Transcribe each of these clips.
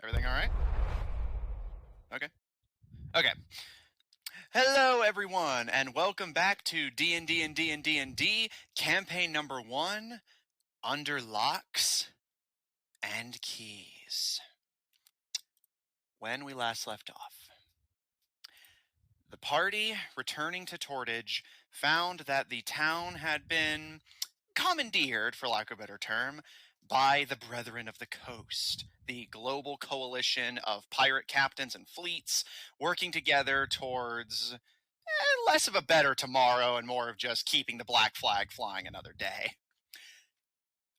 Everything all right? Okay. Okay. Hello, everyone, and welcome back to D&D&D&D&D, campaign number 1, Under Locks and Keys. When we last left off, the party, returning to Tortage, found that the town had been commandeered, for lack of a better term, by the Brethren of the Coast, the global coalition of pirate captains and fleets working together towards less of a better tomorrow and more of just keeping the black flag flying another day.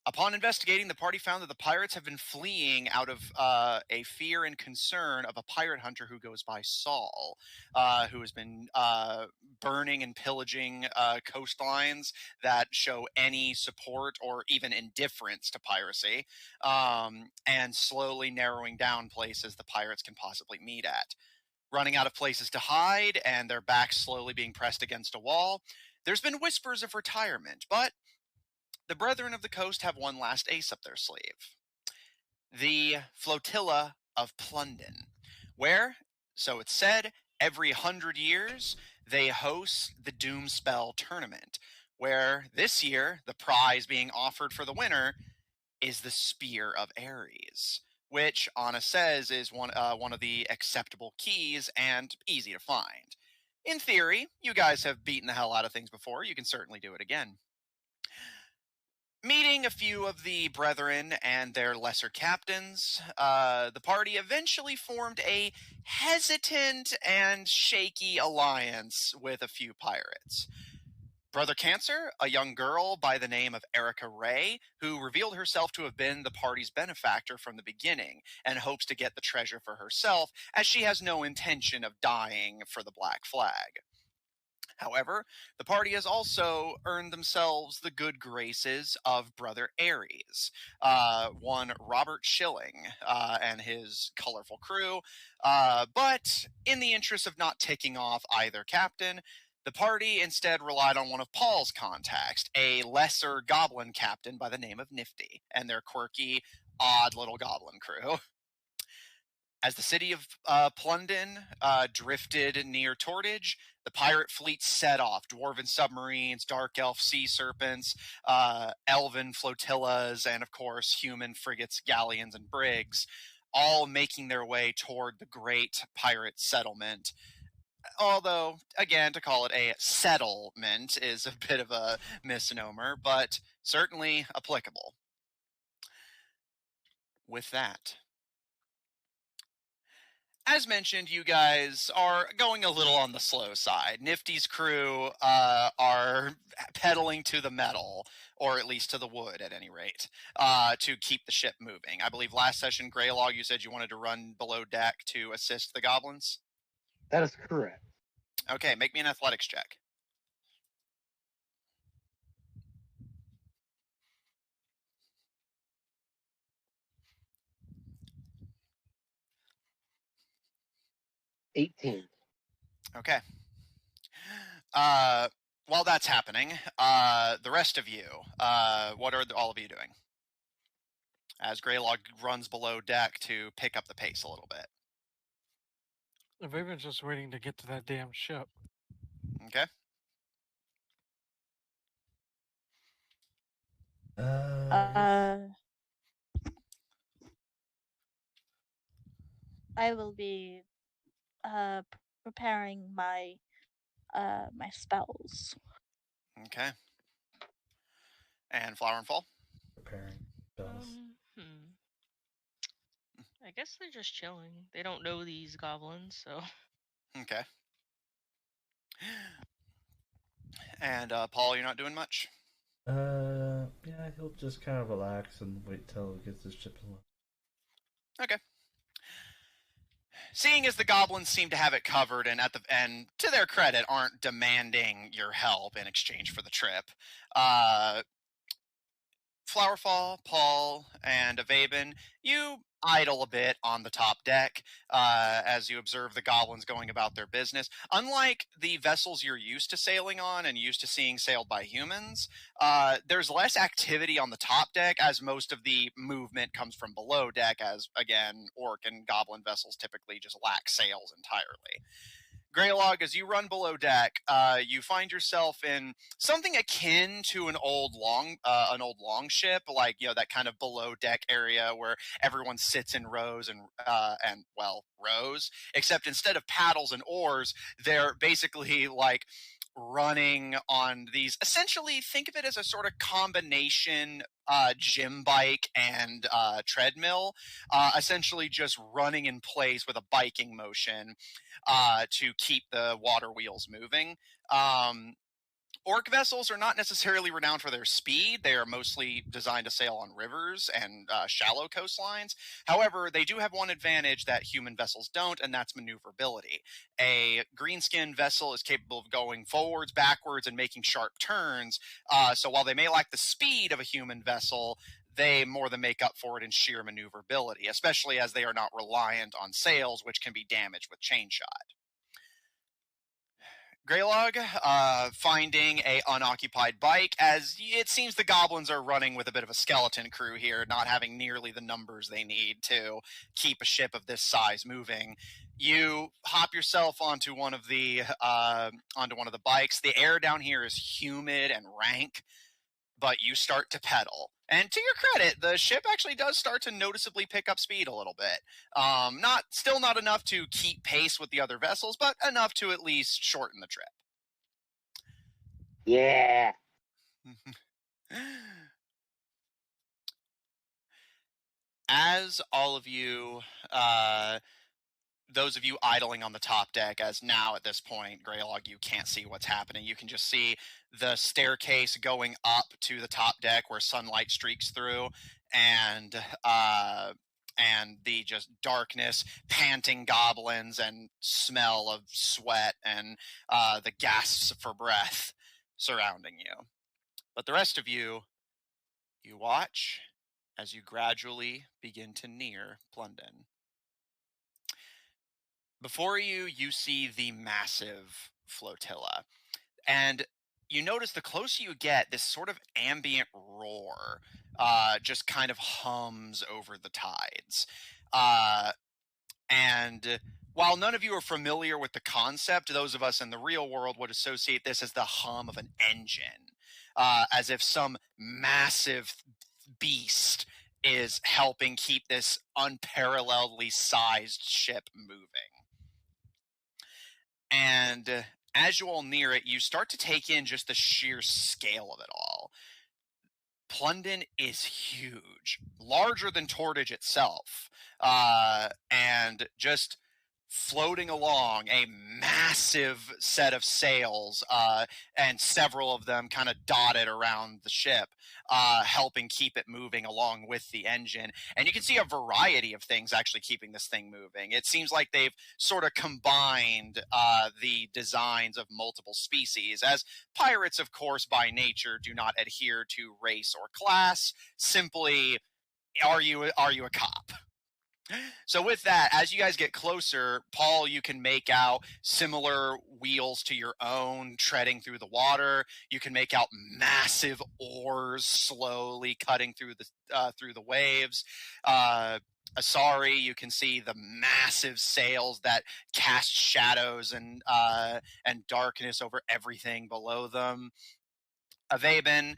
Upon investigating, the party found that the pirates have been fleeing out of a fear and concern of a pirate hunter who goes by Saul, who has been burning and pillaging coastlines that show any support or even indifference to piracy, and slowly narrowing down places the pirates can possibly meet at. Running out of places to hide and their backs slowly being pressed against a wall, there's been whispers of retirement, but the Brethren of the Coast have one last ace up their sleeve. The Flotilla of Plundan, where, so it's said, every 100 years, they host the Doomspell Tournament, where this year, the prize being offered for the winner is the Spear of Ares, which Anna says is one of the acceptable keys and easy to find. In theory, you guys have beaten the hell out of things before. You can certainly do it again. Meeting a few of the brethren and their lesser captains, the party eventually formed a hesitant and shaky alliance with a few pirates. Brother Cancer, a young girl by the name of Erica Ray, who revealed herself to have been the party's benefactor from the beginning and hopes to get the treasure for herself, as she has no intention of dying for the Black Flag. However, the party has also earned themselves the good graces of Brother Ares, one Robert Schilling and his colorful crew, but in the interest of not ticking off either captain, the party instead relied on one of Paul's contacts, a lesser goblin captain by the name of Nifty, and their quirky, odd little goblin crew. As the city of Plundan drifted near Tortage, the pirate fleet set off. Dwarven submarines, dark elf sea serpents, elven flotillas, and of course human frigates, galleons, and brigs, all making their way toward the great pirate settlement. Although, again, to call it a settlement is a bit of a misnomer, but certainly applicable. With that, as mentioned, you guys are going a little on the slow side. Nifty's crew are pedaling to the metal, or at least to the wood at any rate, to keep the ship moving. I believe last session, Greylog, you said you wanted to run below deck to assist the goblins? That is correct. Okay, make me an athletics check. $18. Okay. While that's happening, the rest of you, what are all of you doing? As Greylog runs below deck to pick up the pace a little bit. Vaven's just waiting to get to that damn ship. Okay. I will be preparing my my spells. Okay. And Flower and Fall? Preparing spells. I guess they're just chilling. They don't know these goblins, so. Okay. And Paul, you're not doing much? Yeah, he'll just kind of relax and wait till he gets his ship along. Okay. Seeing as the goblins seem to have it covered and and to their credit aren't demanding your help in exchange for the trip, Flowerfall, Paul, and Avaben, you idle a bit on the top deck as you observe the goblins going about their business. Unlike the vessels you're used to sailing on and used to seeing sailed by humans, there's less activity on the top deck, as most of the movement comes from below deck, as, again, orc and goblin vessels typically just lack sails entirely. Greylog, as you run below deck, you find yourself in something akin to an old longship, like, you know, that kind of below deck area where everyone sits in rows and rows, except instead of paddles and oars, they're basically like running on these. Essentially, think of it as a sort of combination gym bike and treadmill, essentially just running in place with a biking motion to keep the water wheels moving. Orc vessels are not necessarily renowned for their speed. They are mostly designed to sail on rivers and shallow coastlines. However, they do have one advantage that human vessels don't, and that's maneuverability. A greenskin vessel is capable of going forwards, backwards, and making sharp turns. So while they may lack the speed of a human vessel, they more than make up for it in sheer maneuverability, especially as they are not reliant on sails, which can be damaged with chain shot. Greylog, finding a unoccupied bike, as it seems the goblins are running with a bit of a skeleton crew here, not having nearly the numbers they need to keep a ship of this size moving. You hop yourself onto one of the bikes. The air down here is humid and rank, but you start to pedal. And to your credit, the ship actually does start to noticeably pick up speed a little bit. Still not enough to keep pace with the other vessels, but enough to at least shorten the trip. Yeah. As all of you, those of you idling on the top deck, as now at this point, Greylog, you can't see what's happening. You can just see the staircase going up to the top deck where sunlight streaks through, and the just darkness, panting goblins, and smell of sweat, and the gasps for breath surrounding you. But the rest of you, you watch as you gradually begin to near Plundan. Before you, you see the massive flotilla, and you notice the closer you get, this sort of ambient roar just kind of hums over the tides. And while none of you are familiar with the concept, those of us in the real world would associate this as the hum of an engine, as if some massive beast is helping keep this unparalleledly sized ship moving. And as you all near it, you start to take in just the sheer scale of it all. Plundan is huge, larger than Tortage itself, and just floating along, a massive set of sails, and several of them kind of dotted around the ship, helping keep it moving along with the engine. And you can see a variety of things actually keeping this thing moving. It seems like they've sort of combined the designs of multiple species, as pirates, of course, by nature do not adhere to race or class. Simply, are you a cop? So with that, as you guys get closer, Paul, you can make out similar wheels to your own treading through the water. You can make out massive oars slowly cutting through the waves. Asari, you can see the massive sails that cast shadows and darkness over everything below them. Avaben,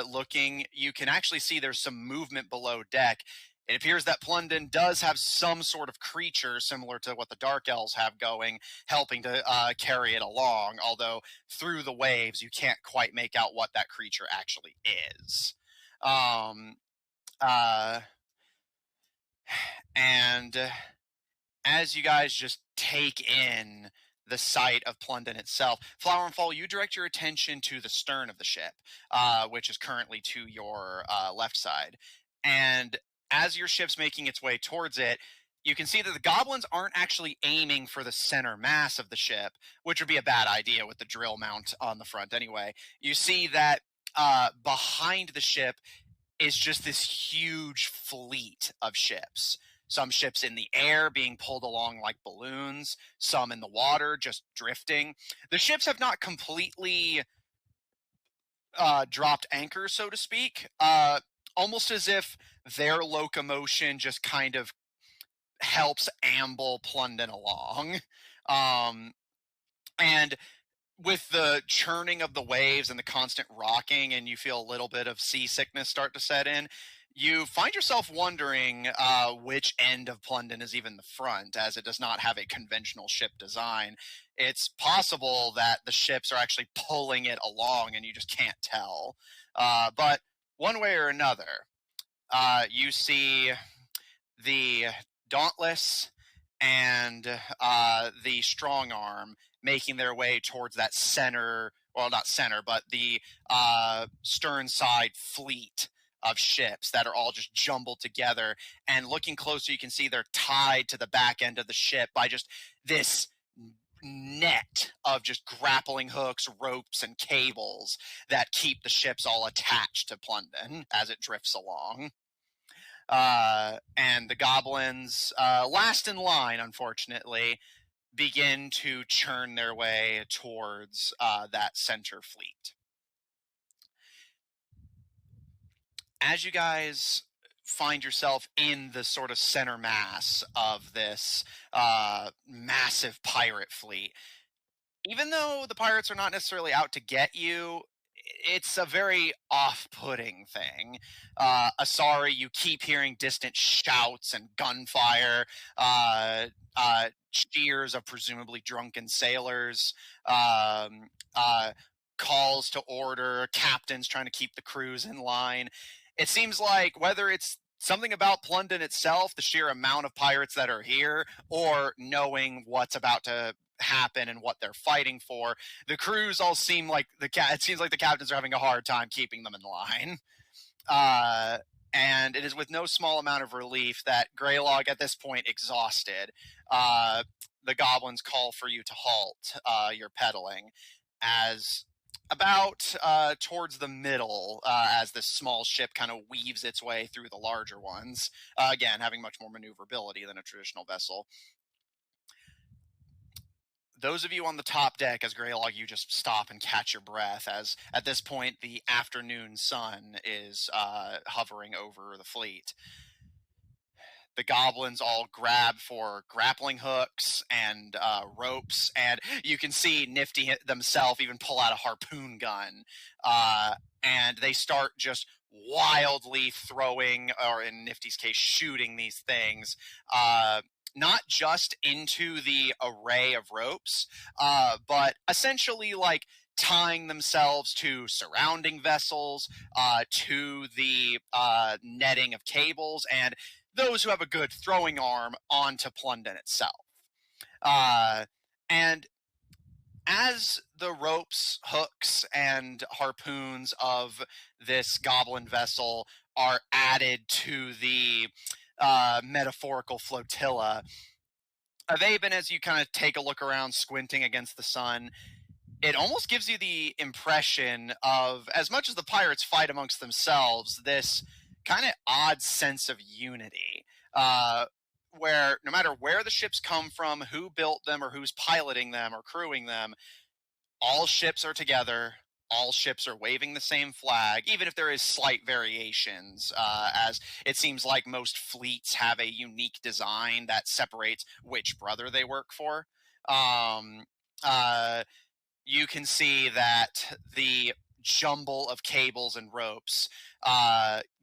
looking, you can actually see there's some movement below deck. It appears that Plundan does have some sort of creature similar to what the Dark Elves have going, helping to carry it along, although through the waves you can't quite make out what that creature actually is. And as you guys just take in the sight of Plundan itself, Flower and Fall, you direct your attention to the stern of the ship, which is currently to your left side. And as your ship's making its way towards it, you can see that the goblins aren't actually aiming for the center mass of the ship, which would be a bad idea with the drill mount on the front anyway. You see that behind the ship is just this huge fleet of ships. some ships in the air being pulled along like balloons, some in the water just drifting. The ships have not completely dropped anchor, so to speak, almost as if their locomotion just kind of helps amble Plundan along. And with the churning of the waves and the constant rocking, and you feel a little bit of seasickness start to set in, you find yourself wondering which end of Plundan is even the front, as it does not have a conventional ship design. It's possible that the ships are actually pulling it along and you just can't tell. But one way or another, you see the Dauntless and the Strong Arm making their way towards that center, well, not center, but the stern side fleet of ships that are all just jumbled together. And looking closer, you can see they're tied to the back end of the ship by just this net of just grappling hooks, ropes, and cables that keep the ships all attached to Plundan as it drifts along. And the goblins, last in line, unfortunately, begin to churn their way towards that center fleet. As you guys find yourself in the sort of center mass of this massive pirate fleet, even though the pirates are not necessarily out to get you, it's a very off-putting thing. Asari, you keep hearing distant shouts and gunfire, cheers of presumably drunken sailors, calls to order, captains trying to keep the crews in line. It seems like whether it's something about Plundan itself, the sheer amount of pirates that are here, or knowing what's about to happen and what they're fighting for, the crews all seem like it seems like the captains are having a hard time keeping them in line. And it is with no small amount of relief that Greylog, at this point exhausted, the goblins call for you to halt your pedaling, as about towards the middle, as this small ship kind of weaves its way through the larger ones, again having much more maneuverability than a traditional vessel. Those of you on the top deck, as Greylog, you just stop and catch your breath, as at this point the afternoon sun is hovering over the fleet. The goblins all grab for grappling hooks and ropes, and you can see Nifty themselves even pull out a harpoon gun, and they start just wildly throwing, or in Nifty's case, shooting these things, not just into the array of ropes, but essentially like tying themselves to surrounding vessels, to the netting of cables, and those who have a good throwing arm onto Plundan itself. And as the ropes, hooks, and harpoons of this goblin vessel are added to the metaphorical flotilla, Avaben, as you kind of take a look around squinting against the sun, it almost gives you the impression of, as much as the pirates fight amongst themselves, this kind of odd sense of unity, where no matter where the ships come from, who built them, or who's piloting them or crewing them, all ships are together, all ships are waving the same flag, even if there is slight variations, as it seems like most fleets have a unique design that separates which brother they work for. You can see that the jumble of cables and ropes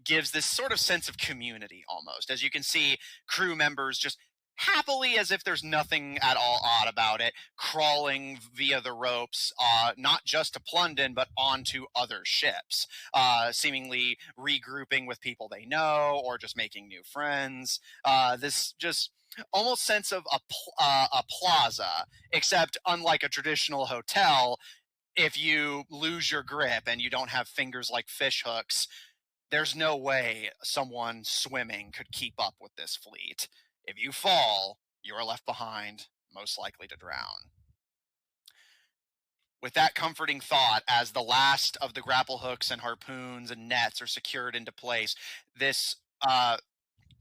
gives this sort of sense of community almost. As you can see, crew members just happily, as if there's nothing at all odd about it, crawling via the ropes, not just to Plundan, but onto other ships, seemingly regrouping with people they know or just making new friends. This just almost sense of a plaza, except unlike a traditional hotel, if you lose your grip and you don't have fingers like fish hooks, there's no way someone swimming could keep up with this fleet. If you fall, you are left behind, most likely to drown. With that comforting thought, as the last of the grapple hooks and harpoons and nets are secured into place, this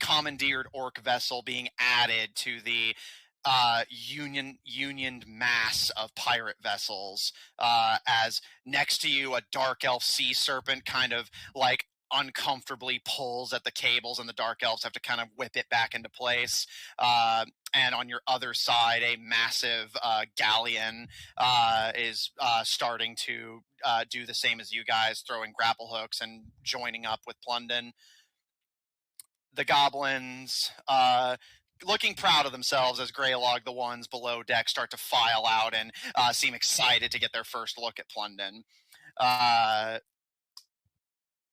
commandeered orc vessel being added to the unioned mass of pirate vessels, as next to you a dark elf sea serpent kind of like uncomfortably pulls at the cables, and the dark elves have to kind of whip it back into place. And on your other side, a massive galleon is starting to do the same as you guys, throwing grapple hooks and joining up with Plundan. The goblins, looking proud of themselves as Greylog, the ones below deck, start to file out and seem excited to get their first look at Plundan.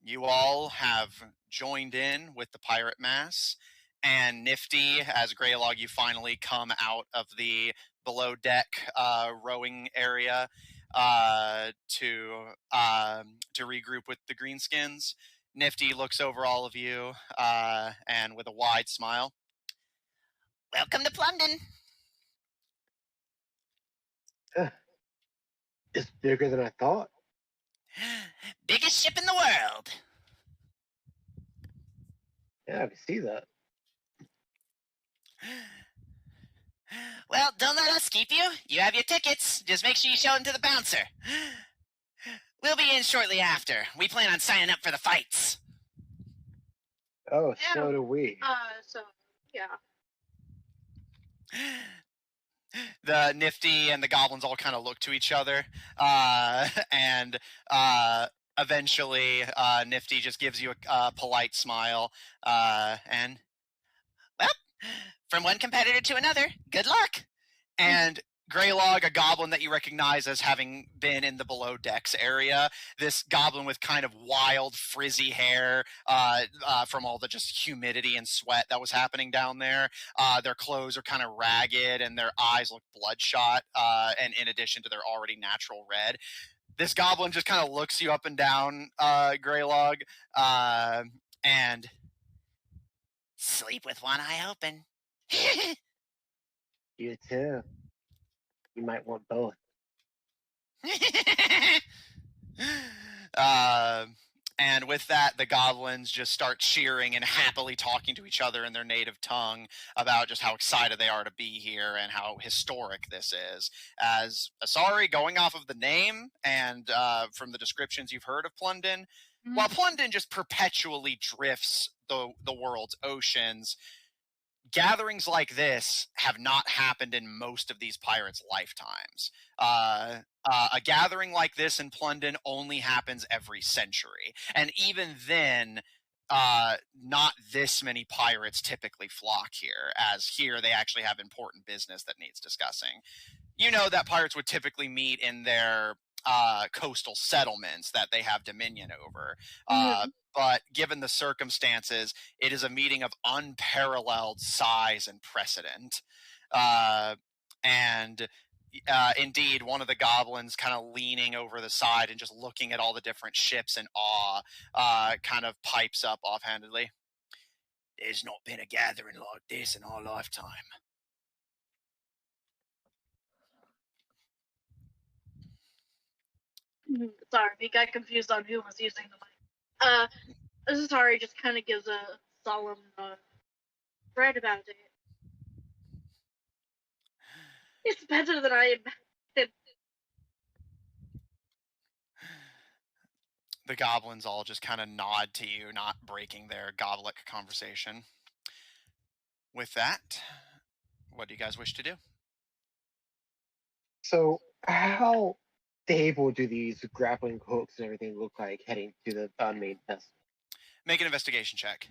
You all have joined in with the pirate mass, and Nifty, as Greylog, you finally come out of the below deck rowing area to regroup with the Greenskins. Nifty looks over all of you and with a wide smile, "Welcome to Plundan." It's bigger than I thought. Biggest ship in the world. Yeah, I can see that. Well, don't let us keep you. You have your tickets. Just make sure you show them to the bouncer. We'll be in shortly after. We plan on signing up for the fights. Oh, Yeah. so do we. So yeah. The Nifty and the goblins all kind of look to each other, and eventually Nifty just gives you a polite smile, and, well, from one competitor to another, good luck. And Greylog, a goblin that you recognize as having been in the below decks area, this goblin with kind of wild frizzy hair from all the just humidity and sweat that was happening down there. Their clothes are kind of ragged and their eyes look bloodshot, and in addition to their already natural red. This goblin just kind of looks you up and down, Greylog, and sleep with one eye open. You too. You might want both. And with that, the goblins just start cheering and happily talking to each other in their native tongue about just how excited they are to be here and how historic this is. As Asari, going off of the name and from the descriptions you've heard of Plundan, while Plundan just perpetually drifts the world's oceans, gatherings like this have not happened in most of these pirates' lifetimes. A gathering like this in Plundan only happens every century. And even then, not this many pirates typically flock here, as here they actually have important business that needs discussing. You know that pirates would typically meet in their coastal settlements that they have dominion over. But given the circumstances, it is a meeting of unparalleled size and precedent. And indeed, one of the goblins kind of leaning over the side and just looking at all the different ships in awe, kind of pipes up offhandedly, "There's not been a gathering like this in our lifetime." Sorry, we got confused on who was using the mic. Sorry, just kind of gives a solemn right about it. It's better than I imagined. The goblins all just kind of nod to you, not breaking their goblet conversation. With that, what do you guys wish to do? So, how stable do these grappling hooks and everything look like heading to the main vessel? Make an investigation check.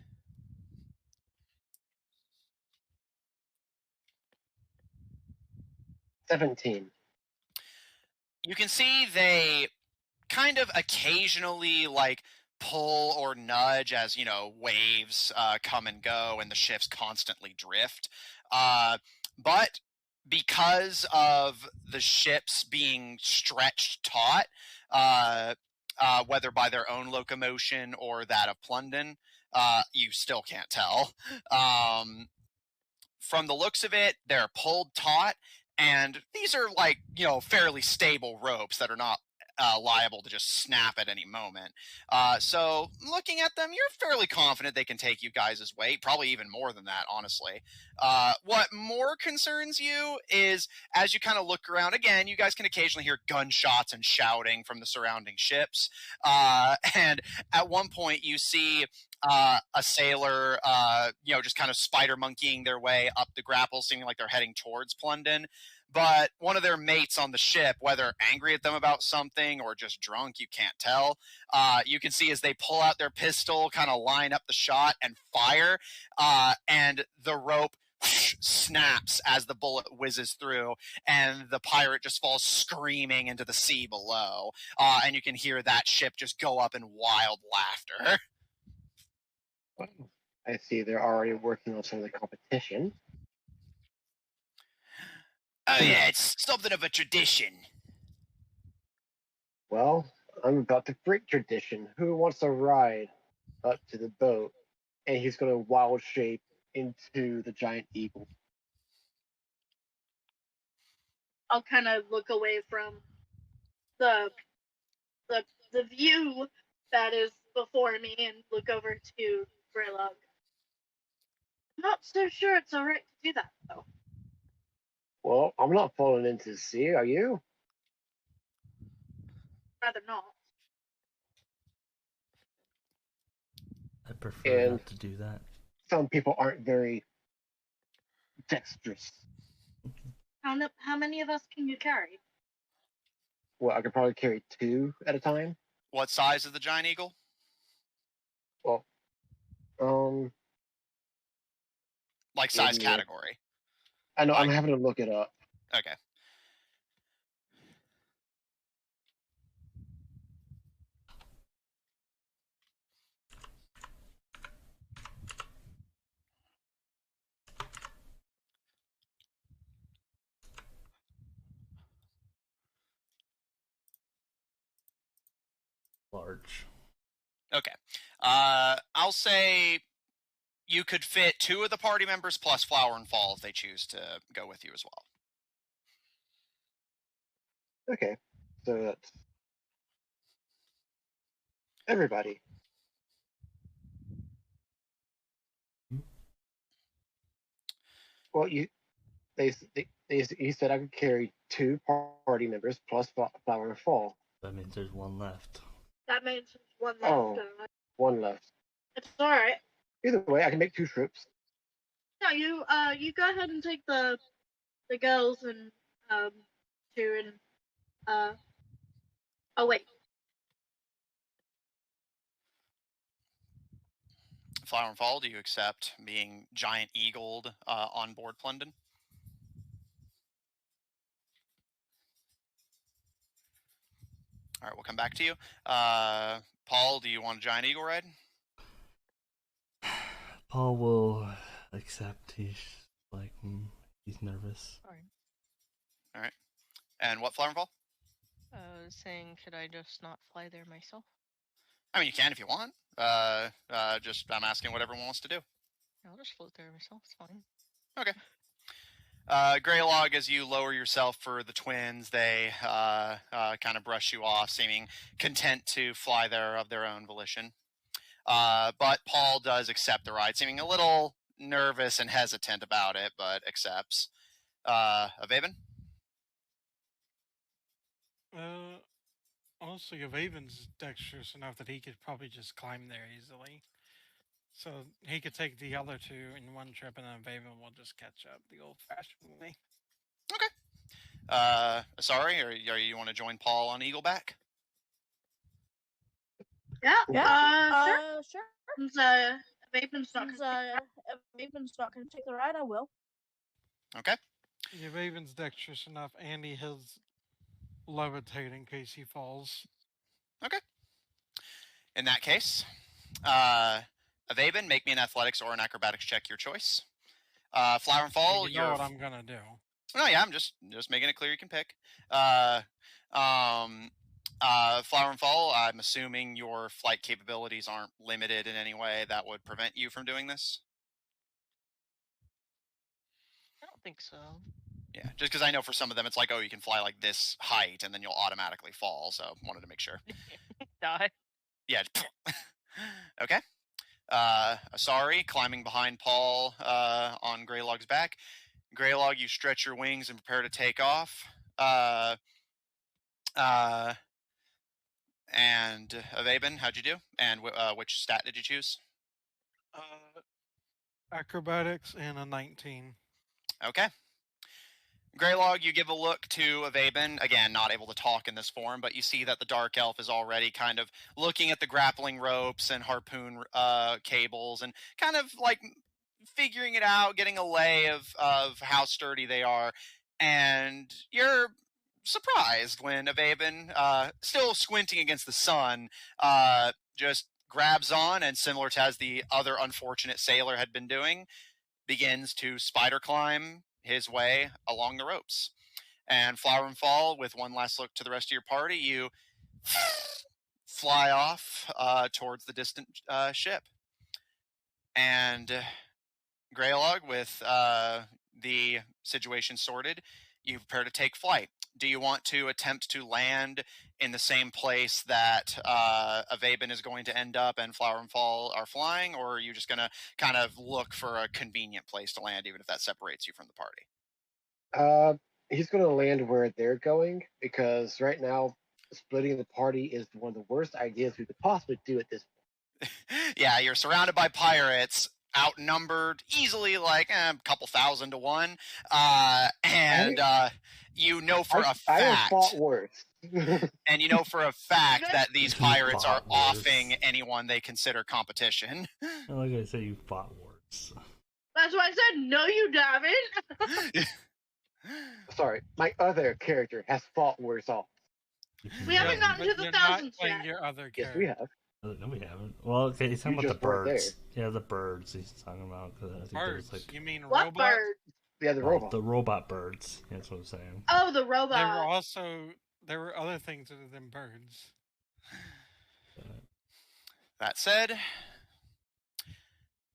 17. You can see they kind of occasionally like pull or nudge as, you know, waves come and go and the ships constantly drift. But because of the ships being stretched taut, whether by their own locomotion or that of Plundan, you still can't tell. From the looks of it, they're pulled taut, and these are like, you know, fairly stable ropes that are not liable to just snap at any moment. So looking at them, you're fairly confident they can take you guys' weight, probably even more than that, honestly. What more concerns you is as you kind of look around, again, you guys can occasionally hear gunshots and shouting from the surrounding ships. And at one point you see a sailor, just kind of spider monkeying their way up the grapple, seeming like they're heading towards Plundan. But one of their mates on the ship, whether angry at them about something or just drunk, you can't tell. You can see as they pull out their pistol, kind of line up the shot and fire, and the rope snaps as the bullet whizzes through, and the pirate just falls screaming into the sea below. And you can hear that ship just go up in wild laughter. I see they're already working on some of the competition. Oh yeah, it's something of a tradition. Well, I'm about to break tradition. Who wants to ride up to the boat? And he's going to wild shape into the giant eagle. I'll kind of look away from the view that is before me and look over to Greylog. I'm not so sure it's alright to do that, though. Well, I'm not falling into the sea, are you? Rather not. I prefer And- not to do that. Some people aren't very dexterous. How many of us can you carry? Well, I could probably carry 2 at a time. What size is the giant eagle? Well, Like size Yeah. category. I know, I'm Like- having to look it up. Okay. Large. Okay. I'll say you could fit 2 of the party members plus Flower and Fall if they choose to go with you as well. Okay, so that's everybody. Well, he said I could carry 2 party members plus Flower and Fall. That means there's one left. That means one left. Oh. 1 left. It's alright. Either way, I can make 2 trips. No, you go ahead and take the girls and 2 and oh wait. Flower and Fall, do you accept being giant eagled on board Plundan? All right, we'll come back to you. Paul, do you want a giant eagle ride? Paul will accept. He's like, he's nervous. Fine. And what, Flower and Fall? Saying, could I just not fly there myself? I mean, you can if you want. Just I'm asking what everyone wants to do. I'll just float there myself. It's fine. Greylog, as you lower yourself for the twins, they kind of brush you off, seeming content to fly there of their own volition. But Paul does accept the ride, seeming a little nervous and hesitant about it, but accepts. Avaven? Honestly, Avaven's dexterous enough that he could probably just climb there easily. So he could take the other 2 in one trip, and then Avaven will just catch up the old-fashioned way. Sorry, or you want to join Paul on Eagleback? Yeah. Sure. Sure. Since Vapen's not Since gonna if Avaven's not going to take the ride, I will. Okay. If Avaven's dexterous enough, and he has levitate in case he falls. In that case, Avaven, make me an athletics or an acrobatics check, your choice. Flower and Fall, You know what I'm gonna do. Oh yeah, I'm just making it clear you can pick. Flower and Fall, I'm assuming your flight capabilities aren't limited in any way that would prevent you from doing this. I don't think so. Yeah, just because I know for some of them it's like, oh, you can fly like this height and then you'll automatically fall. So wanted to make sure. Die. Yeah. Okay. Asari climbing behind Paul on Greylog's back. Greylog, you stretch your wings and prepare to take off. And Avaben, how'd you do? And which stat did you choose? Acrobatics and a 19. Okay. Greylog, you give a look to Avaben. Again, not able to talk in this form, but you see that the Dark Elf is already kind of looking at the grappling ropes and harpoon cables and kind of like figuring it out, getting a lay of how sturdy they are. And you're surprised when Avaben, still squinting against the sun, just grabs on and, similar to as the other unfortunate sailor had been doing, begins to spider climb his way along the ropes. And Flower and Fall, with one last look to the rest of your party, you fly off towards the distant ship. And Greylog, with the situation sorted, you prepare to take flight. Do you want to attempt to land in the same place that Avaben is going to end up and Flower and Fall are flying, or are you just going to kind of look for a convenient place to land, even if that separates you from the party? He's going to land where they're going, because right now, splitting the party is one of the worst ideas we could possibly do at this point. Yeah, you're surrounded by pirates, outnumbered easily, like a couple thousand to one, and you know for a fact. I have fought worse. And you know for a fact that these pirates are offing anyone they consider competition. Like I said, you fought worse. That's why I said, no, you haven't. Sorry, my other character has fought worse off. We haven't gotten to the You're thousands not yet. playing your other Yes, character. we have. No, we haven't. Well, okay, he's talking You about the just weren't birds. Yeah, the birds he's talking about. Cause I think Birds. there's like You mean What robots? bird? Yeah, the well, robot. the robot birds. Yeah, that's what I'm saying. Oh, the There were robot. there were other things other than birds. That said,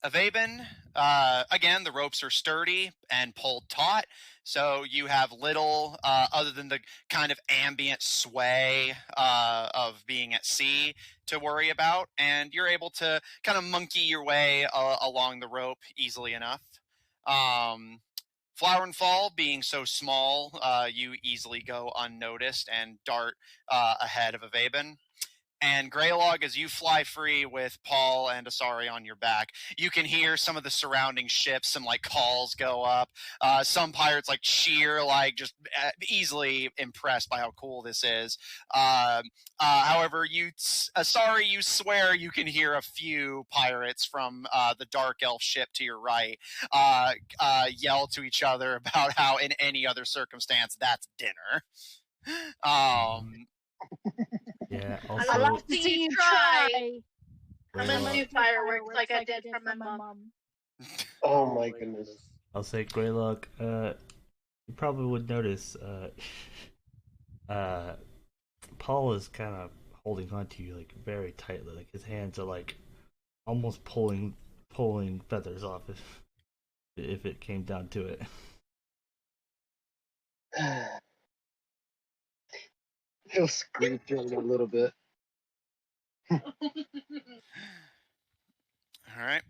Avaben, again, the ropes are sturdy and pulled taut, so you have little, other than the kind of ambient sway of being at sea, to worry about, and you're able to kind of monkey your way along the rope easily enough. Flower and Fall, being so small, you easily go unnoticed and dart ahead of Avaben. And Greylog, as you fly free with Paul and Asari on your back, you can hear some of the surrounding ships, some like calls go up. Some pirates like cheer, like just easily impressed by how cool this is. However, Asari, you swear you can hear a few pirates from the Dark Elf ship to your right yell to each other about how in any other circumstance that's dinner. Yeah, I also, like to see you try. I'm Greylock- gonna do fireworks like I did from my mom. Oh my goodness. I'll say, Greylock, you probably would notice, Paul is kind of holding on to you, like, very tightly. Like, his hands are, like, almost pulling feathers off if it came down to it. He'll scream through it a little bit. All right.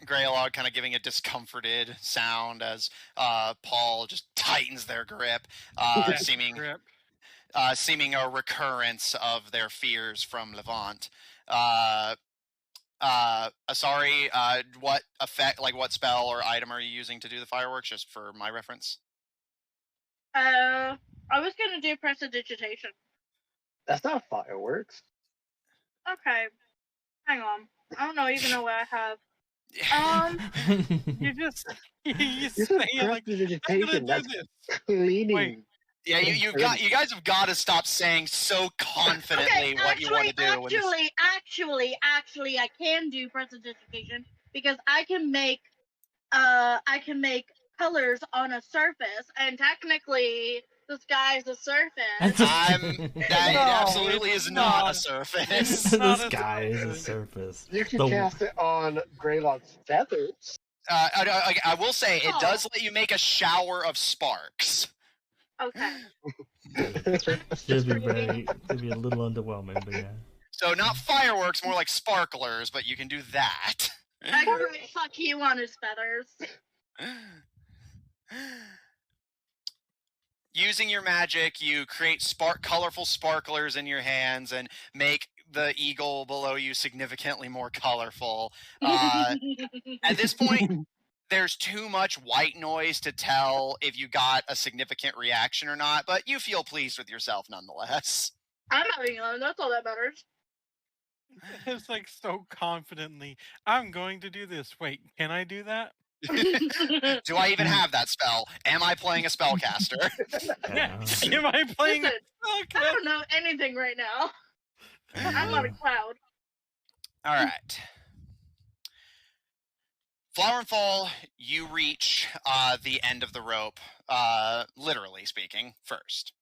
Greylog kind of giving a discomforted sound as Paul just tightens their grip, seeming a recurrence of their fears from Levant. Asari, what effect, like what spell or item are you using to do the fireworks, just for my reference? I was gonna do prestidigitation. That's not fireworks. Okay. Hang on. I don't even know what I have. You just you This say is it like, I'm gonna prestidigitation. do That's this. cleaning. Wait. Yeah, you guys have got to stop saying so confidently what you want to do. Actually, I can do prestidigitation because I can make colors on a surface, and technically the sky is a surface. That No, absolutely is not a not. surface. not The a sky is a surface. surface. You can The- cast it on Greylog's feathers. I will say it does Oh. let you make a shower of sparks. Okay. Should be a little underwhelming, but yeah. So not fireworks, more like sparklers, but you can do that. Great, fuck you on his feathers. Using your magic, you create colorful sparklers in your hands and make the eagle below you significantly more colorful. At this point, there's too much white noise to tell if you got a significant reaction or not, but you feel pleased with yourself nonetheless. I'm having fun. That's all that matters. It's like so confidently. I'm going to do this. Wait, can I do that? Do I even have that spell? Am I playing a spellcaster? Am I playing? Listen, I don't know anything right now. I'm on a cloud. All right. Flower and Fall, you reach the end of the rope, literally speaking, first.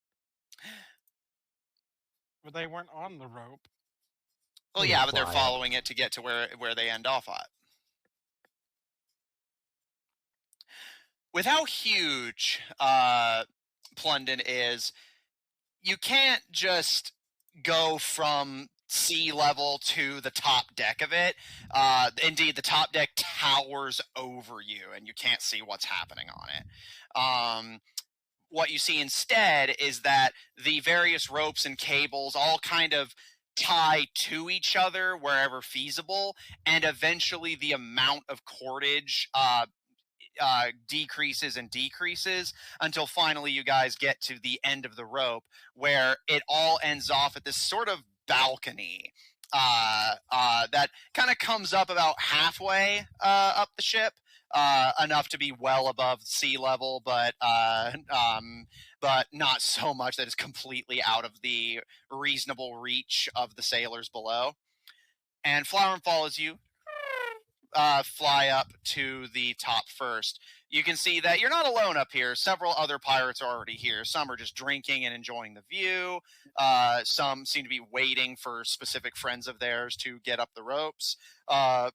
But they weren't on the rope. Well, yeah, but they're following it to get to where they end off at. With how huge Plundan is, you can't just go from sea level to the top deck of it. Indeed, the top deck towers over you, and you can't see what's happening on it. What you see instead is that the various ropes and cables all kind of tie to each other wherever feasible, and eventually the amount of cordage decreases and decreases until finally you guys get to the end of the rope where it all ends off at this sort of balcony that kind of comes up about halfway up the ship, enough to be well above sea level, but not so much that it's completely out of the reasonable reach of the sailors below. And Flower and Fall, as you fly up to the top first, you can see that you're not alone up here. Several other pirates are already here. Some are just drinking and enjoying the view. Some seem to be waiting for specific friends of theirs to get up the ropes. But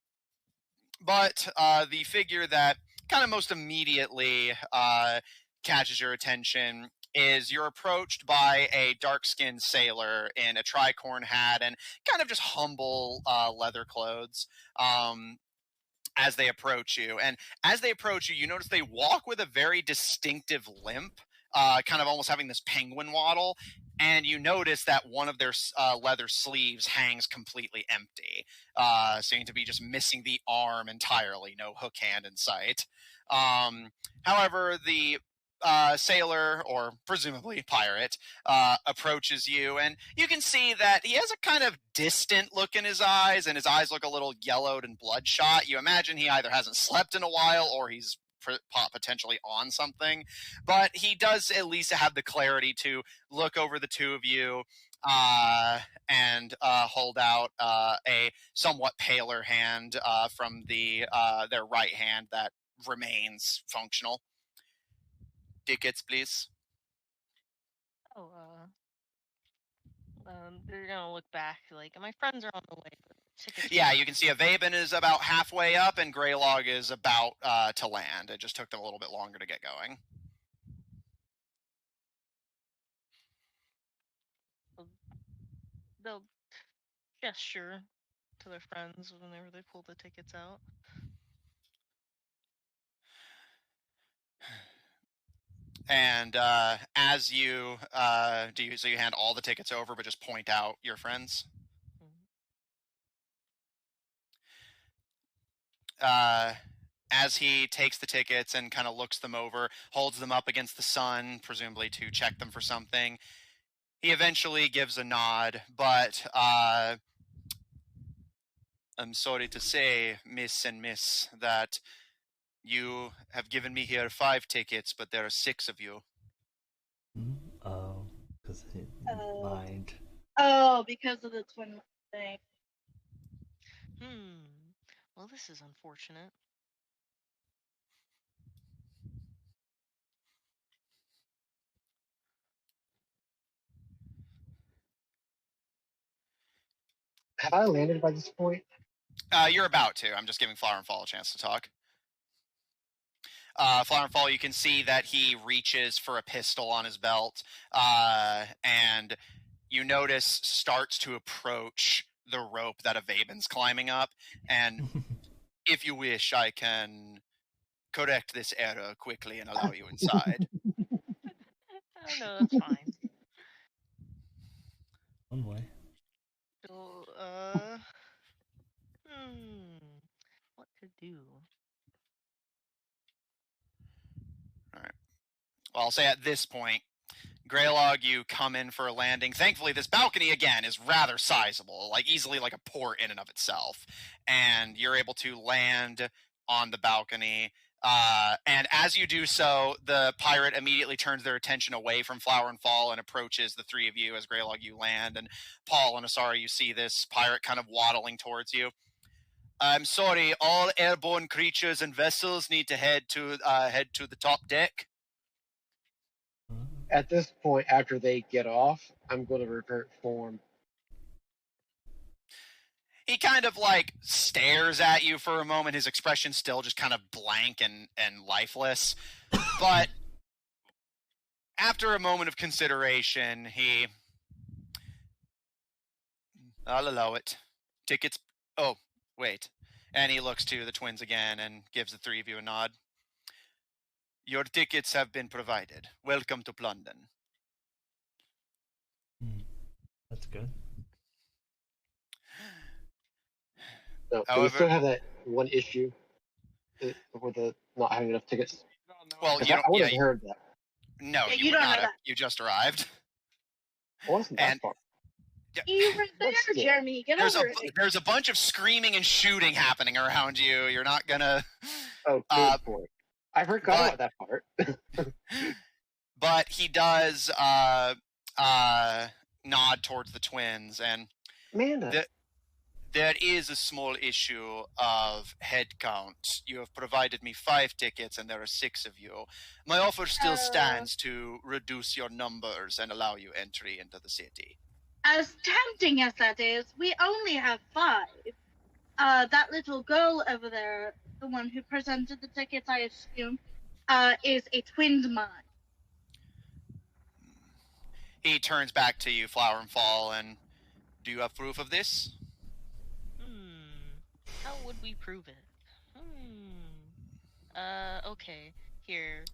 the figure that kind of most immediately catches your attention is you're approached by a dark-skinned sailor in a tricorn hat and kind of just humble leather clothes. As they approach you. And as they approach you, you notice they walk with a very distinctive limp, kind of almost having this penguin waddle. And you notice that one of their leather sleeves hangs completely empty, seeming to be just missing the arm entirely, no hook hand in sight. However, the sailor, or presumably pirate, approaches you, and you can see that he has a kind of distant look in his eyes, and his eyes look a little yellowed and bloodshot. You imagine he either hasn't slept in a while or he's potentially on something, but he does at least have the clarity to look over the two of you and hold out a somewhat paler hand from their right hand that remains functional. Tickets, please. Oh, they're gonna look back like my friends are on the way. Tickets Yeah, you can see Avaben is about halfway up and Greylog is about to land. It just took them a little bit longer to get going. They'll gesture to their friends whenever they pull the tickets out. And as you so you hand all the tickets over, but just point out your friends. As he takes the tickets and kind of looks them over, holds them up against the sun, presumably to check them for something, he eventually gives a nod, but I'm sorry to say, Miss and Miss, that you have given me here 5 tickets, but there are 6 of you. Oh, because he mind. Oh, because of the twin thing. Well, this is unfortunate. Have I landed by this point? You're about to. I'm just giving Flower and Fall a chance to talk. Flower and Fall, you can see that he reaches for a pistol on his belt, and you notice starts to approach the rope that Avaben's climbing up. And if you wish, I can correct this error quickly and allow you inside. Oh no, that's fine. One way. So, what to do? Well, I'll say at this point, Greylog, you come in for a landing. Thankfully, this balcony, again, is rather sizable, like easily like a port in and of itself. And you're able to land on the balcony. And as you do so, the pirate immediately turns their attention away from Flower and Fall and approaches the three of you as Greylog, you land. And Paul and Asari, you see this pirate kind of waddling towards you. I'm sorry, all airborne creatures and vessels need to head to the top deck. At this point, after they get off, I'm going to revert form. He kind of like stares at you for a moment, his expression still just kind of blank and lifeless. But after a moment of consideration, I'll allow it. Tickets. Oh, wait. And he looks to the twins again and gives the three of you a nod. Your tickets have been provided. Welcome to Plundan. That's good. No, However, we still have that one issue with the not having enough tickets. Well, you don't. I would Yeah, have heard that. no, Yeah, you you would don't not know have. that. You just arrived. It wasn't that And- far. You were there, still. Jeremy. Get There's over it. there's a bunch of screaming and shooting happening around you. You're not gonna. Oh, good point. I forgot about that part. But he does nod towards the twins, and Amanda. there is a small issue of head count. You have provided me 5 tickets, and there are 6 of you. My offer still stands to reduce your numbers and allow you entry into the city. As tempting as that is, we only have 5. That little girl over there, the one who presented the tickets, I assume, is a twin of mine. He turns back to you, Flower and Fall, and do you have proof of this? How would we prove it? Okay. Here.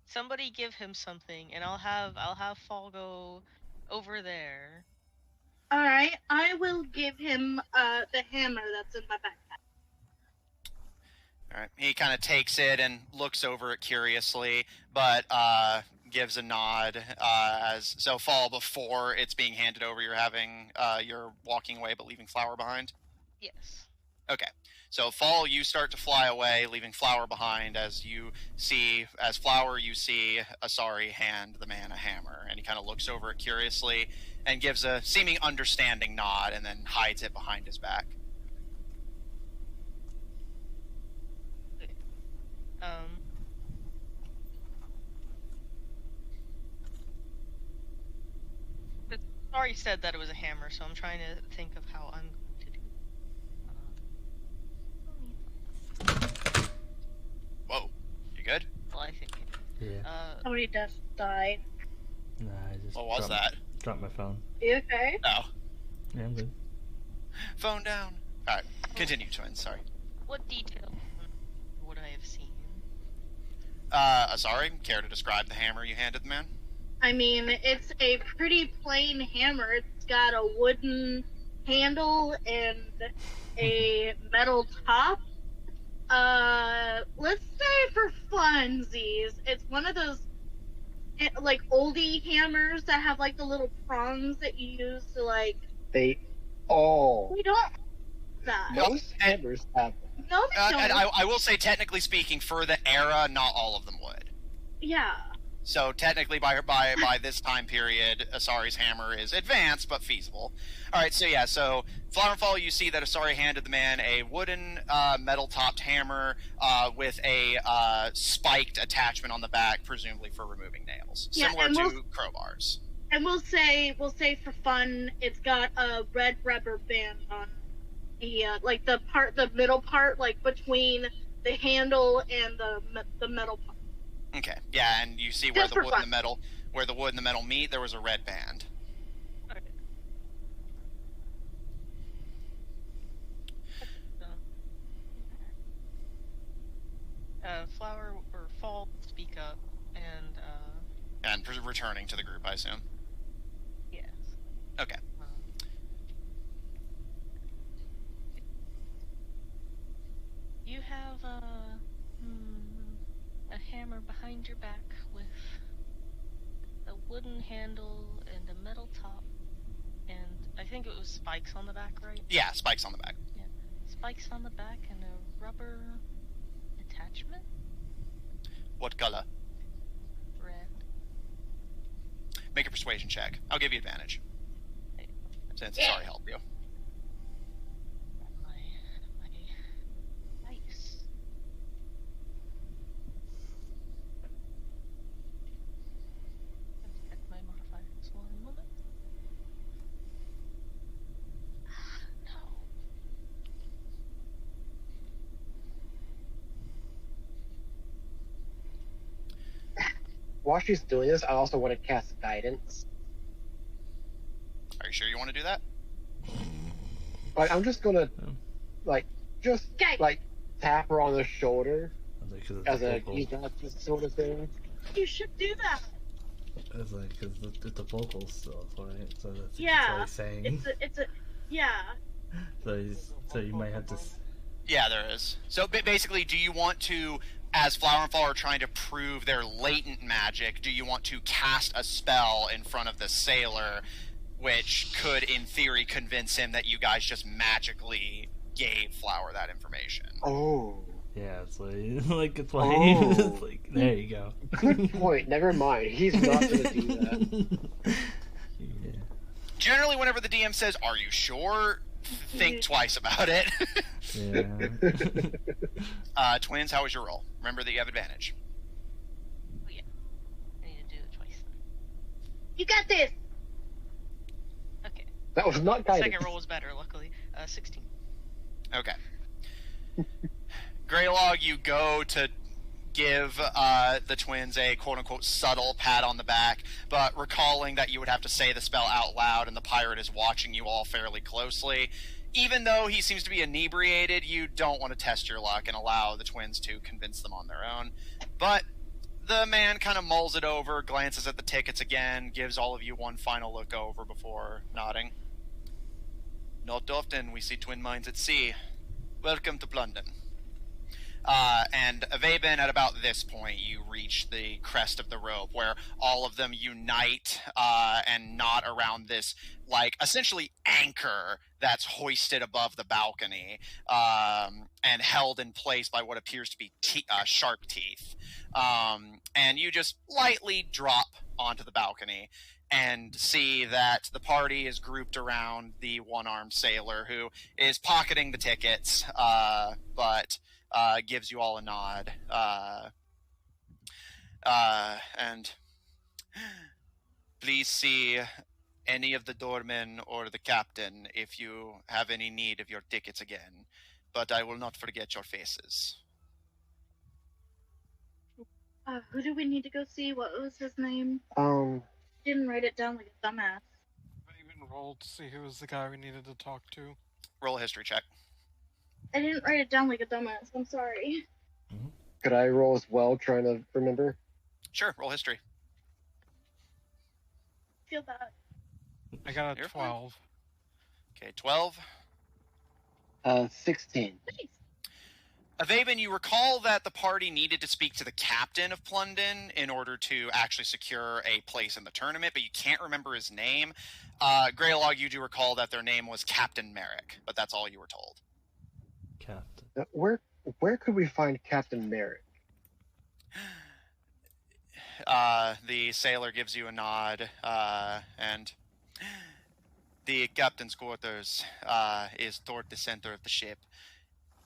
Somebody give him something, and I'll have Fall go over there. All right, I will give him the hammer that's in my backpack. All right. He kind of takes it and looks over it curiously, but gives a nod. So Fall, before it's being handed over, you're walking away but leaving Flower behind. Yes. Okay. So Fall, you start to fly away, leaving Flower behind. As Flower, you see Asari hand the man a hammer, and he kind of looks over it curiously and gives a seeming understanding nod, and then hides it behind his back. But Sorry said that it was a hammer, so I'm trying to think of how I'm going to do. Whoa. You good? Well, I think. Yeah. Somebody just died. Nah, I just What was that? dropped my phone. You okay? Oh. Yeah, I'm good. Phone down. Alright. Continue, twins. Sorry. What details would I have seen? Asari, care to describe the hammer you handed the man? I mean, it's a pretty plain hammer. It's got a wooden handle and a metal top. Let's say for funsies, it's one of those like oldie hammers that have like the little prongs that you use to like. They all. We don't. That. Most hammers have them. No, they don't. And I will say, technically speaking, for the era, not all of them would. Yeah. So technically, by this time period, Asari's hammer is advanced but feasible. All right, so Flower and Fall, you see that Asari handed the man a wooden metal-topped hammer with a spiked attachment on the back, presumably for removing nails, Yeah, similar to crowbars. And we'll say for fun, it's got a red rubber band on the the middle part, like between the handle and the metal part. Okay. Yeah, and you see where Just the for wood and the fun. metal, where the wood and the metal meet, there was a red band. Okay. Flower or Fall speak up, and And returning to the group, I assume. yes. Okay. You have a hammer behind your back with a wooden handle and a metal top, and I think it was spikes on the back, right? Yeah, spikes on the back. Yeah, spikes on the back and a rubber attachment. What color? Red. Make a persuasion check. I'll give you advantage. Since it's already helped you. My dice. Check my modifiers one moment. No. While she's doing this, I also want to cast guidance. Are you sure you want to do that? Like, I'm just gonna, like, tap her on the shoulder as a you got this sort of thing. You should do that. It's like, because it's the vocal stuff, right? So that's Yeah, what he's saying. It's a yeah. So you might have to. Yeah, there is. So basically, do you want to, as Flower and Fall are trying to prove their latent magic, do you want to cast a spell in front of the sailor, which could, in theory, convince him that you guys just magically gave Flower that information? Oh. Yeah, it's like it's like, Oh. it's like there you go. Good point. Never mind. He's not gonna do that. Yeah. Generally, whenever the DM says, "Are you sure?" think twice about it. Yeah. Twins, how was your roll? Remember that you have advantage. Oh yeah. I need to do it twice. You got this. Okay. That was not guidance. Second roll was better, luckily. 16. Okay. Greylog, you go to give the twins a quote-unquote subtle pat on the back, but recalling that you would have to say the spell out loud and the pirate is watching you all fairly closely, even though he seems to be inebriated, you don't want to test your luck and allow the twins to convince them on their own. But the man kind of mulls it over, glances at the tickets again, gives all of you one final look over before nodding. Not often we see twin minds at sea. Welcome to Plundan. And Avaben, at about this point, you reach the crest of the rope where all of them unite and knot around this, like, essentially anchor that's hoisted above the balcony and held in place by what appears to be shark teeth. And you just lightly drop onto the balcony and see that the party is grouped around the one-armed sailor who is pocketing the tickets, but gives you all a nod. And please see any of the doormen or the captain if you have any need of your tickets again. But I will not forget your faces. Who do we need to go see? What was his name? Um, Didn't write it down like a dumbass. I even rolled to see who was the guy we needed to talk to. Roll a history check. I didn't write it down like a dumbass. I'm sorry. could I roll as well, trying to remember? Sure, roll history. Feel bad. I got a You're fine. 12. Okay, 12. 16. Nice. Avaben, you recall that the party needed to speak to the captain of Plundan in order to actually secure a place in the tournament, but you can't remember his name. Greylog, you do recall that their name was Captain Merrick, but that's all you were told. Captain. Where could we find Captain Merrick? The sailor gives you a nod, and the captain's quarters is toward the center of the ship.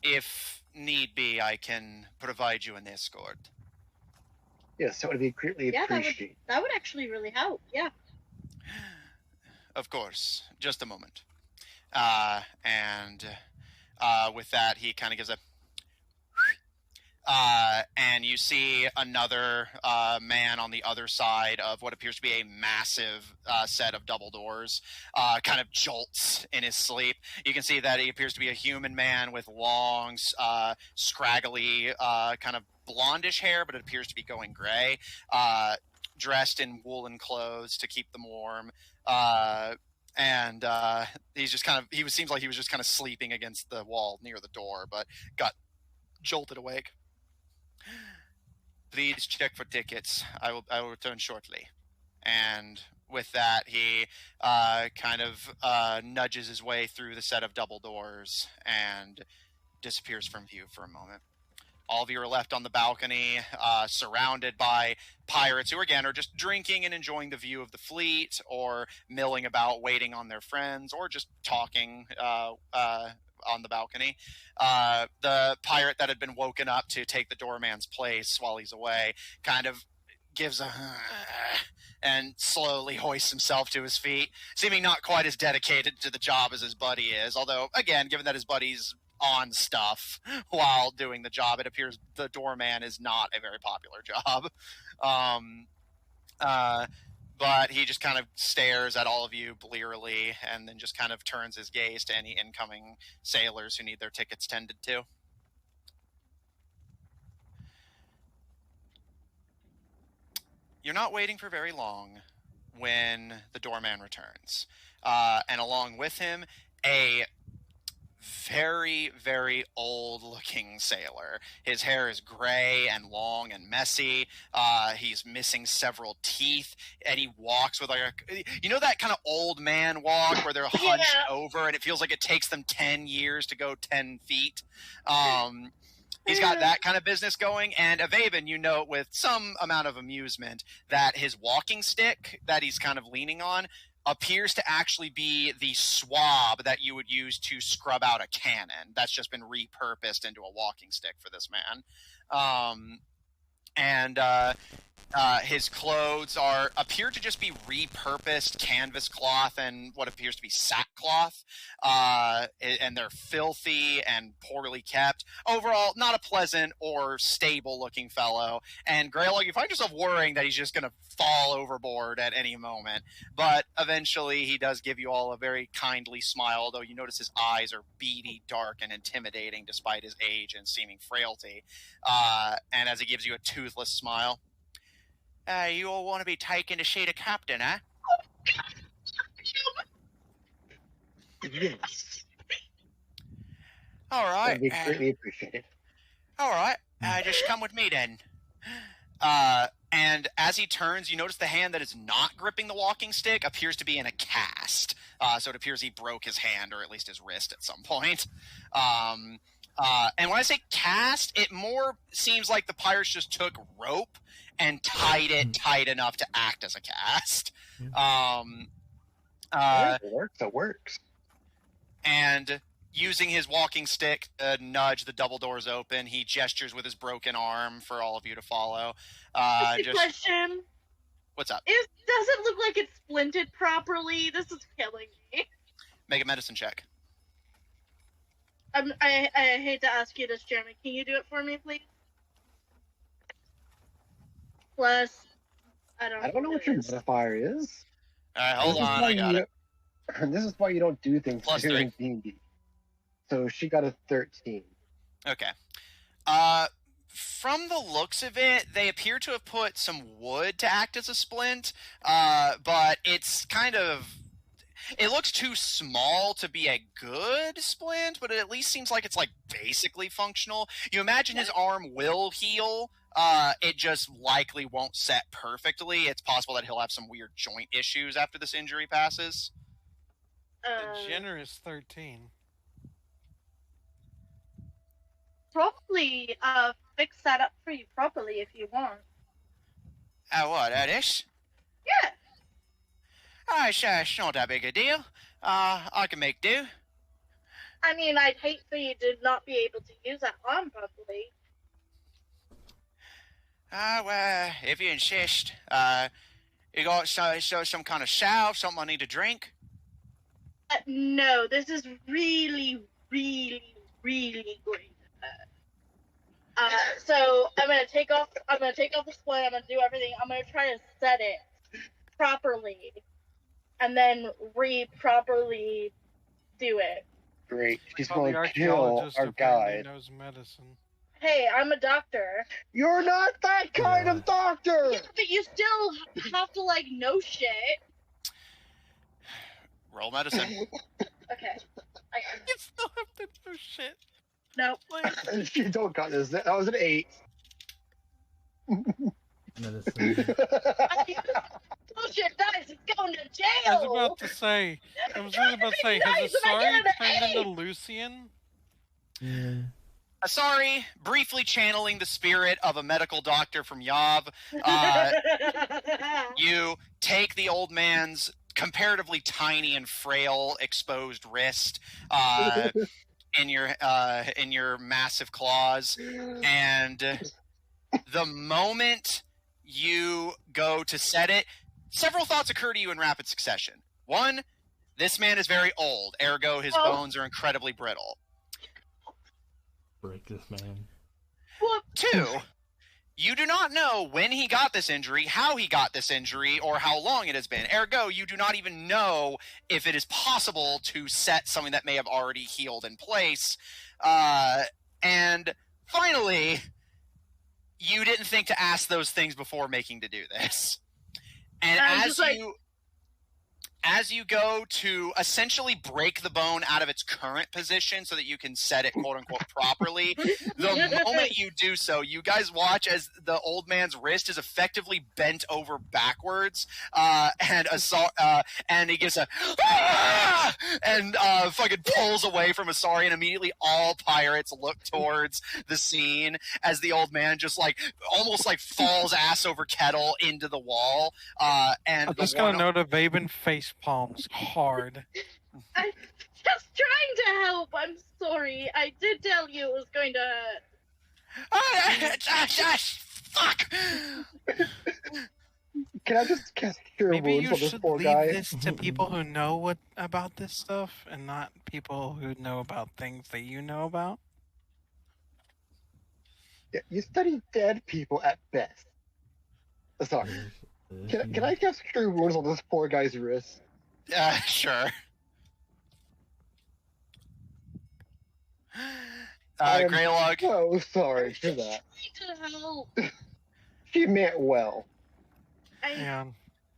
If need be, I can provide you an escort. Yes, that would be greatly Yeah, appreciated. that would actually really help. Yeah. Of course. Just a moment. And with that, he kind of gives a... And you see another man on the other side of what appears to be a massive set of double doors, kind of jolts in his sleep. You can see that he appears to be a human man with long, scraggly, kind of blondish hair, but it appears to be going gray, dressed in woolen clothes to keep them warm. And he's just seems like he was just kind of sleeping against the wall near the door, but got jolted awake. Please check for tickets. I will return shortly. And with that, he kind of nudges his way through the set of double doors and disappears from view for a moment. All of you are left on the balcony, surrounded by pirates who, again, are just drinking and enjoying the view of the fleet, or milling about, waiting on their friends, or just talking on the balcony. The pirate that had been woken up to take the doorman's place while he's away kind of gives a and slowly hoists himself to his feet, seeming not quite as dedicated to the job as his buddy is. Although, again, given that his buddy's on stuff while doing the job, it appears the doorman is not a very popular job. But he just kind of stares at all of you blearily, and then just kind of turns his gaze to any incoming sailors who need their tickets tended to. You're not waiting for very long when the doorman returns. And along with him, a very, very old-looking sailor. His hair is gray and long and messy. He's missing several teeth, and he walks with that kind of old man walk where they're hunched over, and it feels like it takes them 10 years to go 10 feet. He's got that kind of business going, and Avaven, you note with some amount of amusement that his walking stick that he's kind of leaning on appears to actually be the swab that you would use to scrub out a cannon. That's just been repurposed into a walking stick for this man. His clothes appear to just be repurposed canvas cloth and what appears to be sackcloth, and they're filthy and poorly kept. Overall, not a pleasant or stable-looking fellow. And Greylog, you find yourself worrying that he's just going to fall overboard at any moment. But eventually, he does give you all a very kindly smile, though you notice his eyes are beady, dark, and intimidating despite his age and seeming frailty. And as he gives you a toothless smile, you all want to be taken to see the captain, huh? Yes. All right. That'd be greatly appreciated. All right. Just come with me then. And as he turns, you notice the hand that is not gripping the walking stick appears to be in a cast. So it appears he broke his hand, or at least his wrist at some point. And when I say cast, it more seems like the pirates just took rope and tied it tight enough to act as a cast. It works. And using his walking stick to nudge the double doors open, he gestures with his broken arm for all of you to follow. Question. What's up? Does it look like it's splinted properly? This is killing me. Make a medicine check. I hate to ask you this, Jeremy. Can you do it for me, please? Plus, I don't know what your modifier is. All right, hold on. I got it. This is why you don't do things Plus here in D&D. So she got a 13. Okay. From the looks of it, they appear to have put some wood to act as a splint, but it's kind of... It looks too small to be a good splint, but it at least seems like it's basically functional. You imagine his arm will heal. It just likely won't set perfectly. It's possible that he'll have some weird joint issues after this injury passes. A generous 13. Probably fix that up for you properly if you want. What, this? Yeah. It's not that big a deal. I can make do. I mean, I'd hate for you to not be able to use that arm properly. Well, if you insist. You got some kind of salve, something I need to drink? No, this is really, really, really going to So I'm gonna take off the splint. I'm gonna do everything. I'm gonna try to set it properly, and then properly do it. Great. She's Well, the going to kill archaeologist our apparently guide. knows medicine. Hey, I'm a doctor. You're not that kind Yeah. of doctor! Yeah, but you still have to like know shit. Roll medicine. Okay. You still have to know shit. Nope. Like, She don't got this. That was an 8. Medicine. Bullshit dice is going to I was jail. about to say, has Asari turned into Lucian? Yeah. Asari, briefly channeling the spirit of a medical doctor from Yav, you take the old man's comparatively tiny and frail exposed wrist in your massive claws, and the moment you go to set it, several thoughts occur to you in rapid succession. One, this man is very old, ergo his bones are incredibly brittle. Break this man. Whoop. 2, you do not know when he got this injury, how he got this injury, or how long it has been. Ergo, you do not even know if it is possible to set something that may have already healed in place. And finally, you didn't think to ask those things before making to do this. And as you go to essentially break the bone out of its current position so that you can set it quote-unquote properly, the moment you do so, you guys watch as the old man's wrist is effectively bent over backwards, and he gives a "Ah!" and fucking pulls away from Asari, and immediately all pirates look towards the scene as the old man just almost falls ass over kettle into the wall, and I'm just gonna note that Vaben face palms hard. I'm just trying to help. I'm sorry. I did tell you it was going to hurt. Fuck! Can I just cast Cure Maybe Wounds you on this should poor leave guy? this to people who know about this stuff, and not people who know about things that you know about. Yeah, you study dead people at best. Sorry. Can I cast Cure Wounds on this poor guy's wrist? Sure. I am Greylog. so sorry for that. Trying to help. She meant well. Yeah.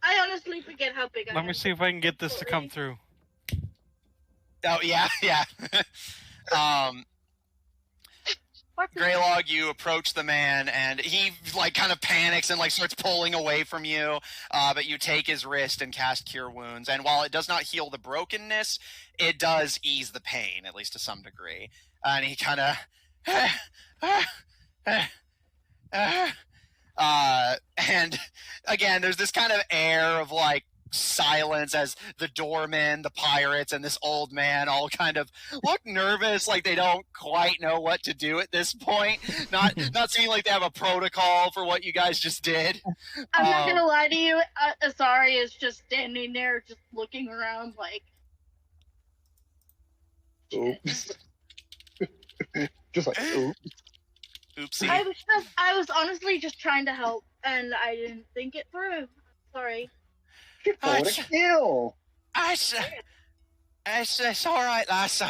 I honestly forget how big I am. Let me see if I can get this to come through. Oh, yeah. Greylog, you approach the man, and he kind of panics and starts pulling away from you. But you take his wrist and cast Cure Wounds, and while it does not heal the brokenness, it does ease the pain, at least to some degree. And he kind of, and again, there's this kind of air of silence as the doormen, the pirates, and this old man all kind of look nervous, like they don't quite know what to do at this point. Not seeming like they have a protocol for what you guys just did. I'm not gonna lie to you. Asari is just standing there, just looking around, Oops. Just oops. Oopsie. I was honestly just trying to help, and I didn't think it through. Sorry. She pulled a kill. It's all right, lass.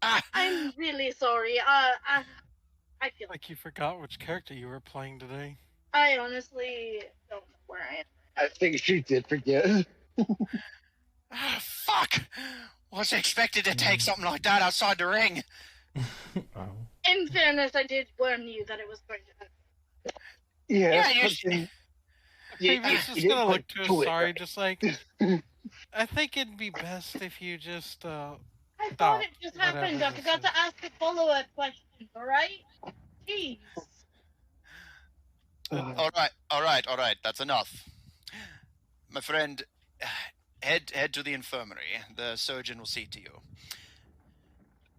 I'm really sorry. I feel Like you forgot which character you were playing today. I honestly don't know where I am. I think she did forget. Fuck! Wasn't expected to take something like that outside the ring. In fairness, I did warn you that it was going to happen. Yeah, He's just gonna look to Asari, just like, I think it'd be best if you just, I thought it just happened. I whatever this forgot to ask a follow-up question, alright? Jeez. All right. That's enough. My friend, head to the infirmary. The surgeon will see to you.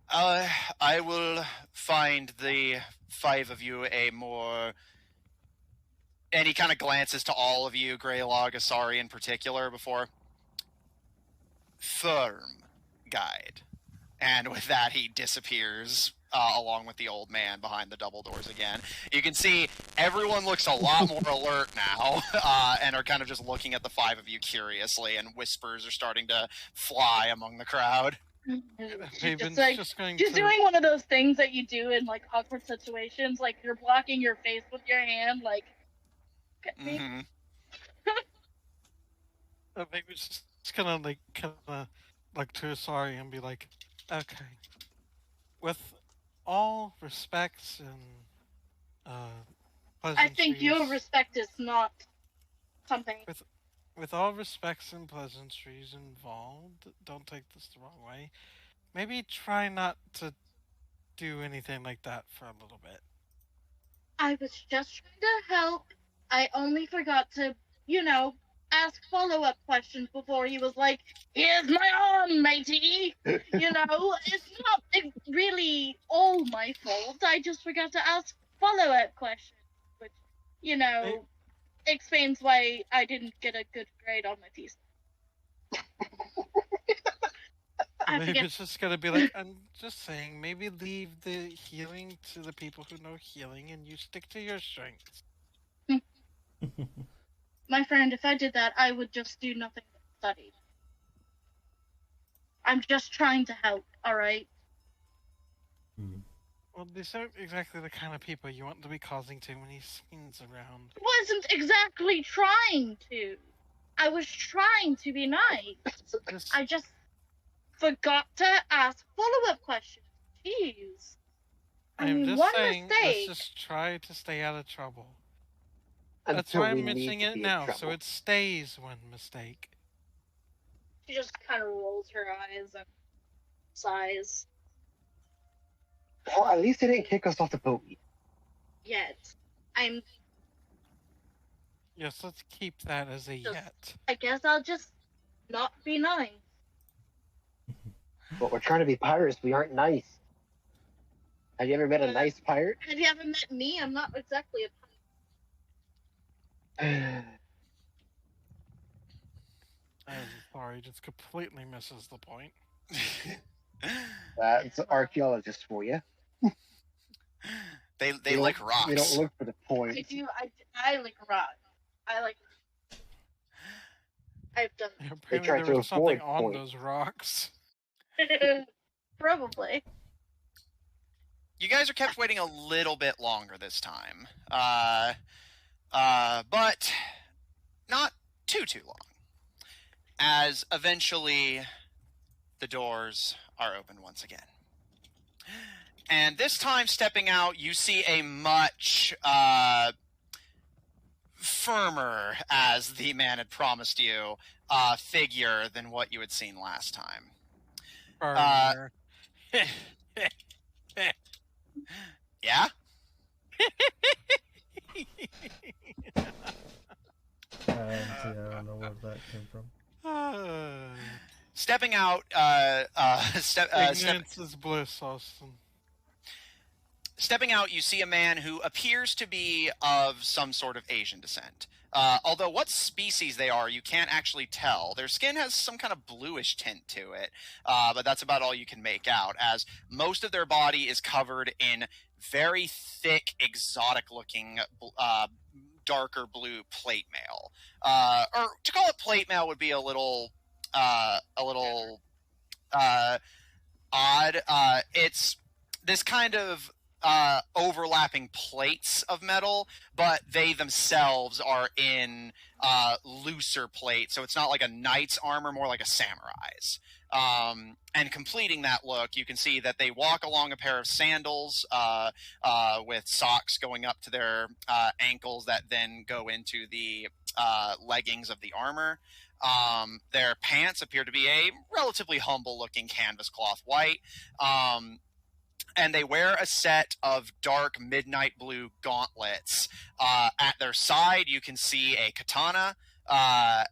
I will find the 5 of you a more... And he kind of glances to all of you, Greylog, Asari in particular, before... firm guide. And with that, he disappears along with the old man behind the double doors again. You can see everyone looks a lot more alert now, and are kind of just looking at the five of you curiously, and whispers are starting to fly among the crowd. Haven's like, just going She's to. doing one of those things that you do in like awkward situations, like you're blocking your face with your hand, like. Mm-hmm. Haven's just gonna like to sorry and be like, okay, with all respects and I think your pleasantries, respect is not something. with all respects and pleasantries involved, don't take this the wrong way. Maybe try not to do anything like that for a little bit. I was just trying to help. I only forgot to, ask follow-up questions before he was like, "Here's my arm, matey." It's not really all my fault. I just forgot to ask follow-up questions, which, explains why I didn't get a good grade on my thesis. Maybe it's just gonna be like, I'm just saying, maybe leave the healing to the people who know healing, and you stick to your strengths. My friend, if I did that, I would just do nothing but study. I'm just trying to help, alright? Well, these aren't exactly the kind of people you want to be causing too many scenes around. Wasn't exactly trying to. I was trying to be nice. I just forgot to ask follow-up questions. Jeez. I'm just one saying, mistake. let's just try to stay out of trouble. Until That's why we I'm need mentioning to it be in now, trouble. so it stays one mistake. She just kind of rolls her eyes and sighs. Well, at least they didn't kick us off the boat. Yet. Yes, let's keep that as a Just- yet. I guess I'll just not be nice. But we're trying to be pirates. We aren't nice. Have you ever met a nice pirate? Have you ever met me? I'm not exactly a I'm sorry, just completely misses the point. That's archaeologists for you. They like rocks. We don't look for the point. I do. I like rock. I like. I've done. Apparently try there to was something avoid on point. those rocks. Probably. You guys are kept waiting a little bit longer this time, but not too long, as eventually the doors are opened once again. And this time, stepping out, you see a much firmer, as the man had promised you, figure than what you had seen last time. Burner. Yeah? I don't know where that came from. Stepping out, Ignorance is bliss, Austin. stepping out, you see a man who appears to be of some sort of Asian descent. Although what species they are, you can't actually tell. Their skin has some kind of bluish tint to it, but that's about all you can make out, as most of their body is covered in very thick, exotic-looking, darker blue plate mail. Or to call it plate mail would be a little odd. It's this kind of overlapping plates of metal, but they themselves are in looser plates, so it's not like a knight's armor, more like a samurai's. And completing that look, you can see that they walk along a pair of sandals with socks going up to their ankles that then go into the leggings of the armor. Their pants appear to be a relatively humble-looking canvas cloth white. And they wear a set of dark midnight blue gauntlets. At their side, you can see a katana,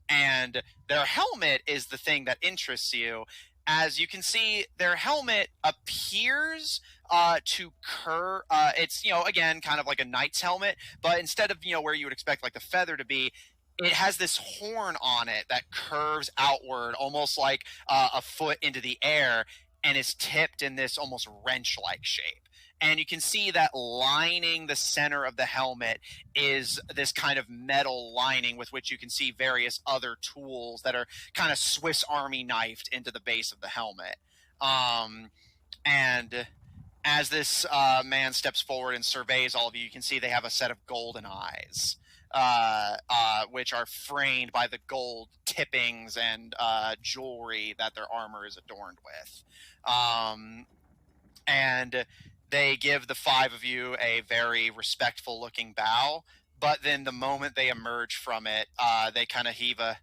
and their helmet is the thing that interests you. As you can see, their helmet appears to curve. It's, again, kind of like a knight's helmet, but instead of, where you would expect like the feather to be, it has this horn on it that curves outward, almost like a foot into the air, and is tipped in this almost wrench-like shape. and you can see that lining the center of the helmet is this kind of metal lining with which you can see various other tools that are kind of Swiss Army knifed into the base of the helmet. And as this man steps forward and surveys all of you, you can see they have a set of golden eyes, which are framed by the gold tippings and jewelry that their armor is adorned with. And they give the 5 of you a very respectful-looking bow, but then the moment they emerge from it, they kind of heave a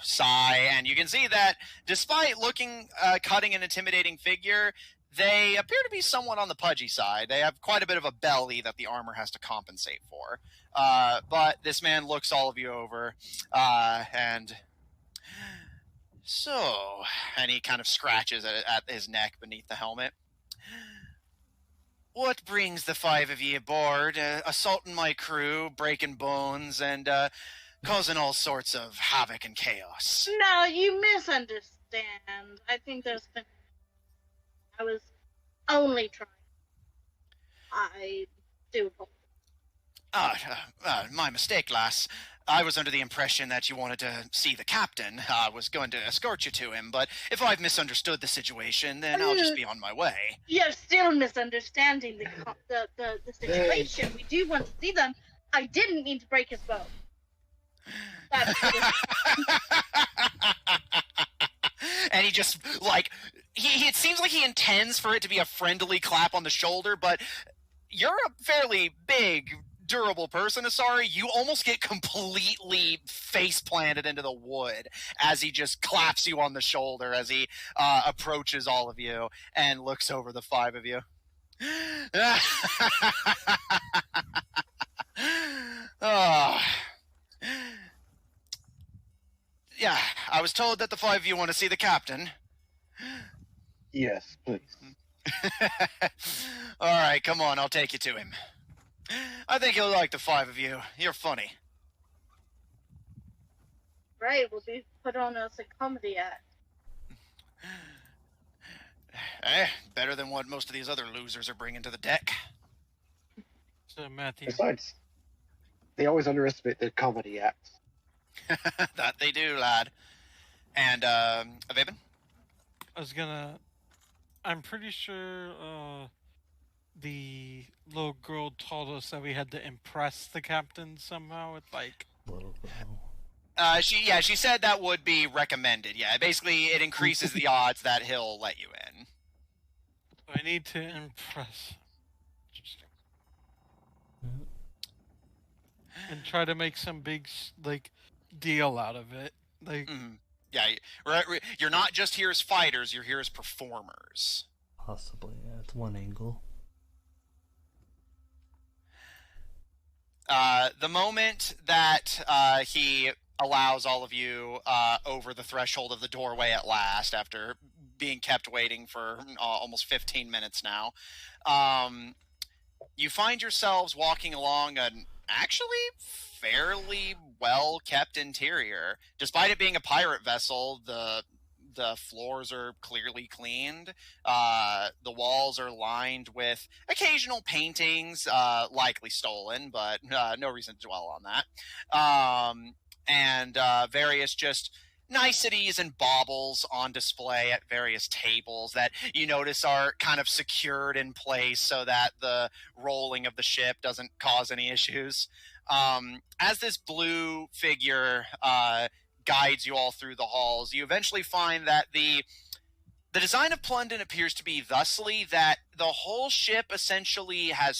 sigh, and you can see that despite looking cutting an intimidating figure, they appear to be somewhat on the pudgy side. They have quite a bit of a belly that the armor has to compensate for. But this man looks all of you over, and so, and he kind of scratches at his neck beneath the helmet. What brings the 5 of you aboard, assaulting my crew, breaking bones, and causing all sorts of havoc and chaos? No, you misunderstand. I think there's been... I was only trying. I do apologize. My mistake, lass. I was under the impression that you wanted to see the captain. I was going to escort you to him, but if I've misunderstood the situation, then I'll just be on my way. You're still misunderstanding the situation. We do want to see them. I didn't mean to break his bow. That's And he just, like, it seems like he intends for it to be a friendly clap on the shoulder, but you're a fairly big, durable person, Asari. You almost get completely face planted into the wood as he just claps you on the shoulder as he approaches all of you and looks over the 5 of you. Oh. Yeah, I was told that the 5 of you want to see the captain. Yes, please. All right, come on, I'll take you to him. I think he'll like the 5 of you. You're funny. right. We'll be put on as a comedy act. Better than what most of these other losers are bringing to the deck. So, Matthew, Besides, they always underestimate the comedy acts. That they do, lad. And, Aviban? I'm pretty sure, the little girl told us that we had to impress the captain somehow with, like... Little girl. She said that would be recommended. Yeah, basically it increases the odds that he'll let you in. I need to impress. Interesting. And try to make some big, deal out of it. Yeah, you're not just here as fighters, you're here as performers. Possibly, yeah, that's one angle. The moment that he allows all of you over the threshold of the doorway at last, after being kept waiting for almost 15 minutes now, you find yourselves walking along an actually fairly well-kept interior. Despite it being a pirate vessel, the floors are clearly cleaned. The walls are lined with occasional paintings, likely stolen, but no reason to dwell on that. And various just niceties and baubles on display at various tables that you notice are kind of secured in place so that the rolling of the ship doesn't cause any issues. As this blue figure guides you all through the halls, you eventually find that the design of Plundan appears to be thusly that the whole ship essentially has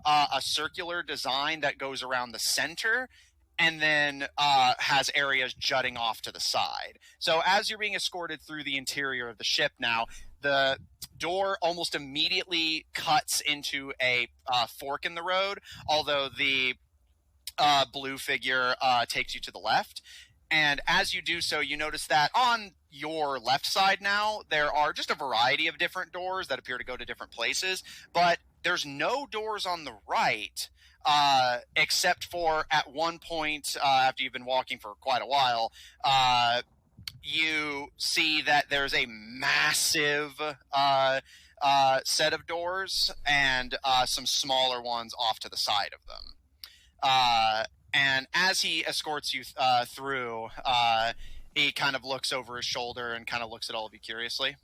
a circular design that goes around the center, and then has areas jutting off to the side. So as you're being escorted through the interior of the ship now, the door almost immediately cuts into a fork in the road, although the blue figure takes you to the left. And as you do so, you notice that on your left side now, there are just a variety of different doors that appear to go to different places, but there's no doors on the right, except for at one point, after you've been walking for quite a while, you see that there's a massive set of doors and some smaller ones off to the side of them. And as he escorts you through, he kind of looks over his shoulder and kind of looks at all of you curiously.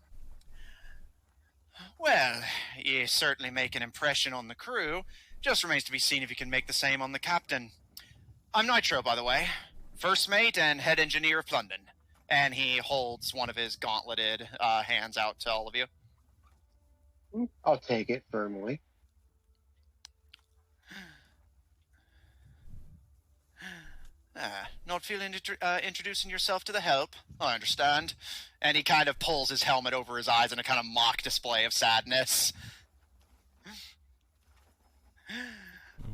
Well, you certainly make an impression on the crew. Just remains to be seen if you can make the same on the captain. I'm Nitro, by the way. First mate and head engineer of Plundan. And he holds one of his gauntleted hands out to all of you. I'll take it firmly. Not feeling introducing yourself to the help? I understand. And he kind of pulls his helmet over his eyes in a kind of mock display of sadness.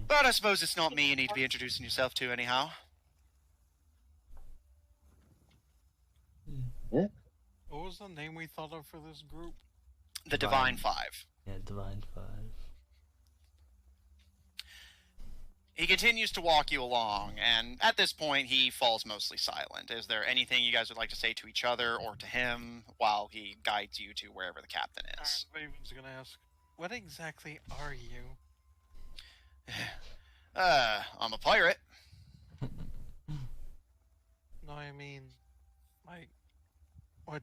But I suppose it's not me you need to be introducing yourself to anyhow. What was the name we thought of for this group? The Divine Five. Yeah, Divine Five. He continues to walk you along, and at this point, he falls mostly silent. Is there anything you guys would like to say to each other or to him while he guides you to wherever the captain is? Raven's gonna ask, what exactly are you? I'm a pirate. No, I mean, like, what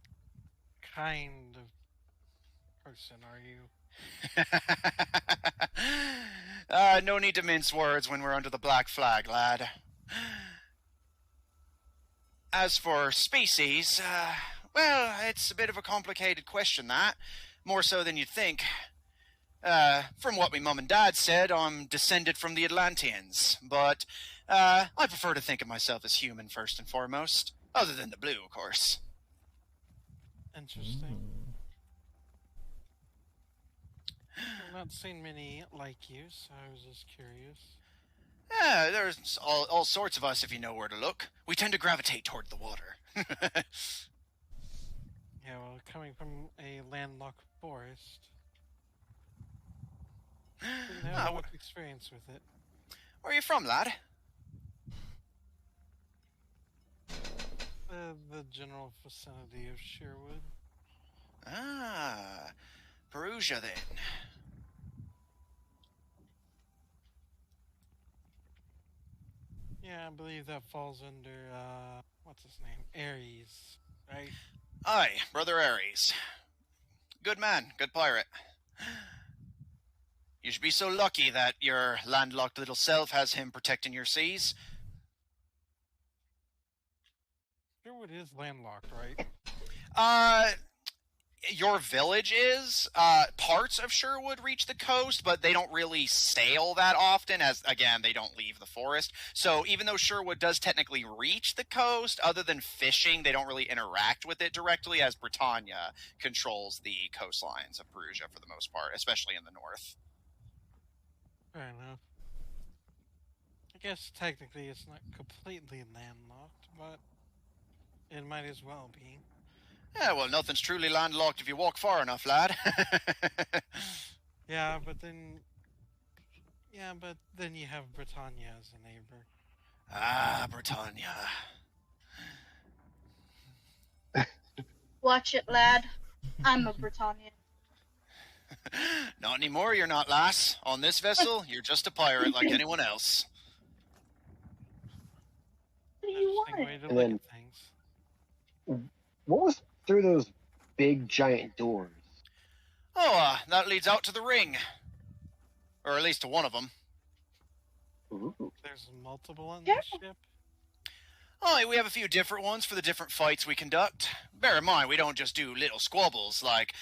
kind of person are you? No need to mince words when we're under the black flag, lad. As for species, well, it's a bit of a complicated question, that. More so than you'd think. From what my mum and dad said, I'm descended from the Atlanteans, but I prefer to think of myself as human first and foremost. Other than the blue, of course. Interesting. I've not seen many like you, so I was just curious. There's all sorts of us if you know where to look. We tend to gravitate toward the water. Yeah, well, coming from a landlocked forest, didn't have much experience with it. Where are you from, lad? The general vicinity of Sherwood. Ah, Perugia then. Yeah, I believe that falls under, what's his name? Ares, right? Aye, Brother Ares. Good man, good pirate. You should be so lucky that your landlocked little self has him protecting your seas. Sherwood is landlocked, right? Your village is. Parts of Sherwood reach the coast, but they don't really sail that often, as, again, they don't leave the forest. So even though Sherwood does technically reach the coast, other than fishing, they don't really interact with it directly, as Britannia controls the coastlines of Perugia for the most part, especially in the north. Fair enough. I guess technically it's not completely landlocked, but it might as well be. Yeah, well, nothing's truly landlocked if you walk far enough, lad. Yeah, but then you have Britannia as a neighbor. Ah, Britannia. Watch it, lad. I'm a Britannian. Not anymore, you're not, lass. On this vessel, you're just a pirate like anyone else. What do you Interesting want? way to And look then- at things. What was through those big giant doors? Oh, that leads out to the ring. Or at least to one of them. Ooh. There's multiple on Yeah. this ship. Oh, we have a few different ones for the different fights we conduct. Bear in mind, we don't just do little squabbles like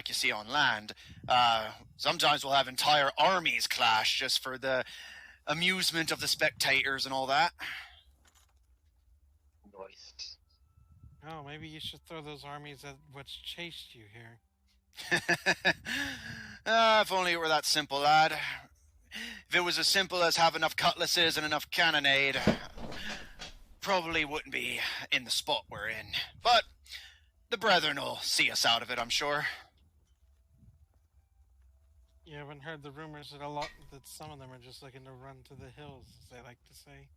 you see on land. Sometimes we'll have entire armies clash just for the amusement of the spectators and all that. Nice. Oh, maybe you should throw those armies at what's chased you here. If only it were that simple, lad. If it was as simple as have enough cutlasses and enough cannonade, probably wouldn't be in the spot we're in. But the brethren will see us out of it, I'm sure. You haven't heard the rumors that some of them are just looking to run to the hills, as they like to say.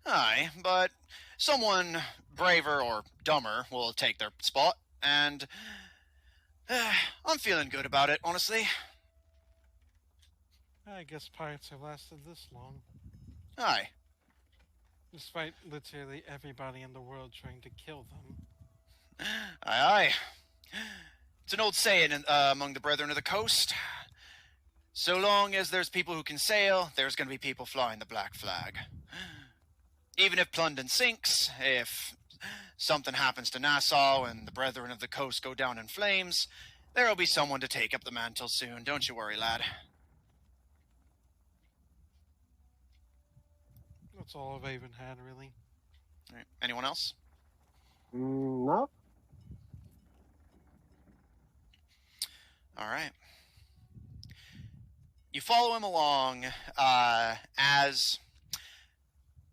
Aye, but someone braver or dumber will take their spot, and I'm feeling good about it, honestly. I guess pirates have lasted this long, Aye. despite literally everybody in the world trying to kill them. Aye, aye. It's an old saying among the brethren of the coast. So long as there's people who can sail, there's going to be people flying the black flag. Even if Plundan sinks, if something happens to Nassau and the brethren of the coast go down in flames, there'll be someone to take up the mantle soon. Don't you worry, lad. That's all I've even had, really. All right. Anyone else? No. All right. You follow him along as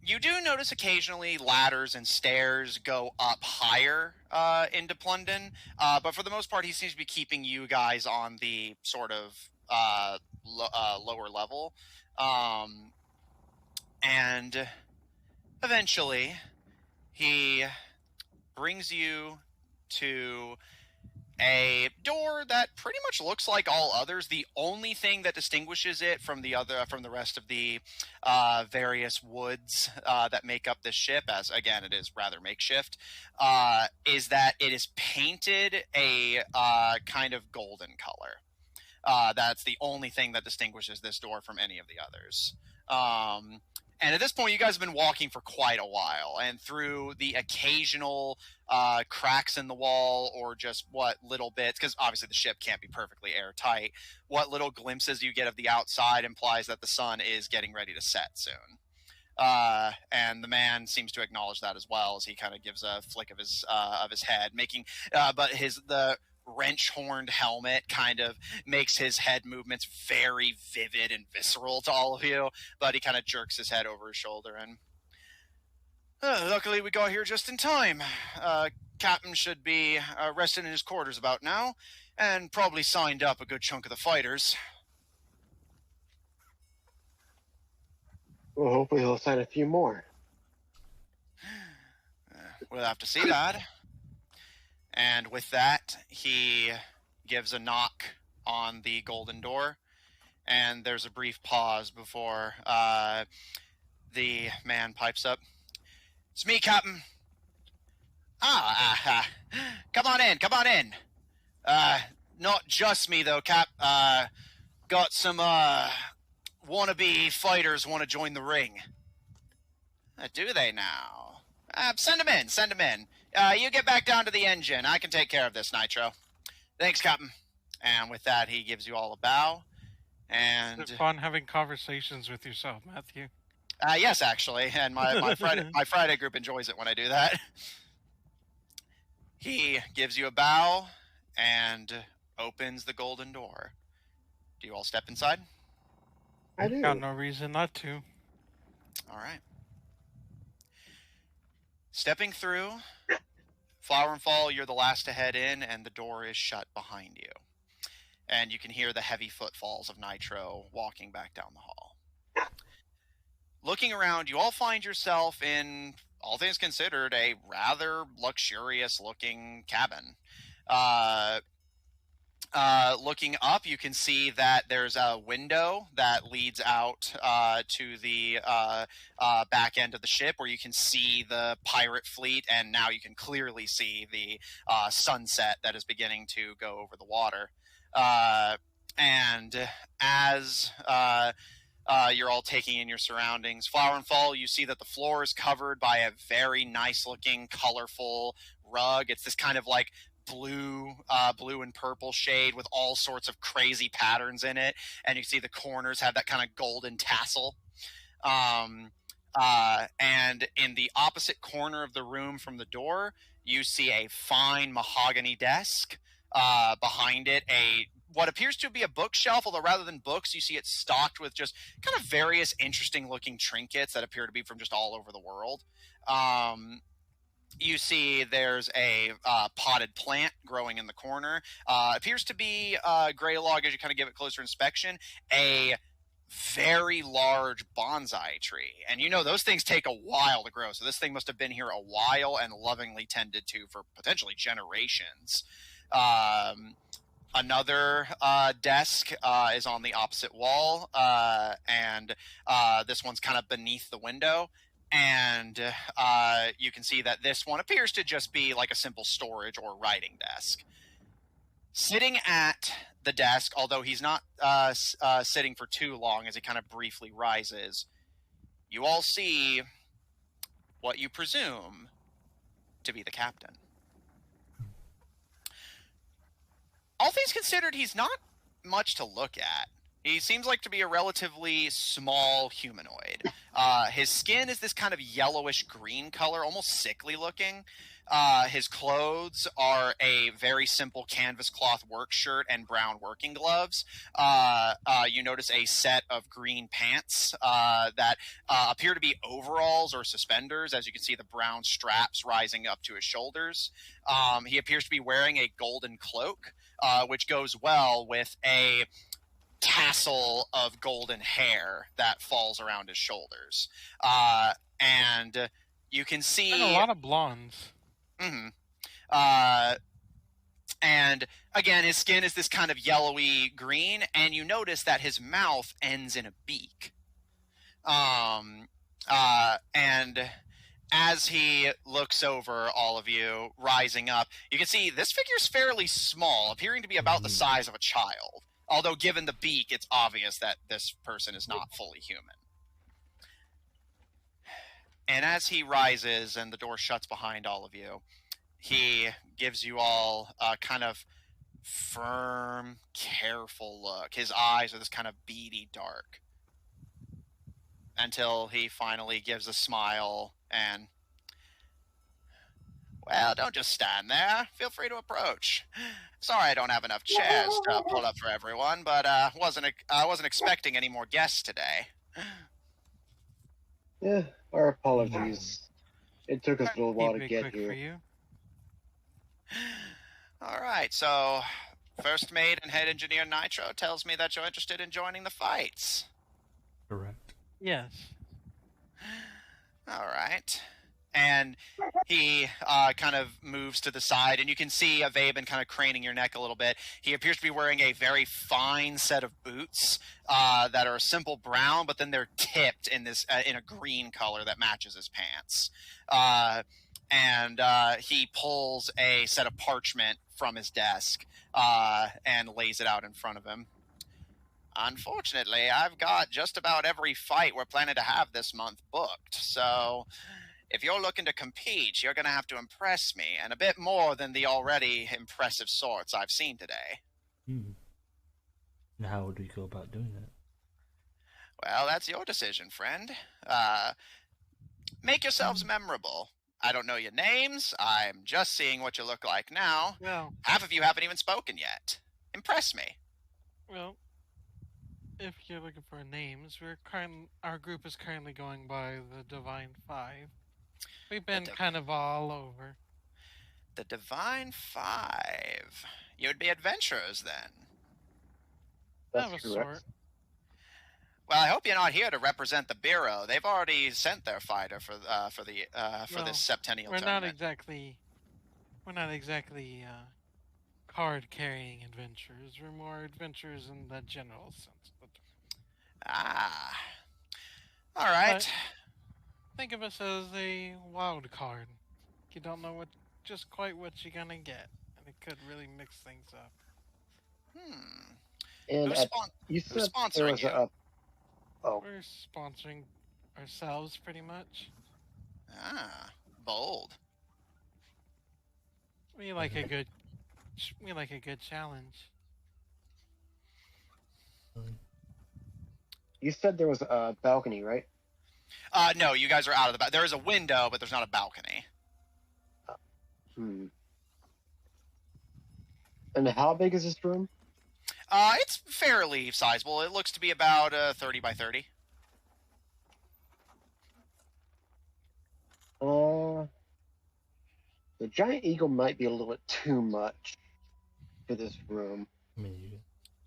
you do notice occasionally ladders and stairs go up higher into Plundan, but for the most part, he seems to be keeping you guys on the sort of lower level. And eventually, he brings you to a door that pretty much looks like all others. The only thing that distinguishes it from the rest of the various woods that make up this ship, as again it is rather makeshift, is that it is painted a kind of golden color. That's the only thing that distinguishes this door from any of the others. And at this point, you guys have been walking for quite a while, and through the occasional cracks in the wall or just what little bits, because obviously the ship can't be perfectly airtight, what little glimpses you get of the outside implies that the sun is getting ready to set soon. And the man seems to acknowledge that as well, as he kind of gives a flick of his head, making but the wrench-horned helmet kind of makes his head movements very vivid and visceral to all of you, but he kind of jerks his head over his shoulder and luckily we got here just in time. Captain should be resting in his quarters about now, and probably signed up a good chunk of the fighters. Well, hopefully he'll sign a few more. We'll have to see that. And with that, he gives a knock on the golden door, and there's a brief pause before the man pipes up. It's me, Captain. Come on in, come on in. Not just me, though, Cap. Got some wannabe fighters want to join the ring. Do they now? Send them in, send them in. You get back down to the engine. I can take care of this, Nitro. Thanks, Captain. And with that, he gives you all a bow. And Is it fun having conversations with yourself, Matthew? yes, actually. And my Friday group enjoys it when I do that. He gives you a bow and opens the golden door. Do you all step inside? I do. Got no reason not to. All right. Stepping through, Flower and Fall, you're the last to head in, and the door is shut behind you. And you can hear the heavy footfalls of Nitro walking back down the hall. Looking around, you all find yourself in, all things considered, a rather luxurious-looking cabin. Looking up, you can see that there's a window that leads out to the back end of the ship, where you can see the pirate fleet, and now you can clearly see the sunset that is beginning to go over the water. And as you're all taking in your surroundings, Flower and Fall, you see that the floor is covered by a very nice-looking, colorful rug. It's this kind of like blue and purple shade with all sorts of crazy patterns in it, and you see the corners have that kind of golden tassel. And in the opposite corner of the room from the door, you see a fine mahogany desk. Behind it, what appears to be a bookshelf, although rather than books, you see it stocked with just kind of various interesting looking trinkets that appear to be from just all over the world. You see there's a potted plant growing in the corner. Appears to be gray log as you kind of give it closer inspection. A very large bonsai tree. And you know those things take a while to grow, so this thing must have been here a while and lovingly tended to for potentially generations. Another desk is on the opposite wall, and this one's kind of beneath the window. And you can see that this one appears to just be like a simple storage or writing desk. Sitting at the desk, although he's not sitting for too long as he kind of briefly rises, you all see what you presume to be the captain. All things considered, he's not much to look at. He seems like to be a relatively small humanoid. His skin is this kind of yellowish green color, almost sickly looking. His clothes are a very simple canvas cloth work shirt and brown working gloves. You notice a set of green pants that appear to be overalls or suspenders, as you can see the brown straps rising up to his shoulders. He appears to be wearing a golden cloak, which goes well with a tassel of golden hair that falls around his shoulders. And you can see... And a lot of blondes. Mm-hmm. And again, his skin is this kind of yellowy green, and you notice that his mouth ends in a beak. And as he looks over all of you, rising up, you can see this figure's fairly small, appearing to be about the size of a child. Although, given the beak, it's obvious that this person is not fully human. And as he rises and the door shuts behind all of you, he gives you all a kind of firm, careful look. His eyes are this kind of beady dark. Until he finally gives a smile and... Well, don't just stand there. Feel free to approach. Sorry I don't have enough chairs to pull up for everyone, but I wasn't expecting any more guests today. Yeah, our apologies. It took us a little while to Keep it get quick here. for you. All right, so first mate and head engineer Nitro tells me that you're interested in joining the fights. Correct. Yes. All right. And he kind of moves to the side, and you can see Avaben kind of craning your neck a little bit. He appears to be wearing a very fine set of boots that are a simple brown, but then they're tipped in this in a green color that matches his pants. And he pulls a set of parchment from his desk and lays it out in front of him. Unfortunately, I've got just about every fight we're planning to have this month booked, so if you're looking to compete, you're going to have to impress me, and a bit more than the already impressive sorts I've seen today. And how would we go about doing that? Well, that's your decision, friend. Make yourselves memorable. I don't know your names. I'm just seeing what you look like now. Well, Half of you haven't even spoken yet. Impress me. well, if you're looking for names, our group is currently going by the Divine Five. We've been kind of all over. The Divine Five. You would be adventurers, then. That's Of a correct. sort. Well, I hope you're not here to represent the Bureau. They've already sent their fighter for Well, this septennial We're tournament. not exactly card-carrying adventurers. We're more adventurers in the general sense of the term. Ah. All right. But think of us as a wild card. You don't know just quite what you're gonna get, and it could really mix things up. And Who's you said there sponsoring was you? We're sponsoring ourselves, pretty much. Ah, bold. We like a good challenge. You said there was a balcony, right? No, you guys are out of the there is a window, but there's not a balcony. And how big is this room? It's fairly sizable. It looks to be about 30 by 30. The giant eagle might be a little bit too much for this room. I mean, you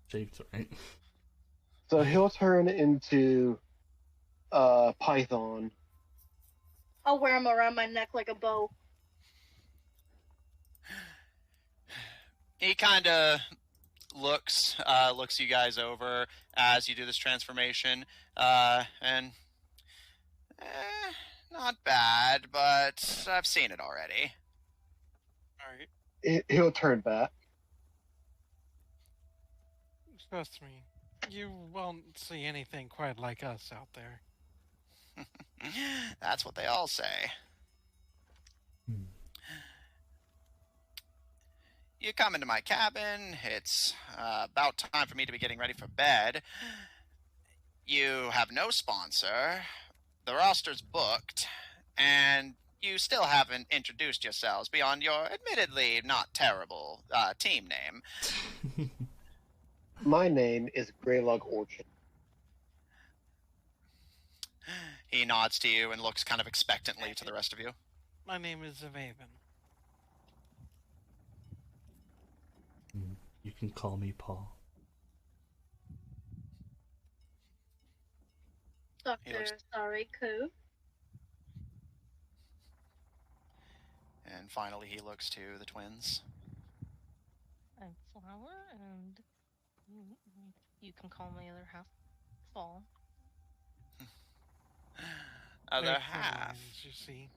shapes, right? So he'll turn into a python. I'll wear him around my neck like a bow. He kind of looks you guys over as you do this transformation, and not bad, but I've seen it already. Alright. He'll turn back. Trust me, you won't see anything quite like us out there. That's what they all say. Hmm. You come into my cabin. It's about time for me to be getting ready for bed. You have no sponsor. The roster's booked. And you still haven't introduced yourselves beyond your admittedly not terrible team name. My name is Greylug Orchard. He nods to you and looks kind of expectantly to the rest of you. My name is Evaven. You can call me Paul. Dr. Sariku. And finally he looks to the twins. I'm Flower, and you can call my other half Fall. Other They're half. twins, you see.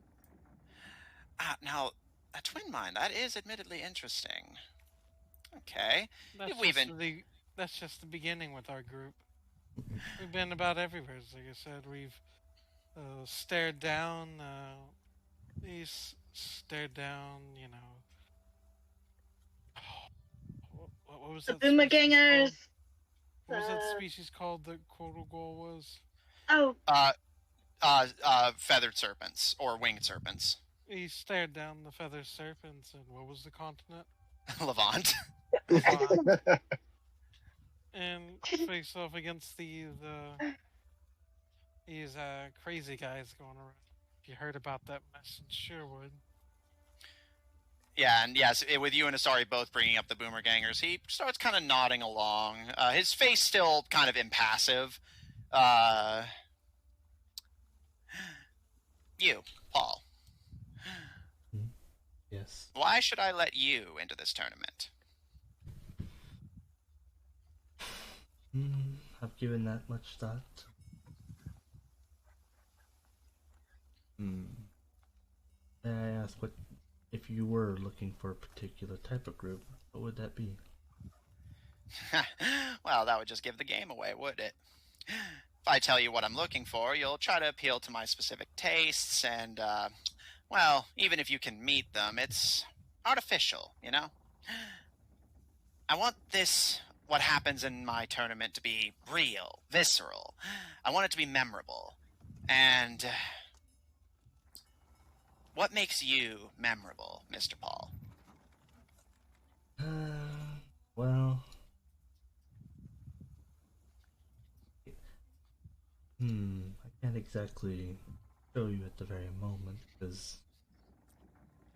Now, a twin mind, that is admittedly interesting. Okay. That's just the beginning with our group. We've been about everywhere. Like I said, we've stared down. Stared down. You know. What was The that species Boomagangers. called? What was that species called that Quotogol was? Oh, Feathered serpents or winged serpents. He stared down the feather serpents, and what was the continent? Levant. And face off against these crazy guys going around. If you heard about that mess in Sherwood. Yeah, and yes, with you and Asari both bringing up the Boomer Gangers, he starts kind of nodding along. His face still kind of impassive. You, Paul. Yes. Why should I let you into this tournament? I've given that much thought. May I ask what, if you were looking for a particular type of group, what would that be? Well, that would just give the game away, would it? If I tell you what I'm looking for, you'll try to appeal to my specific tastes, and, well, even if you can meet them, it's artificial, you know? I want what happens in my tournament to be real, visceral. I want it to be memorable. And what makes you memorable, Mr. Paul? Well... I can't exactly show you at the very moment, because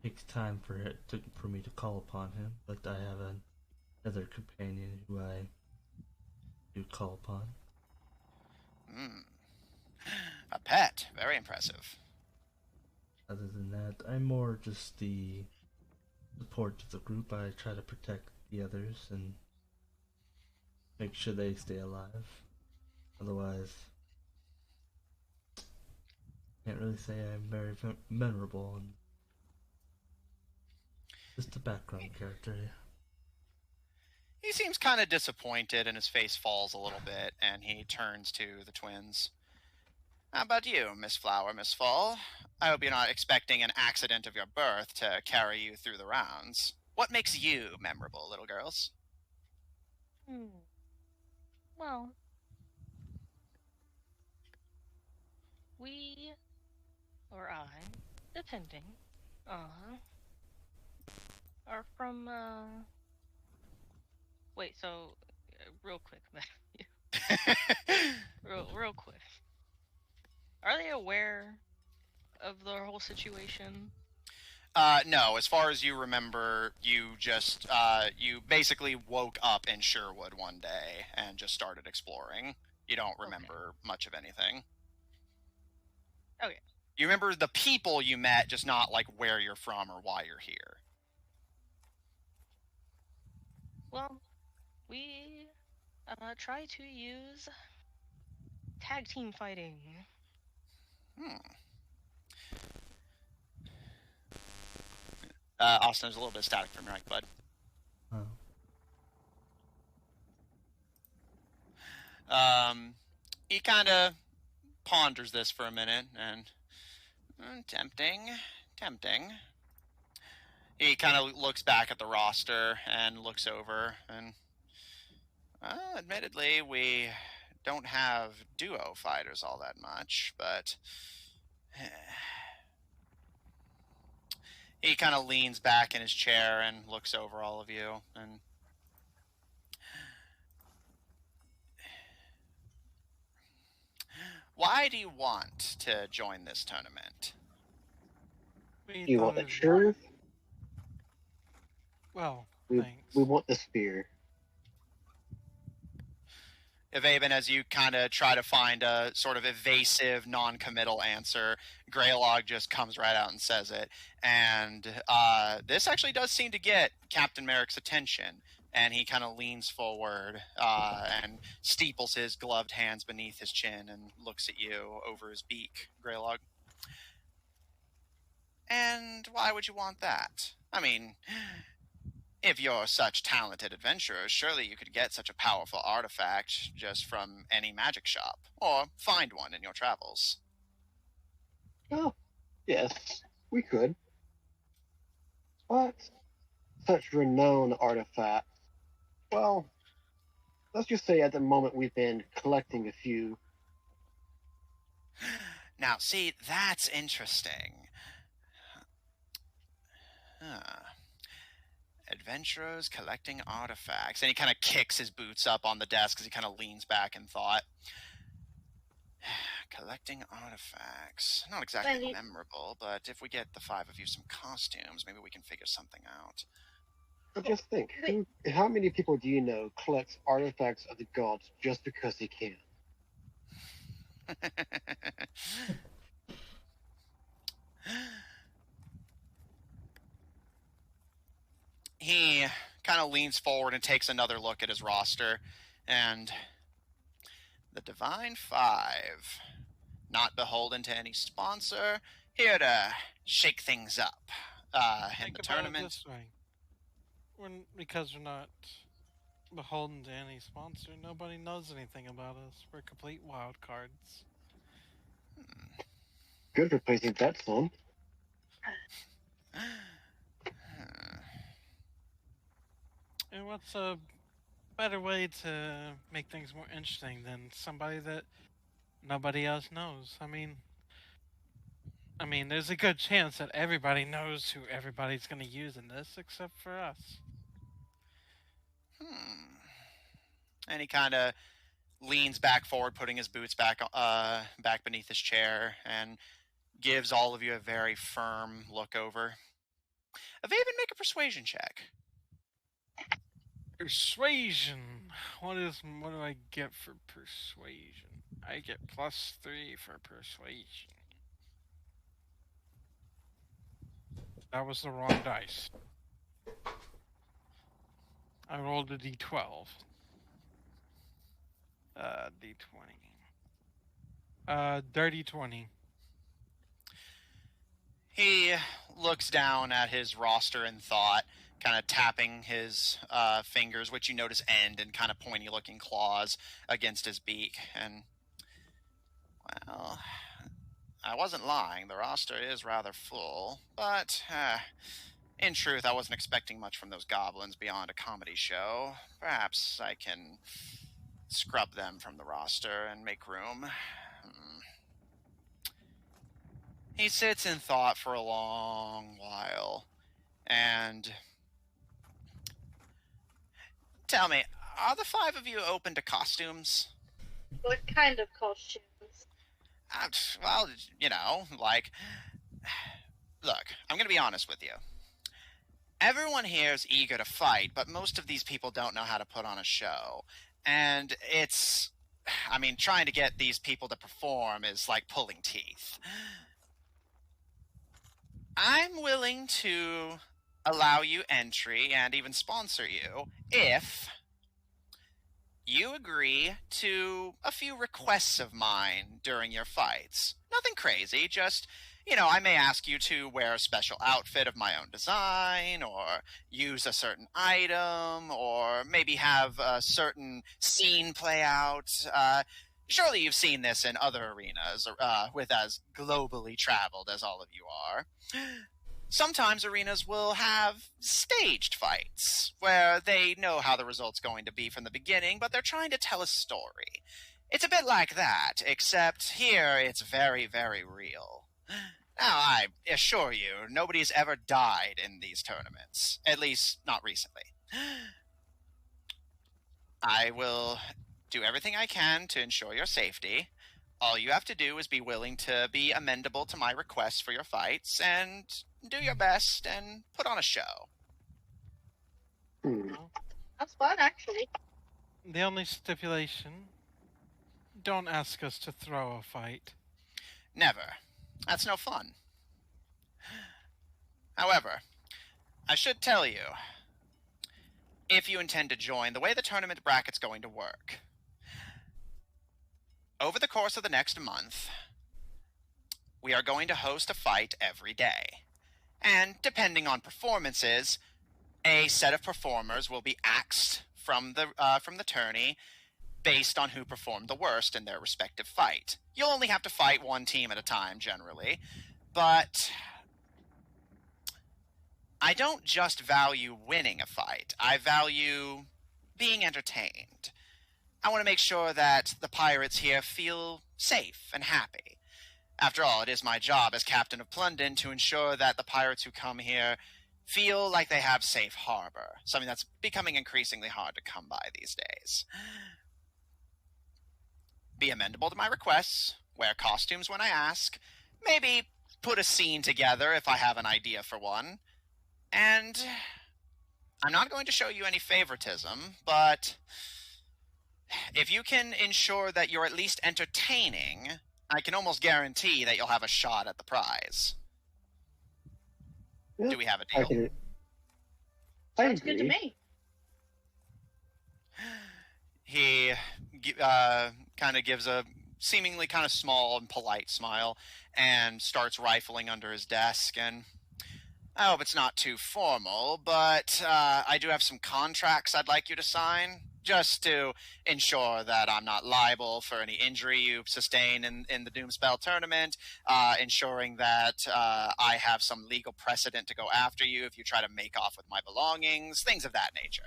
it takes time for me to call upon him, but I have another companion who I do call upon. A pet. Very impressive. Other than that, I'm more just the support to the group. I try to protect the others and make sure they stay alive. Otherwise, can't really say I'm very memorable and just a background character. He seems kind of disappointed and his face falls a little bit, and he turns to the twins. How about you, Miss Flower, Miss Fall? I hope you're not expecting an accident of your birth to carry you through the rounds. What makes you memorable, little girls? Well, we, or I, depending, are from, wait, so, real quick, real quick. Are they aware of the whole situation? No, as far as you remember, you just, you basically woke up in Sherwood one day and just started exploring. You don't remember much of anything. Okay. You remember the people you met, just not like where you're from or why you're here. Well, we try to use tag team fighting. Austin, there's a little bit of static from your mic, bud. Oh. He kind of ponders this for a minute, and tempting. He kind of looks back at the roster and looks over, and admittedly, we don't have duo fighters all that much, but he kind of leans back in his chair and looks over all of you, and why do you want to join this tournament? You want the truth? Well, we thanks. want the spear. Evaben, as you kind of try to find a sort of evasive, non-committal answer, Greylog just comes right out and says it. And this actually does seem to get Captain Merrick's attention. And he kind of leans forward and steeples his gloved hands beneath his chin and looks at you over his beak, Greylog. And why would you want that? I mean, if you're such talented adventurers, surely you could get such a powerful artifact just from any magic shop, or find one in your travels. Oh, yes, we could. But such renowned artifacts, well, let's just say at the moment we've been collecting a few. Now, see, that's interesting. Adventurers collecting artifacts. And he kind of kicks his boots up on the desk as he kind of leans back in thought. Collecting artifacts. Not exactly memorable, but if we get the 5 of you some costumes, maybe we can figure something out. But just think, how many people do you know collects artifacts of the gods just because he can? He kind of leans forward and takes another look at his roster, and the Divine 5, not beholden to any sponsor, here to shake things up in the tournament. This way. Because we're not beholden to any sponsor, nobody knows anything about us. We're complete wild cards. Good for placing bets on. And what's a better way to make things more interesting than somebody that nobody else knows? I mean, there's a good chance that everybody knows who everybody's going to use in this, except for us. And he kind of leans back forward, putting his boots back beneath his chair, and gives all of you a very firm look over. Evaben, make a persuasion check. Persuasion. What do I get for persuasion? I get +3 for persuasion. That was the wrong dice. I rolled a d12. D20. Dirty 20. He looks down at his roster in thought, kind of tapping his fingers, which you notice end in kind of pointy-looking claws against his beak. And, well, I wasn't lying. The roster is rather full. But, in truth, I wasn't expecting much from those goblins beyond a comedy show. Perhaps I can scrub them from the roster and make room. He sits in thought for a long while, and tell me, are the 5 of you open to costumes? What kind of costumes? Well, you know, like, look, I'm going to be honest with you. Everyone here is eager to fight, but most of these people don't know how to put on a show. And it's I mean, trying to get these people to perform is like pulling teeth. I'm willing to allow you entry and even sponsor you if you agree to a few requests of mine during your fights. Nothing crazy, just, I may ask you to wear a special outfit of my own design, or use a certain item, or maybe have a certain scene play out. Surely you've seen this in other arenas, with as globally traveled as all of you are. Sometimes arenas will have staged fights, where they know how the result's going to be from the beginning, but they're trying to tell a story. It's a bit like that, except here it's very, very real. Now, I assure you, nobody's ever died in these tournaments. At least, not recently. I will do everything I can to ensure your safety. All you have to do is be willing to be amendable to my requests for your fights, and do your best, and put on a show. That's fun, actually. The only stipulation: don't ask us to throw a fight. Never. That's no fun. However, I should tell you, if you intend to join, the way the tournament bracket's going to work. Over the course of the next month, we are going to host a fight every day. And depending on performances, a set of performers will be axed from the tourney based on who performed the worst in their respective fight. You'll only have to fight one team at a time, generally, but I don't just value winning a fight. I value being entertained. I want to make sure that the pirates here feel safe and happy. After all, it is my job as captain of Plundan to ensure that the pirates who come here feel like they have safe harbor, something that's becoming increasingly hard to come by these days. Be amendable to my requests, wear costumes when I ask, maybe put a scene together if I have an idea for one, and I'm not going to show you any favoritism, but if you can ensure that you're at least entertaining, I can almost guarantee that you'll have a shot at the prize. Yeah, Do we have a I deal? Sounds good to me. He kind of gives a seemingly kind of small and polite smile and starts rifling under his desk. And I hope it's not too formal, but I do have some contracts I'd like you to sign, just to ensure that I'm not liable for any injury you sustain in the Doomspell tournament, ensuring that I have some legal precedent to go after you if you try to make off with my belongings, things of that nature.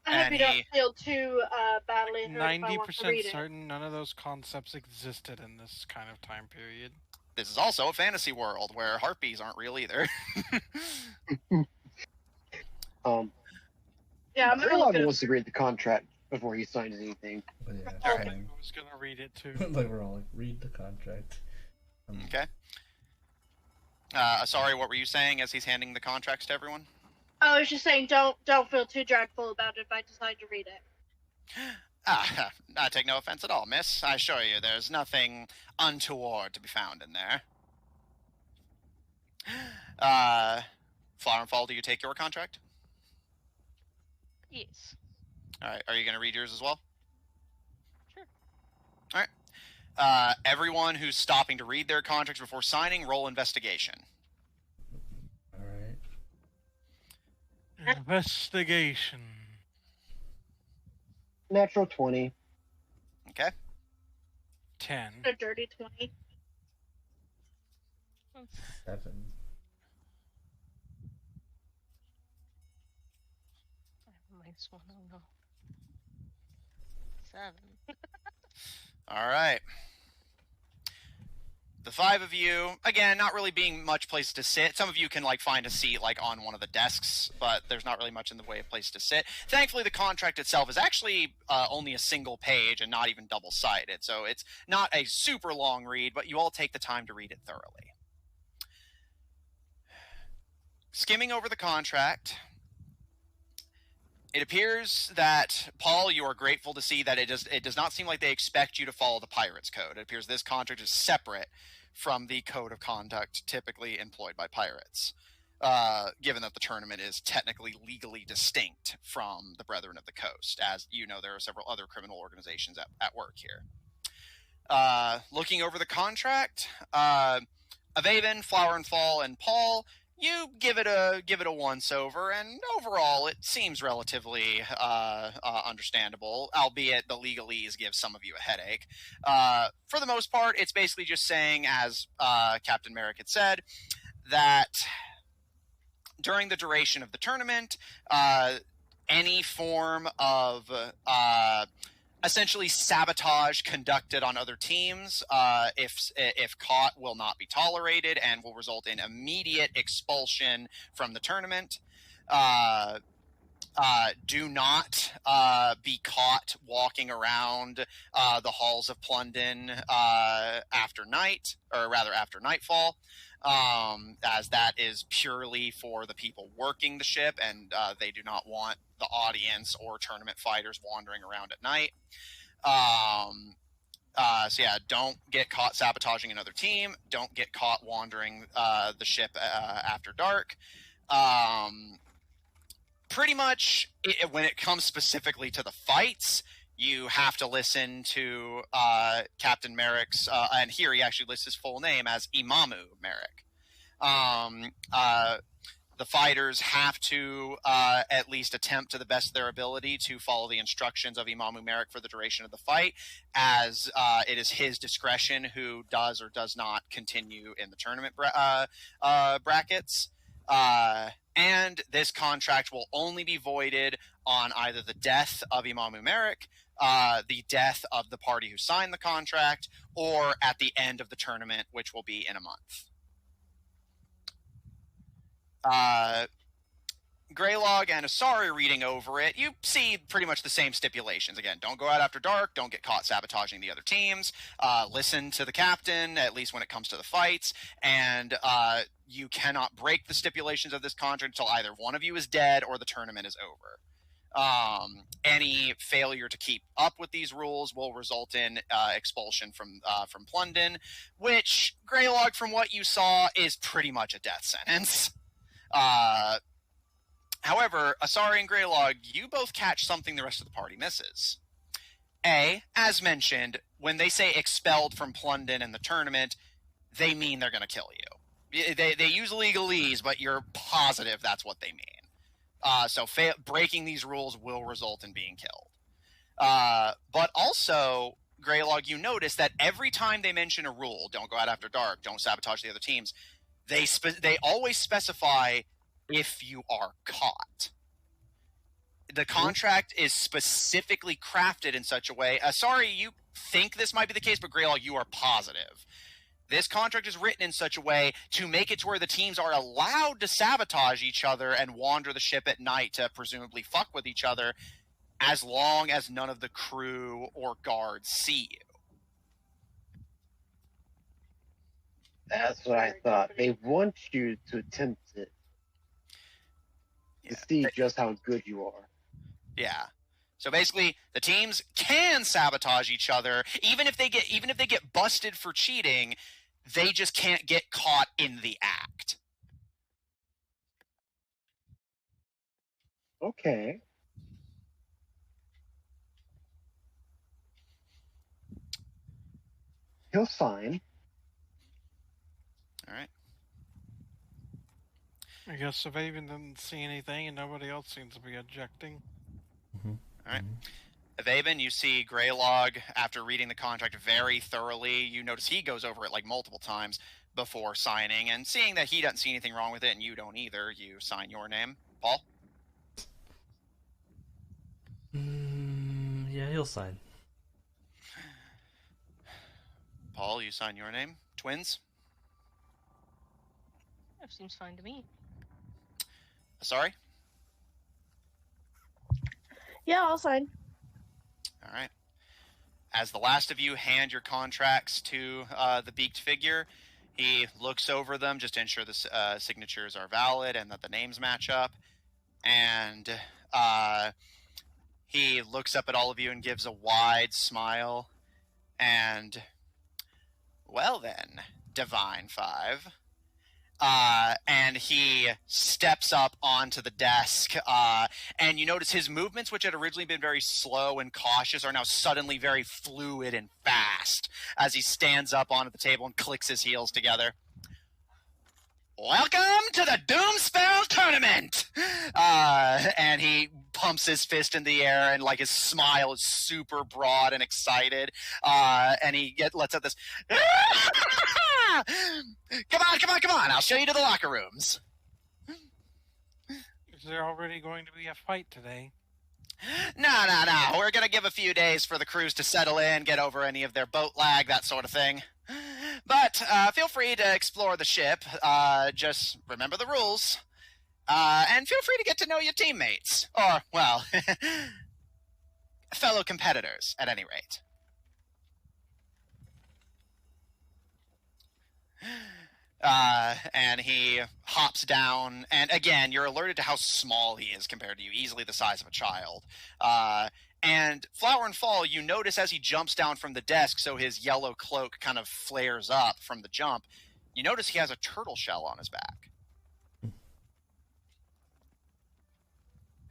I hope you don't feel too badly hurt if I want to 90% read it. certain none of those concepts existed in this kind of time period. This is also a fantasy world where harpies aren't real either. Yeah, I'm really Everyone good. wants to read the contract before he signs anything. But yeah, All I right. fine. was gonna read it too. Like we're all like, read the contract. Okay. Sorry, what were you saying as he's handing the contracts to everyone? I was just saying, don't feel too dreadful about it if I decide to read it. I take no offense at all, miss. I assure you, there's nothing untoward to be found in there. Flower and Fall, do you take your contract? Yes. All right. Are you going to read yours as well? Sure. All right. Everyone who's stopping to read their contracts before signing, roll investigation. Alright. Investigation. Natural 20. Okay. 10. A dirty 20. 7. Minus 1, oh no. 7. All right. The 5 of you, again, not really being much place to sit. Some of you can find a seat on one of the desks, but there's not really much in the way of place to sit. Thankfully, the contract itself is actually only a single page and not even double-sided, so it's not a super long read, but you all take the time to read it thoroughly. Skimming over the contract, It appears that, Paul, you are grateful to see that it does not seem like they expect you to follow the Pirates Code. It appears this contract is separate from the code of conduct typically employed by pirates, given that the tournament is technically legally distinct from the Brethren of the Coast. As you know, there are several other criminal organizations at work here. Looking over the contract, Avaven, Flower and Fall, and Paul, you give it a once over, and overall it seems relatively understandable, albeit the legalese gives some of you a headache. For the most part, it's basically just saying, as Captain Merrick had said, that during the duration of the tournament, any form of essentially sabotage conducted on other teams, if caught, will not be tolerated and will result in immediate expulsion from the tournament. Do not be caught walking around the halls of Plundan after night, or rather after nightfall, as that is purely for the people working the ship, and they do not want the audience or tournament fighters wandering around at night. So yeah, don't get caught sabotaging another team. Don't get caught wandering the ship after dark. Pretty much, when it comes specifically to the fights, you have to listen to Captain Merrick's, and here he actually lists his full name as Imamu Merrick. The fighters have to at least attempt to the best of their ability to follow the instructions of Imamu Merrick for the duration of the fight, as it is his discretion who does or does not continue in the tournament brackets. And this contract will only be voided on either the death of Imamu Merrick, the death of the party who signed the contract, or at the end of the tournament, which will be in a month. Greylog and Asari reading over it, you see pretty much the same stipulations. Again, don't go out after dark, don't get caught sabotaging the other teams, listen to the captain, at least when it comes to the fights, and you cannot break the stipulations of this contract until either one of you is dead or the tournament is over. Any failure to keep up with these rules will result in expulsion from Plundan, which, Greylog, from what you saw, is pretty much a death sentence. However, Asari and Greylog, you both catch something the rest of the party misses. A, as mentioned, when they say expelled from Plundan and the tournament, they mean they're going to kill you. They use legalese, but you're positive that's what they mean. So breaking these rules will result in being killed. But also, Greylog, you notice that every time they mention a rule, don't go out after dark, don't sabotage the other teams, they always specify if you are caught. The contract is specifically crafted in such a way. Sorry, you think this might be the case, but Greylog, you are positive. This contract is written in such a way to make it to where the teams are allowed to sabotage each other and wander the ship at night to presumably fuck with each other, as long as none of the crew or guards see you. That's what I thought. They want you to attempt it. To see just how good you are. Yeah. So basically, the teams can sabotage each other, even if they get busted for cheating, they just can't get caught in the act. Okay. He'll sign. All right. I guess if Avon didn't see anything and nobody else seems to be objecting. Mm-hmm. All right. Avaven, you see Greylog, after reading the contract very thoroughly, you notice he goes over it like multiple times before signing, and seeing that he doesn't see anything wrong with it and you don't either, you sign your name. Paul? Yeah, he'll sign. Paul, you sign your name. Twins? That seems fine to me. Sorry? Yeah, I'll sign. All right. As the last of you hand your contracts to the beaked figure, he looks over them just to ensure the signatures are valid and that the names match up. And He looks up at all of you and gives a wide smile. And, well then, Divine Five. And he steps up onto the desk, and you notice his movements, which had originally been very slow and cautious, are now suddenly very fluid and fast as he stands up onto the table and clicks his heels together. Welcome to the Doomspell Tournament! And he pumps his fist in the air, and like his smile is super broad and excited. And he lets out this, come on, I'll show you to the locker rooms. Is there already going to be a fight today? No. We're going to give a few days for the crews to settle in, get over any of their boat lag, that sort of thing. But feel free to explore the ship. Just remember the rules. And feel free to get to know your teammates. Or, well, fellow competitors, at any rate. And he hops down, and again, you're alerted to how small he is compared to you, easily the size of a child. And Flower and Fall, you notice as he jumps down from the desk, so his yellow cloak kind of flares up from the jump, you notice he has a turtle shell on his back.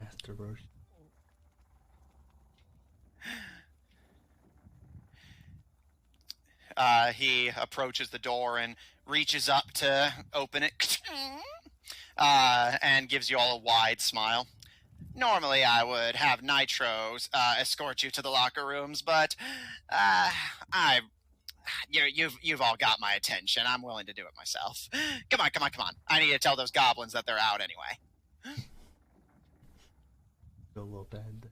Master Roshi. He approaches the door and reaches up to open it, and gives you all a wide smile. Normally, I would have Nitro escort you to the locker rooms, but you've all got my attention. I'm willing to do it myself. Come on. I need to tell those goblins that they're out anyway. Go a little bad.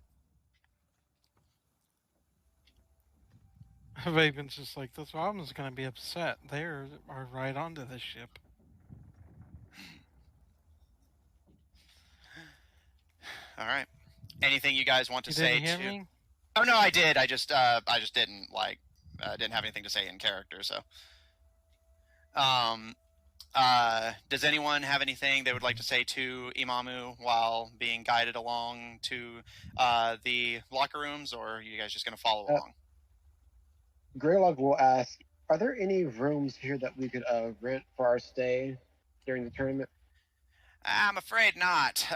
Vaven's just like, this Robin's going to be upset. They are right onto this ship. All right. Anything you guys want to say Didn't to? hear me? Oh no, I did. I just didn't didn't have anything to say in character. So, does anyone have anything they would like to say to Imamu while being guided along to the locker rooms, or are you guys just going to follow along? Greylog will ask, are there any rooms here that we could rent for our stay during the tournament? I'm afraid not.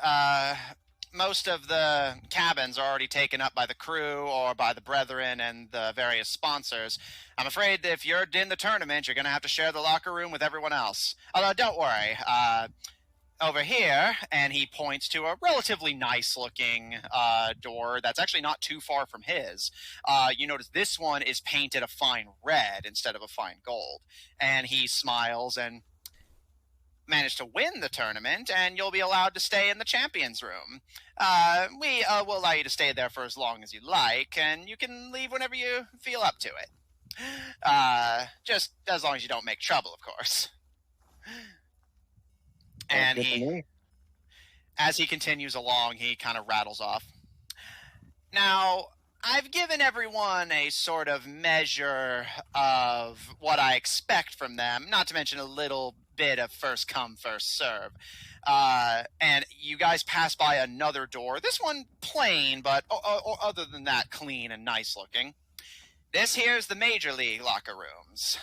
Most of the cabins are already taken up by the crew or by the brethren and the various sponsors. I'm afraid that if you're in the tournament, you're going to have to share the locker room with everyone else. Although, don't worry. Over here, and he points to a relatively nice-looking door that's actually not too far from his. You notice this one is painted a fine red instead of a fine gold. And he smiles and managed to win the tournament, and you'll be allowed to stay in the champions room. We will allow you to stay there for as long as you like, and you can leave whenever you feel up to it. Just as long as you don't make trouble, of course. And as he continues along, he kind of rattles off. Now, I've given everyone a sort of measure of what I expect from them, not to mention a little bit of first come, first serve. And you guys pass by another door. This one plain, but other than that, clean and nice looking. This here's the Major League locker rooms.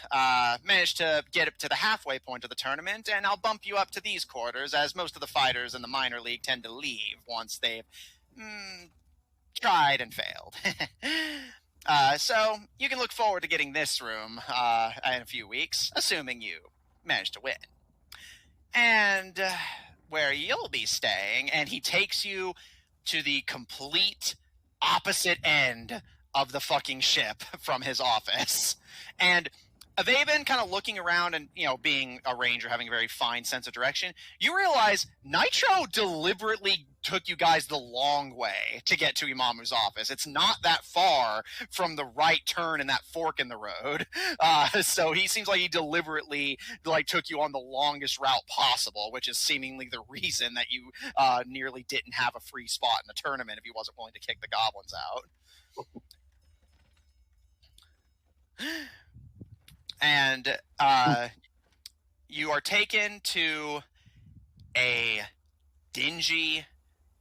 Managed to get up to the halfway point of the tournament, and I'll bump you up to these quarters, as most of the fighters in the minor league tend to leave once they've tried and failed. So you can look forward to getting this room in a few weeks, assuming you manage to win. And where you'll be staying, and he takes you to the complete opposite end of the fucking ship from his office. And Avaven kind of looking around and, being a ranger, having a very fine sense of direction, you realize Nitro deliberately took you guys the long way to get to Imamu's office. It's not that far from the right turn in that fork in the road. So he seems like he deliberately took you on the longest route possible, which is seemingly the reason that you nearly didn't have a free spot in the tournament if he wasn't willing to kick the goblins out. And you are taken to a dingy,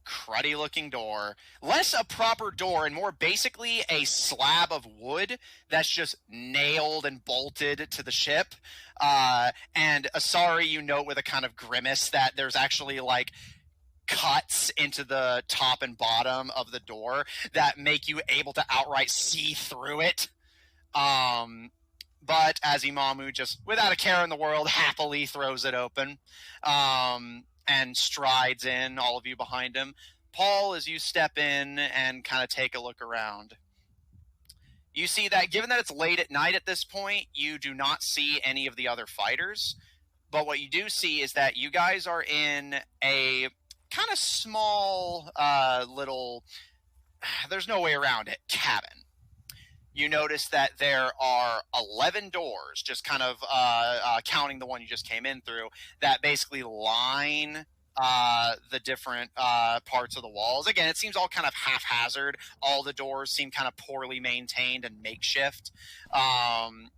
cruddy looking door. Less a proper door and more basically a slab of wood that's just nailed and bolted to the ship. And Asari, you note with a kind of grimace that there's actually like cuts into the top and bottom of the door that make you able to outright see through it. But as Imamu just, without a care in the world, happily throws it open and strides in, all of you behind him. Paul, as you step in and kind of take a look around, you see that given that it's late at night at this point, you do not see any of the other fighters. But what you do see is that you guys are in a kind of small little, there's no way around it, cabin. You notice that there are 11 doors, just kind of counting the one you just came in through, that basically line the different parts of the walls. Again, it seems all kind of haphazard. All the doors seem kind of poorly maintained and makeshift. And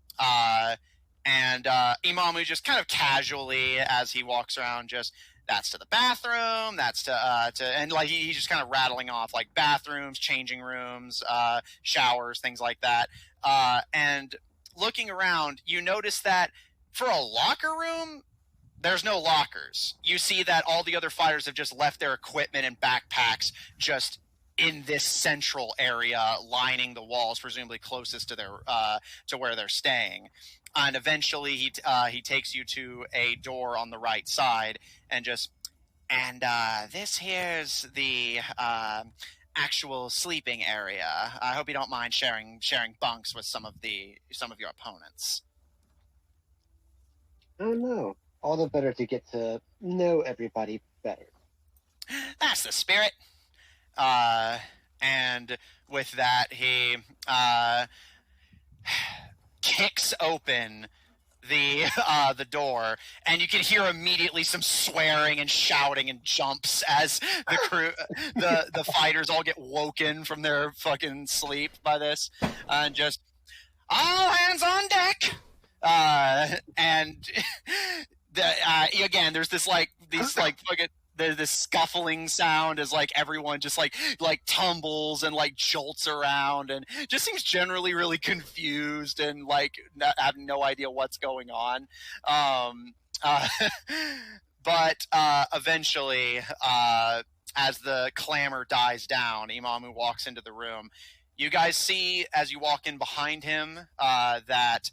Imamu just kind of casually, as he walks around, just, that's to the bathroom, that's to and like he's just kind of rattling off like bathrooms, changing rooms, showers, things like that. And looking around, you notice that for a locker room, there's no lockers. You see that all the other fighters have just left their equipment and backpacks just in this central area, lining the walls, presumably closest to their to where they're staying. And eventually he takes you to a door on the right side and just, and this here's the actual sleeping area. I hope you don't mind sharing bunks with some of your opponents. Oh no, all the better to get to know everybody better. That's the spirit. And with that, he kicks open the door, and you can hear immediately some swearing and shouting and jumps as the crew, the fighters all get woken from their fucking sleep by this, and just all hands on deck. And again, there's this fucking. There's this scuffling sound as like everyone just like tumbles and like jolts around and just seems generally really confused and like have no idea what's going on. But eventually, as the clamor dies down, Imamu walks into the room. You guys see as you walk in behind him that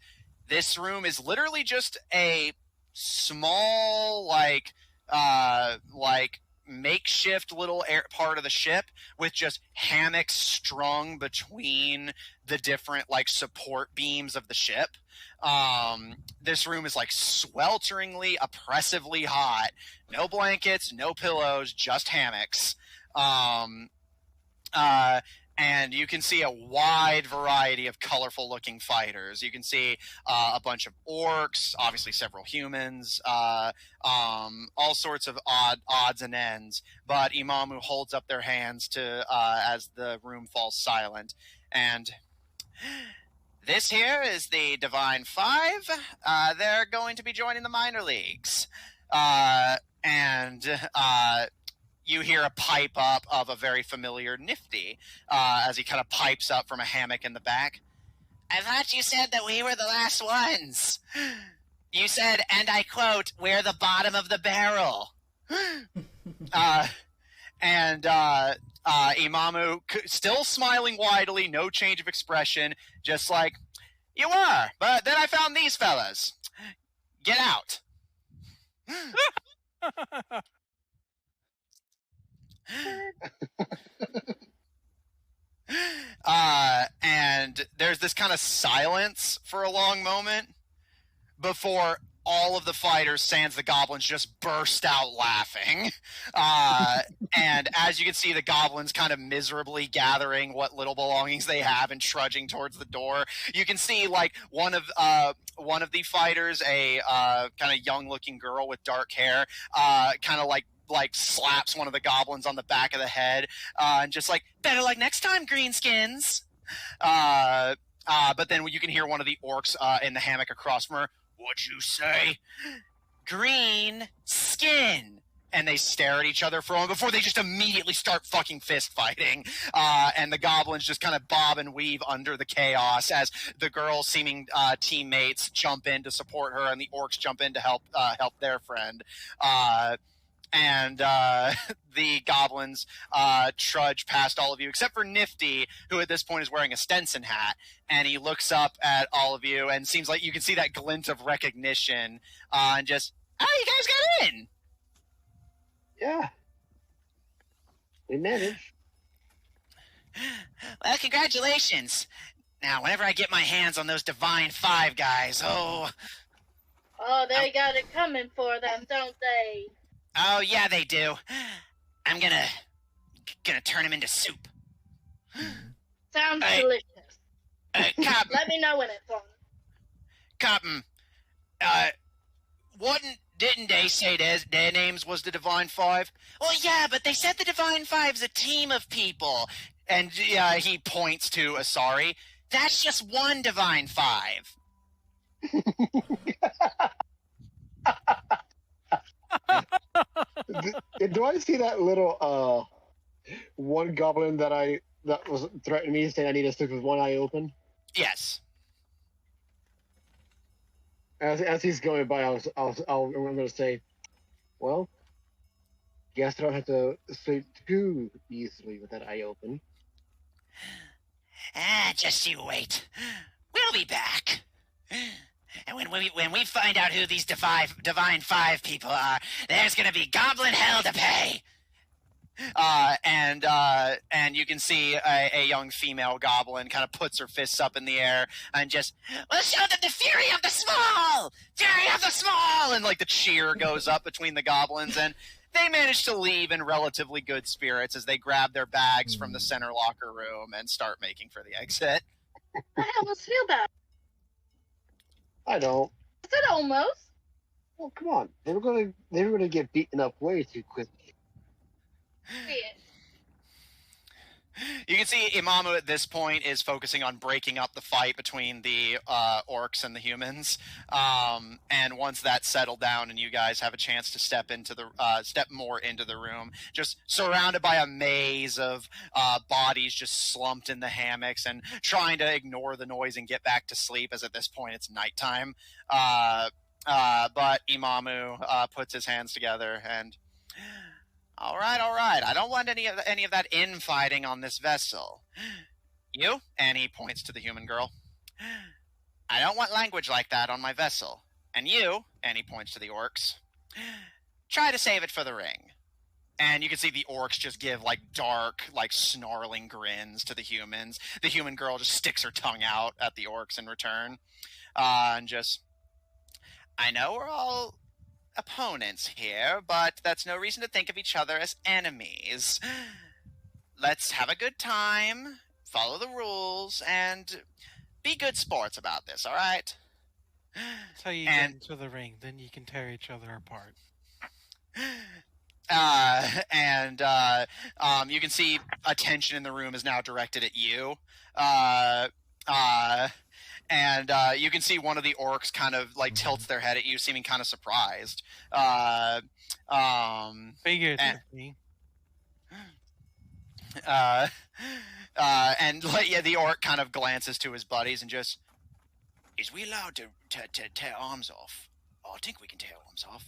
this room is literally just a small like makeshift little part of the ship with just hammocks strung between the different like support beams of the ship. This room is like swelteringly, oppressively hot. No blankets, no pillows, just hammocks. And you can see a wide variety of colorful looking fighters. You can see a bunch of orcs, obviously several humans, all sorts of odds and ends. But Imamu holds up their hands to as the room falls silent. And this here is the Divine Five. They're going to be joining the minor leagues. You hear a pipe up of a very familiar Nifty as he kind of pipes up from a hammock in the back. I thought you said that we were the last ones. You said, and I quote, we're the bottom of the barrel. Imamu, still smiling widely, no change of expression, just like, you were, but then I found these fellas. Get out. And there's this kind of silence for a long moment before all of the fighters, sans the goblins, just burst out laughing. And as you can see, the goblins kind of miserably gathering what little belongings they have and trudging towards the door. You can see like one of the fighters, a kind of young-looking girl with dark hair, kind of like slaps one of the goblins on the back of the head, and just like, better like next time, greenskins. But then you can hear one of the orcs in the hammock across from her, what'd you say? Green skin. and they stare at each other for a moment before they just immediately start fucking fist fighting. And the goblins just kind of bob and weave under the chaos as the girl's seeming teammates jump in to support her, and the orcs jump in to help their friend. And the goblins trudge past all of you, except for Nifty, who at this point is wearing a Stenson hat, and he looks up at all of you, and seems like you can see that glint of recognition, and just, oh, you guys got in! Yeah. We managed. Well, congratulations. Now, whenever I get my hands on those Divine Five guys, Oh, they got it coming for them, don't they? Oh, yeah, they do. I'm gonna turn them into soup. Sounds delicious. Captain, Let me know when it's on. Captain, didn't they say their names was the Divine Five? Well, yeah, but they said the Divine Five's a team of people. And he points to Asari. That's just one Divine Five. Do I see that little one goblin that was threatening me, saying I need to stick with one eye open? Yes. As he's going by, I'm going to say, well, guess I don't have to sleep too easily with that eye open. Just you wait. We'll be back. And when we find out who these Divine Five people are, there's gonna be goblin hell to pay. And you can see a young female goblin kind of puts her fists up in the air and just, we'll show them the fury of the small! Fury of the small! And like the cheer goes up between the goblins, and they manage to leave in relatively good spirits as they grab their bags from the center locker room and start making for the exit. How does feel bad? I don't. I said almost. Well, come on. They were gonna get beaten up way too quickly. You can see Imamu at this point is focusing on breaking up the fight between the orcs and the humans. And once that's settled down and you guys have a chance to step more into the room, just surrounded by a maze of bodies just slumped in the hammocks and trying to ignore the noise and get back to sleep, as at this point it's nighttime. But Imamu puts his hands together and, all right. I don't want any of that infighting on this vessel. You, and he points to the human girl. I don't want language like that on my vessel. And you, and he points to the orcs. Try to save it for the ring. And you can see the orcs just give like dark, like snarling grins to the humans. The human girl just sticks her tongue out at the orcs in return. And just, I know we're all opponents here, but that's no reason to think of each other as enemies. Let's have a good time, follow the rules, and be good sports about this, all right? So you get into the ring, then you can tear each other apart. You can see attention in the room is now directed at you. And you can see one of the orcs kind of like tilts their head at you, seeming kind of surprised. Figured and, me. And like, yeah, the orc kind of glances to his buddies and just, is we allowed to tear arms off? Oh, I think we can tear arms off.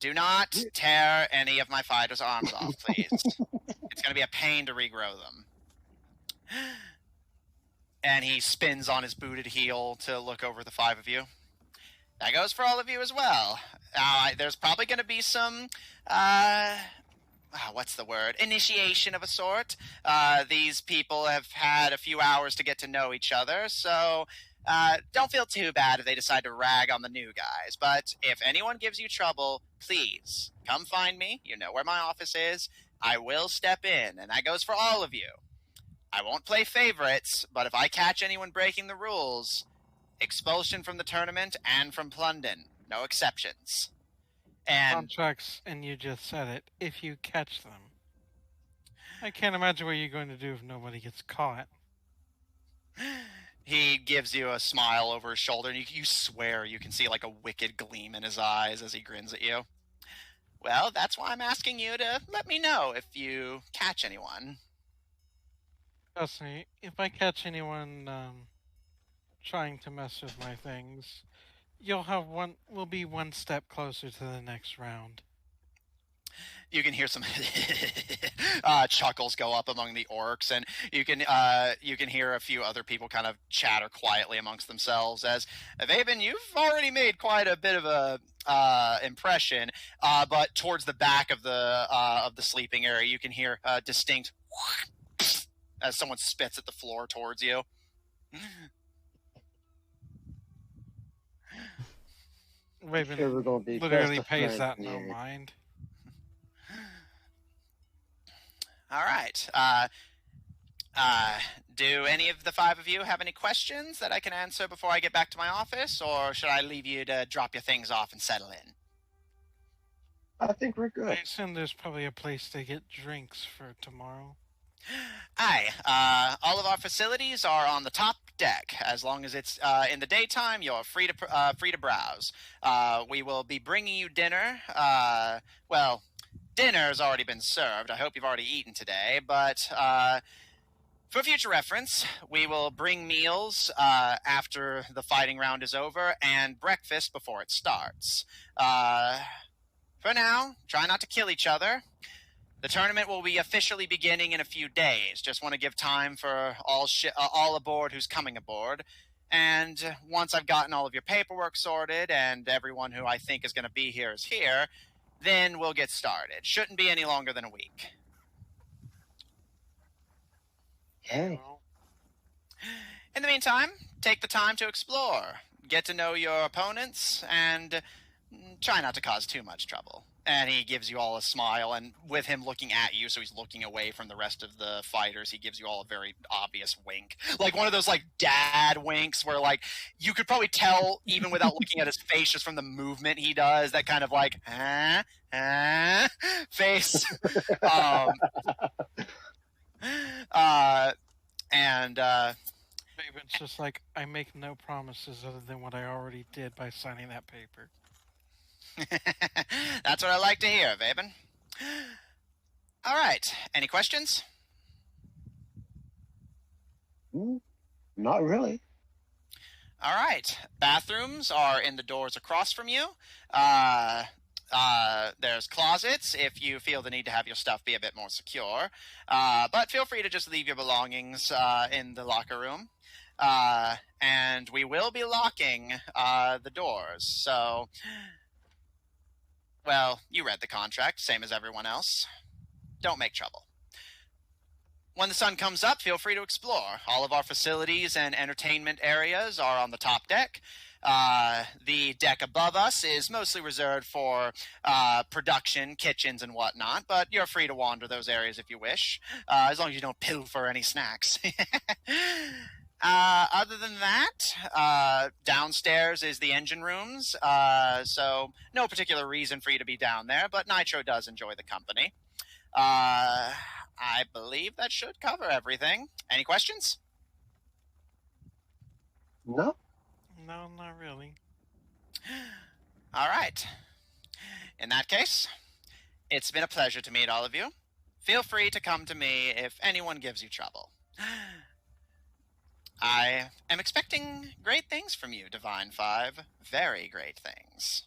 Do not tear any of my fighters' arms off, please. It's going to be a pain to regrow them. And he spins on his booted heel to look over the five of you. That goes for all of you as well. There's probably going to be some, what's the word? Initiation of a sort. These people have had a few hours to get to know each other, so don't feel too bad if they decide to rag on the new guys. But if anyone gives you trouble, please come find me. You know where my office is. I will step in, and that goes for all of you. I won't play favorites, but if I catch anyone breaking the rules, expulsion from the tournament and from Plundan. No exceptions. And contracts, and you just said it, if you catch them. I can't imagine what you're going to do if nobody gets caught. He gives you a smile over his shoulder, and you swear you can see like a wicked gleam in his eyes as he grins at you. Well, that's why I'm asking you to let me know if you catch anyone. Trust me, if I catch anyone trying to mess with my things, we'll be one step closer to the next round. You can hear some chuckles go up among the orcs, and you can hear a few other people kind of chatter quietly amongst themselves. As Vaben, you've already made quite a bit of a impression, but towards the back of the sleeping area, you can hear a distinct as someone spits at the floor towards you. Raven Sure we're gonna be literally best of pays friends that no here. mind. All right. Do any of the five of you have any questions that I can answer before I get back to my office, or should I leave you to drop your things off and settle in? I think we're I good. assume there's probably a place to get drinks for tomorrow. Aye. All of our facilities are on the top deck. As long as it's in the daytime, you're free to browse. We will be bringing you dinner. Well, dinner's already been served. I hope you've already eaten today, but for future reference, we will bring meals after the fighting round is over and breakfast before it starts. For now, try not to kill each other. The tournament will be officially beginning in a few days. Just want to give time for all aboard who's coming aboard. And once I've gotten all of your paperwork sorted and everyone who I think is going to be here is here, then we'll get started. Shouldn't be any longer than a week. Hey. In the meantime, take the time to explore. Get to know your opponents and try not to cause too much trouble. And he gives you all a smile, and with him looking at you, so he's looking away from the rest of the fighters, he gives you all a very obvious wink. Like one of those like dad winks where like you could probably tell even without looking at his face just from the movement he does, that kind of like face. Raven's just like, I make no promises other than what I already did by signing that paper. That's what I like to hear, Vaben. All right. Any questions? Not really. All right. Bathrooms are in the doors across from you. There's closets if you feel the need to have your stuff be a bit more secure. But feel free to just leave your belongings in the locker room. And we will be locking the doors. So, well, you read the contract, same as everyone else. Don't make trouble. When the sun comes up, feel free to explore. All of our facilities and entertainment areas are on the top deck. The deck above us is mostly reserved for production, kitchens, and whatnot, but you're free to wander those areas if you wish, as long as you don't pilfer any snacks. Other than that, downstairs is the engine rooms, so no particular reason for you to be down there, but Nitro does enjoy the company. I believe that should cover everything. Any questions? No. No, not really. All right. In that case, it's been a pleasure to meet all of you. Feel free to come to me if anyone gives you trouble. I am expecting great things from you, Divine Five. Very great things.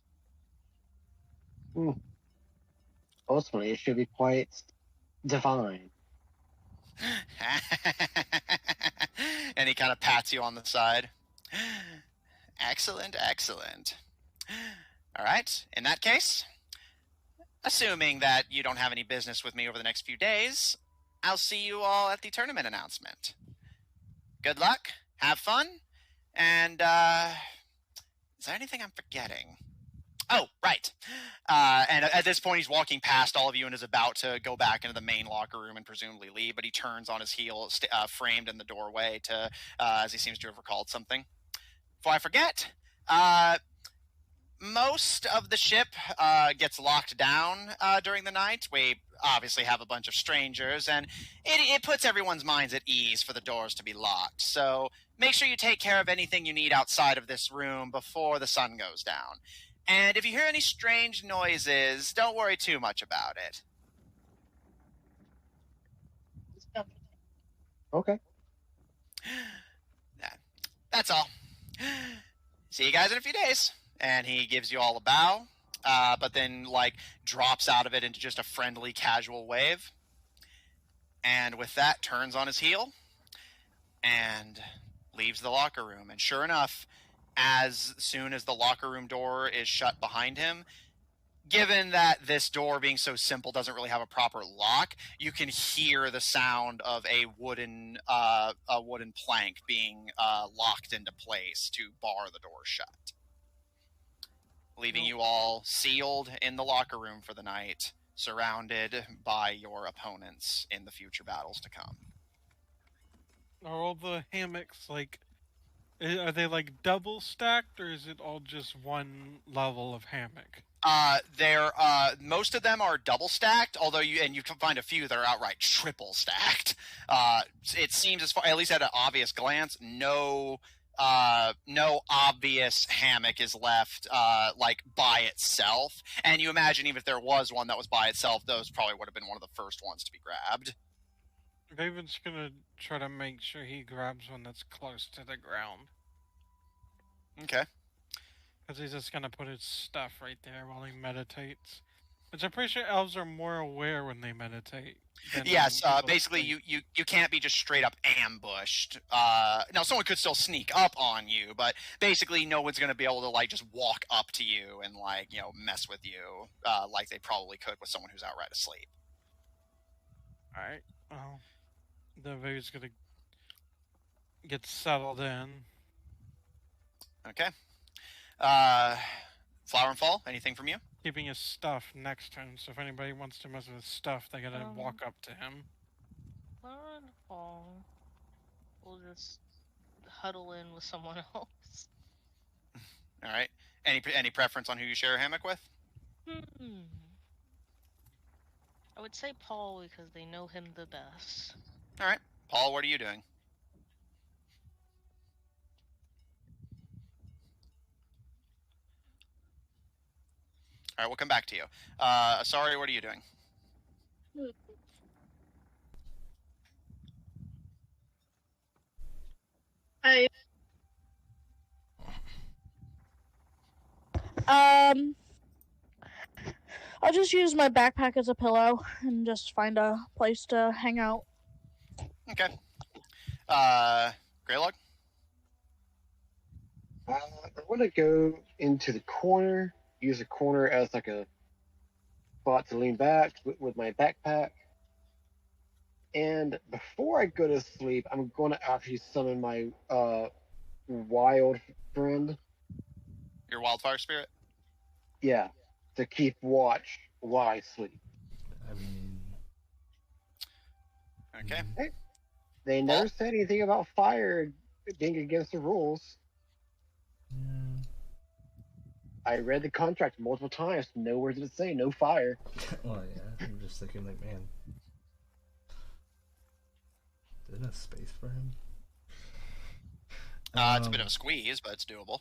Ultimately, it should be quite divine. And he kind of pats you on the side. Excellent, excellent. All right, in that case, assuming that you don't have any business with me over the next few days, I'll see you all at the tournament announcement. Good luck, have fun, and is there anything I'm forgetting? Oh, right. And at this point, he's walking past all of you and is about to go back into the main locker room and presumably leave, but he turns on his heel, framed in the doorway, as he seems to have recalled something. Before I forget, most of the ship gets locked down during the night. We obviously have a bunch of strangers, and it puts everyone's minds at ease for the doors to be locked. So make sure you take care of anything you need outside of this room before the sun goes down. And if you hear any strange noises, don't worry too much about it. Okay. That's all. See you guys in a few days. And he gives you all a bow, but then like drops out of it into just a friendly, casual wave. And with that, turns on his heel and leaves the locker room. And sure enough, as soon as the locker room door is shut behind him, given that this door, being so simple, doesn't really have a proper lock, you can hear the sound of a wooden plank being locked into place to bar the door shut, leaving you all sealed in the locker room for the night, surrounded by your opponents in the future battles to come. Are all the hammocks like? Are they like double stacked, or is it all just one level of hammock? They're most of them are double stacked, although you can find a few that are outright triple stacked. It seems, as far at least at an obvious glance, no obvious hammock is left like by itself. And you imagine even if there was one that was by itself, those probably would have been one of the first ones to be grabbed. Raven's gonna try to make sure he grabs one that's close to the ground. Okay. Because he's just gonna put his stuff right there while he meditates. Which I'm pretty sure elves are more aware when they meditate. Yes, basically you can't be just straight up ambushed. Now someone could still sneak up on you, but basically no one's going to be able to like just walk up to you and like, mess with you like they probably could with someone who's outright asleep. Alright, well, the baby's gonna get settled in. Okay. Flower and Fall, anything from you? Keeping his stuff next to him, so if anybody wants to mess with his stuff, they gotta walk up to him. Fall. We'll just huddle in with someone else. All right. Any preference on who you share a hammock with? I would say Paul because they know him the best. All right. Paul, what are you doing? All right, we'll come back to you. Sorry, what are you doing? I'll just use my backpack as a pillow and just find a place to hang out. Okay. Greylog? I'm gonna go into the corner, use the corner as like a spot to lean back with my backpack. And before I go to sleep, I'm going to actually summon my wild friend. Your wildfire spirit? Yeah, to keep watch while I sleep. I mean... Okay. Hey, they never said anything about fire being against the rules. Yeah. I read the contract multiple times. Nowhere did it say no fire. Well, yeah. I'm just thinking, like, man, there's no space for him. It's a bit of a squeeze, but it's doable.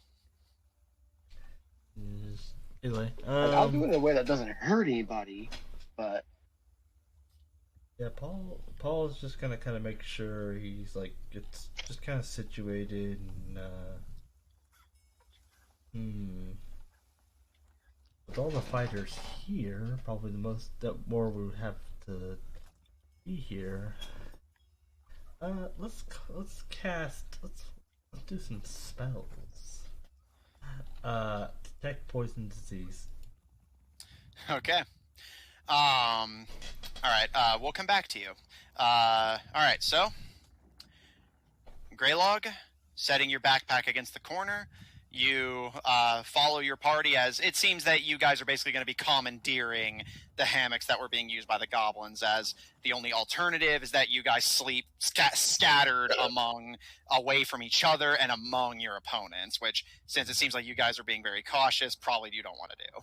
Yes. Anyway, I'll do it in a way that doesn't hurt anybody, but yeah, Paul is just gonna kind of make sure he's like gets just kind of situated and with all the fighters here, probably the most that more we would have to be here. Let's do some spells. Detect poison disease. Okay. All right. We'll come back to you. All right. So, Greylog, setting your backpack against the corner, you follow your party as it seems that you guys are basically going to be commandeering the hammocks that were being used by the goblins, as the only alternative is that you guys sleep scattered away from each other and among your opponents, which, since it seems like you guys are being very cautious, probably you don't want to do.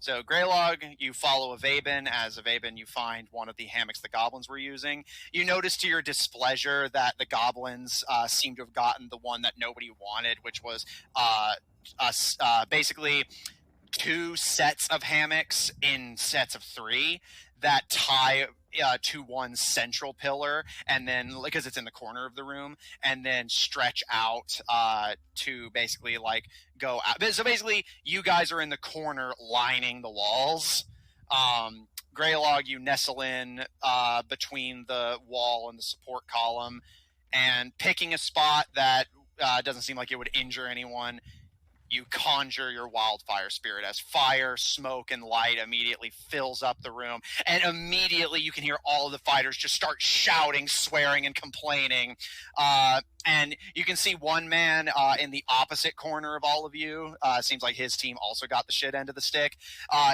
So, Greylog, you follow Avaben. As Avaben, you find one of the hammocks the goblins were using. You notice to your displeasure that the goblins seem to have gotten the one that nobody wanted, which was basically 2 sets of hammocks in sets of 3 that tie to one central pillar, and then because it's in the corner of the room, and then stretch out to basically like go out. So basically, you guys are in the corner lining the walls. Greylog, you nestle in between the wall and the support column, and picking a spot that doesn't seem like it would injure anyone, you conjure your wildfire spirit as fire, smoke, and light immediately fills up the room. And immediately you can hear all of the fighters just start shouting, swearing, and complaining. And you can see one man in the opposite corner of all of you. Seems like his team also got the shit end of the stick.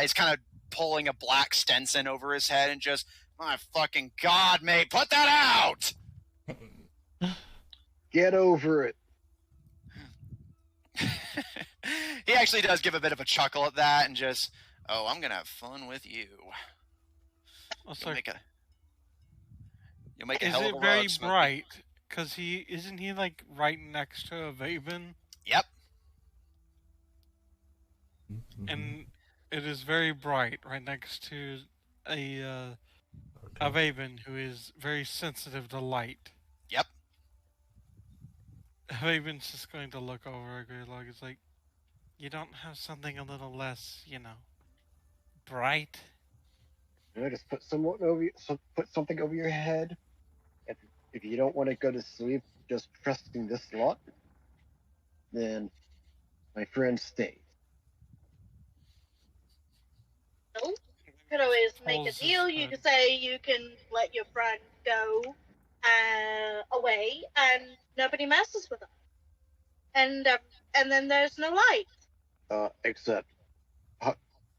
Is kind of pulling a black Stenson over his head and just, my fucking God, mate, put that out! Get over it. He actually does give a bit of a chuckle at that and just, oh, I'm gonna have fun with you. Also, You'll make a is hell of it a very rug, Smokey. bright? Because isn't he like right next to a Vaven? Yep. And it is very bright right next to a Vaven who is very sensitive to light. Yep. Vaven's just going to look over at Greylog. It's like, you don't have something a little less, bright? Just put something over your head. If you don't want to go to sleep just pressing this slot, then my friend stays. No, you could always make a deal. You could say you can let your friend go away, and nobody messes with them. And then there's no light. Except,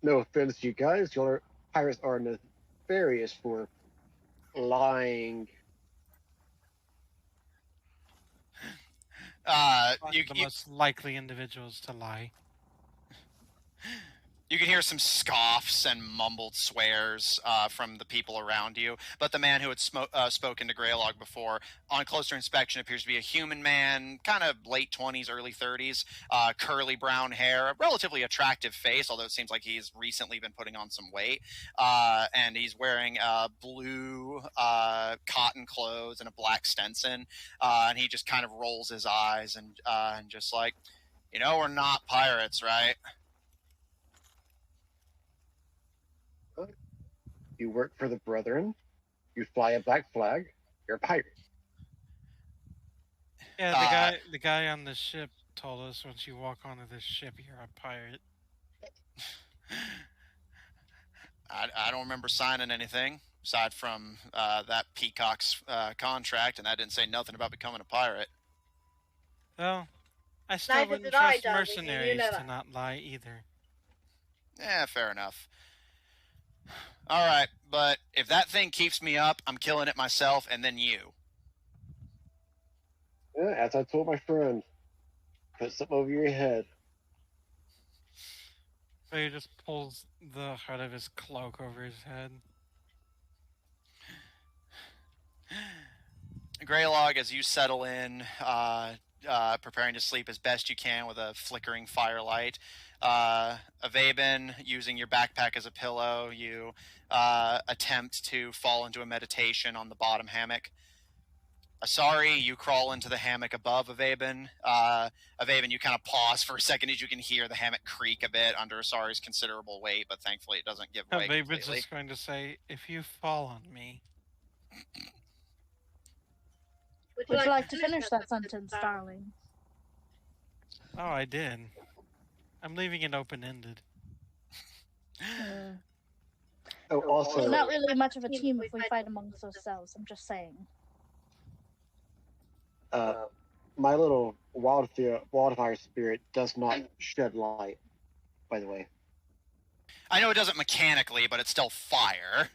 no offense, you guys, your pirates are nefarious for lying. The most likely individuals to lie. You can hear some scoffs and mumbled swears from the people around you, but the man who had spoken to Greylog before, on closer inspection, appears to be a human man, kind of late 20s, early 30s, curly brown hair, a relatively attractive face, although it seems like he's recently been putting on some weight, and he's wearing blue cotton clothes and a black Stenson, and he just kind of rolls his eyes and just like, we're not pirates, right? You work for the Brethren, you fly a black flag, you're a pirate. Yeah, the guy on the ship told us once you walk onto this ship, you're a pirate. I don't remember signing anything aside from that Peacock's contract, and that didn't say nothing about becoming a pirate. Well, I still Neither wouldn't did I, trust darling, mercenaries you know to that. not lie either. Yeah, fair enough. All right, but if that thing keeps me up, I'm killing it myself, and then you. Yeah, as I told my friend, put something over your head. So he just pulls the hood of his cloak over his head. Greylog, as you settle in, preparing to sleep as best you can with a flickering firelight, Avaben, using your backpack as a pillow, you attempt to fall into a meditation on the bottom hammock. Asari, you crawl into the hammock above Avaben. Avaben, you kind of pause for a second as you can hear the hammock creak a bit under Asari's considerable weight, but thankfully it doesn't give way Avaben's completely. just going to say, if you fall on me. Would Would you like to finish that sentence, darling? Oh, I did. I'm leaving it open-ended. Oh, also, We're not really much of a team if we fight amongst ourselves, I'm just saying. my little wildfire spirit does not shed light, by the way. I know it doesn't mechanically, but it's still fire.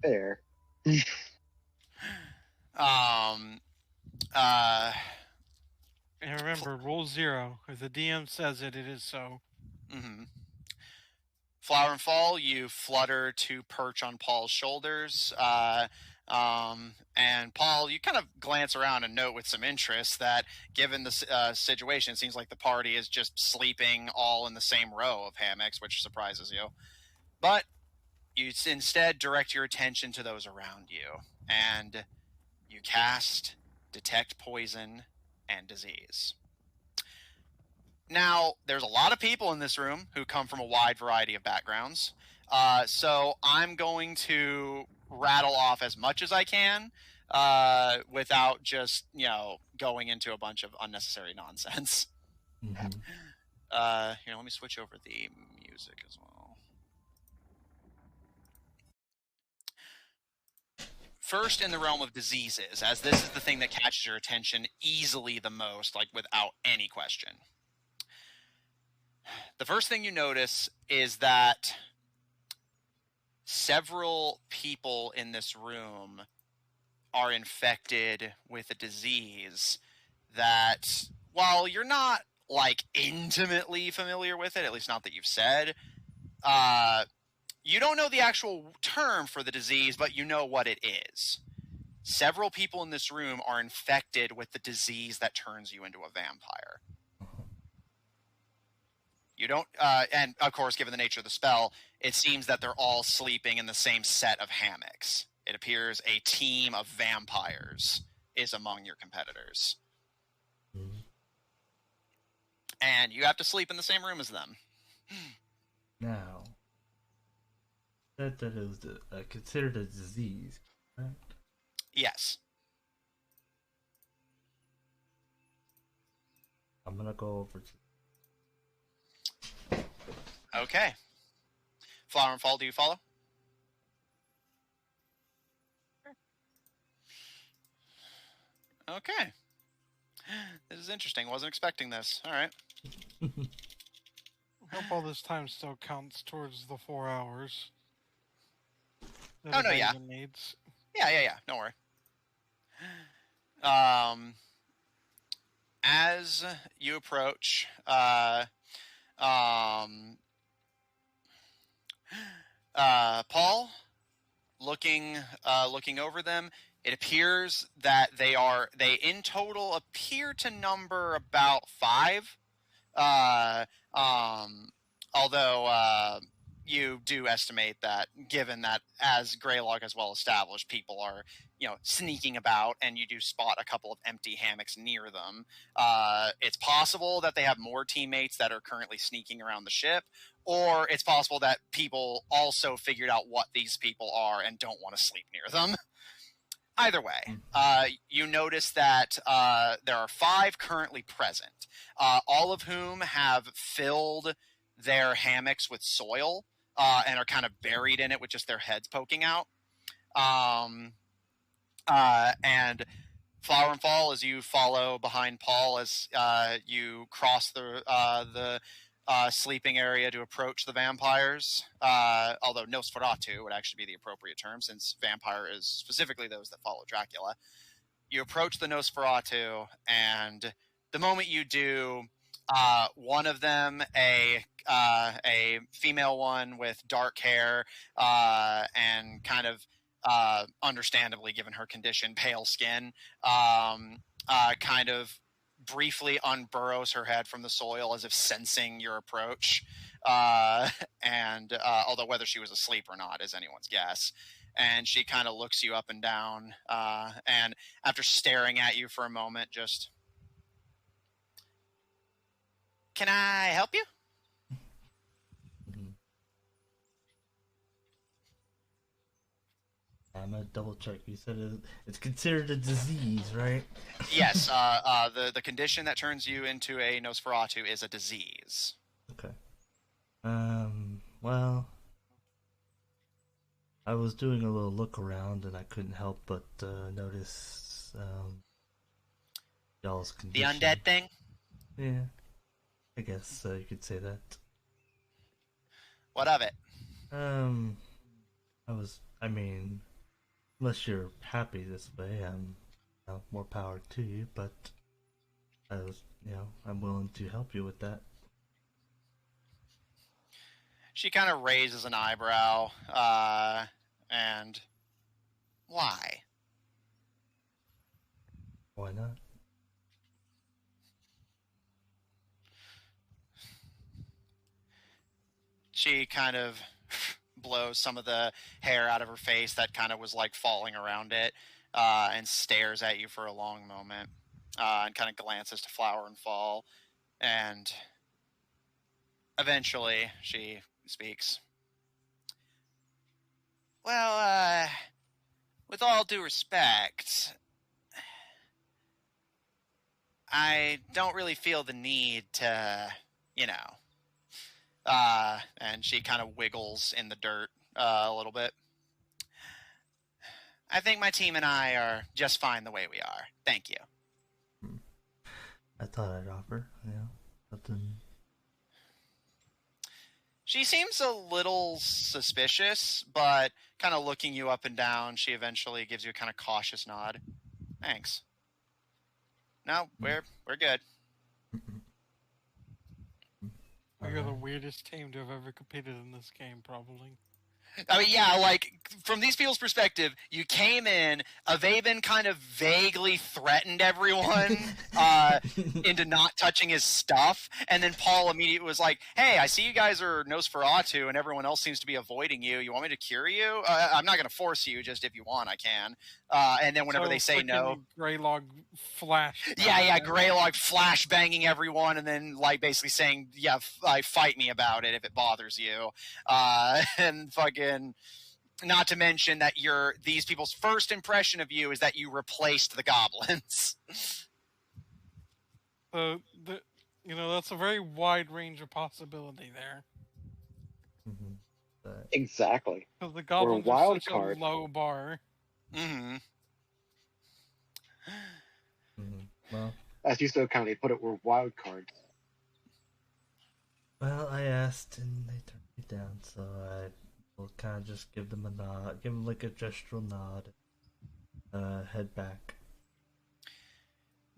There. And remember, rule 0. If the DM says it, it is so. Mm-hmm. Flower and Fall, you flutter to perch on Paul's shoulders. And Paul, you kind of glance around and note with some interest that given the situation, it seems like the party is just sleeping all in the same row of hammocks, which surprises you. But you instead direct your attention to those around you, and you cast Detect Poison and Disease. Now, there's a lot of people in this room who come from a wide variety of backgrounds. So I'm going to rattle off as much as I can without just, going into a bunch of unnecessary nonsense. Mm-hmm. Here, let me switch over the music as well. First, in the realm of diseases, as this is the thing that catches your attention easily the most, like without any question. The first thing you notice is that several people in this room are infected with a disease that, while you're not like intimately familiar with it, at least not that you've said, you don't know the actual term for the disease, but you know what it is. Several people in this room are infected with the disease that turns you into a vampire. You don't, and of course, given the nature of the spell, it seems that they're all sleeping in the same set of hammocks. It appears a team of vampires is among your competitors. Mm-hmm. And you have to sleep in the same room as them. Now, that it was considered a disease, right? Yes. I'm gonna go over to. Okay. Flower and Fall, do you follow? Okay. This is interesting. Wasn't expecting this. All right. I hope all this time still counts towards the 4 hours. That Oh, no, yeah. Evasion needs. Yeah. Don't worry. As you approach, Paul, looking over them, it appears that they in total appear to number about 5. Although you do estimate that, given that as Greylog has well established, people are sneaking about, and you do spot a couple of empty hammocks near them. It's possible that they have more teammates that are currently sneaking around the ship, or it's possible that people also figured out what these people are and don't want to sleep near them. Either way, you notice that there are 5 currently present, all of whom have filled their hammocks with soil and are kind of buried in it with just their heads poking out. And Flower and Fall, as you follow behind Paul as you cross the sleeping area to approach the vampires, although Nosferatu would actually be the appropriate term, since vampire is specifically those that follow Dracula. You approach the Nosferatu, and the moment you do, one of them, a female one with dark hair and kind of understandably, given her condition, pale skin, kind of briefly unburrows her head from the soil as if sensing your approach. And although whether she was asleep or not is anyone's guess. And she kind of looks you up and down, and after staring at you for a moment, just, "Can I help you?" Mm-hmm. I'm gonna double check. You said it's considered a disease, right? Yes. The condition that turns you into a Nosferatu is a disease. Okay. Well, I was doing a little look around and I couldn't help but notice y'all's The condition. undead thing? Yeah, I guess you could say that. What of it? I mean, unless you're happy this way, more power to you, but I'm willing to help you with that. She kind of raises an eyebrow, and Why? Why not? She kind of blows some of the hair out of her face that kind of was like falling around it, and stares at you for a long moment, and kind of glances to Flower and Fall, and eventually she speaks. Well, with all due respect, I don't really feel the need to, you know. And she kind of wiggles in the dirt a little bit. I think my team and I are just fine the way we are. Thank you. I thought I'd offer, something. She seems a little suspicious, but kind of looking you up and down, she eventually gives you a kind of cautious nod. Thanks. No, we're good. You're the weirdest team to have ever competed in this game, probably. I mean, yeah, like, from these people's perspective, you came in, Avaven kind of vaguely threatened everyone into not touching his stuff, and then Paul immediately was like, hey, I see you guys are Nosferatu, and everyone else seems to be avoiding you. You want me to cure you? I'm not going to force you, just if you want, I can. And then whenever they say no... Greylog flash. Yeah, Greylog flash banging everyone, and then, like, basically saying, yeah, fight me about it if it bothers you. And fucking... Not to mention that these people's first impression of you is that you replaced the goblins. So, that's a very wide range of possibility there. Mm-hmm. Exactly. Because the goblins are wild such card. a low bar. Mm-hmm. Well, as you so kindly put it, we're wild cards. Well, I asked and they turned me down, so I will kind of just give them a nod, give them like a gestural nod, head back.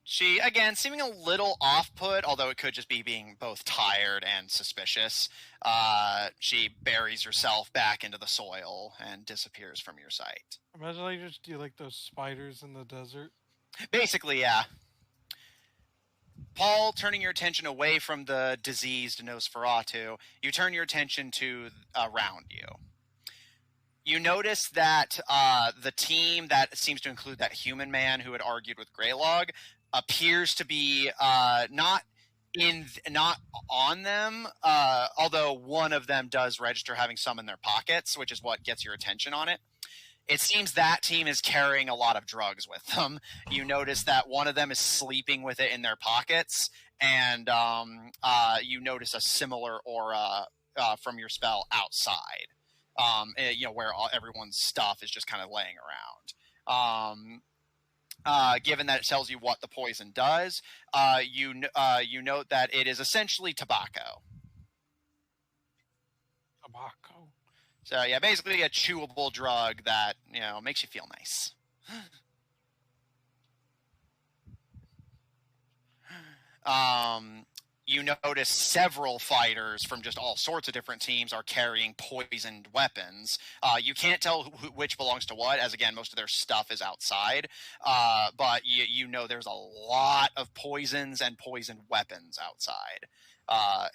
She, again, seeming a little off-put, although it could just be being both tired and suspicious, she buries herself back into the soil and disappears from your sight. Imagine they just do like those spiders in the desert. Basically, yeah. Paul, turning your attention away from the diseased Nosferatu, you turn your attention to around you. You notice that the team that seems to include that human man who had argued with Greylog appears to be not on them, although one of them does register having some in their pockets, which is what gets your attention on it. It seems that team is carrying a lot of drugs with them. You notice that one of them is sleeping with it in their pockets, and you notice a similar aura from your spell outside, where everyone's stuff is just kind of laying around. Given that it tells you what the poison does, you note that it is essentially tobacco. Tobacco. So yeah, basically a chewable drug that, makes you feel nice. You notice several fighters from just all sorts of different teams are carrying poisoned weapons. You can't tell which belongs to what, as again, most of their stuff is outside. But you know there's a lot of poisons and poisoned weapons outside.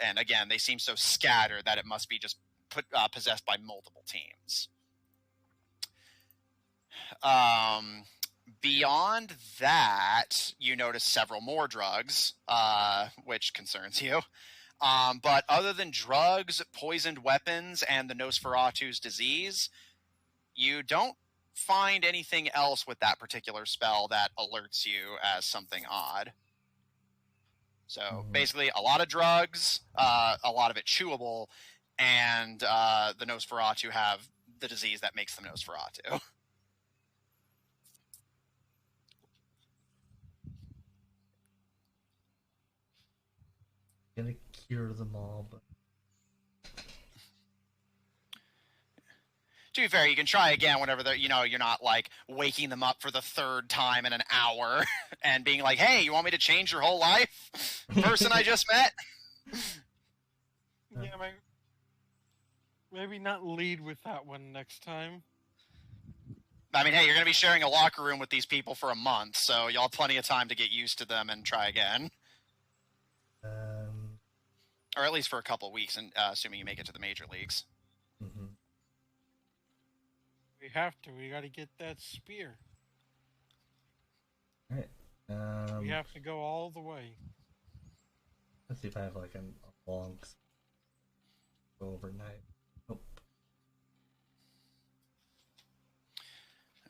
And again, they seem so scattered that it must be just possessed by multiple teams. Beyond that, you notice several more drugs, which concerns you. But other than drugs, poisoned weapons, and the Nosferatu's disease, you don't find anything else with that particular spell that alerts you as something odd. So basically, a lot of drugs, a lot of it chewable, and the Nosferatu have the disease that makes them Nosferatu. Gonna cure them all, but to be fair, you can try again whenever you're not like waking them up for the third time in an hour and being like, "Hey, you want me to change your whole life, person I just met?" Yeah, maybe not lead with that one next time. I mean, hey, you're going to be sharing a locker room with these people for a month, so y'all have plenty of time to get used to them and try again. Or at least for a couple weeks, and assuming you make it to the major leagues. Mm-hmm. We have to. We got to get that spear. All right. We have to go all the way. Let's see if I have like a long go overnight. Nope.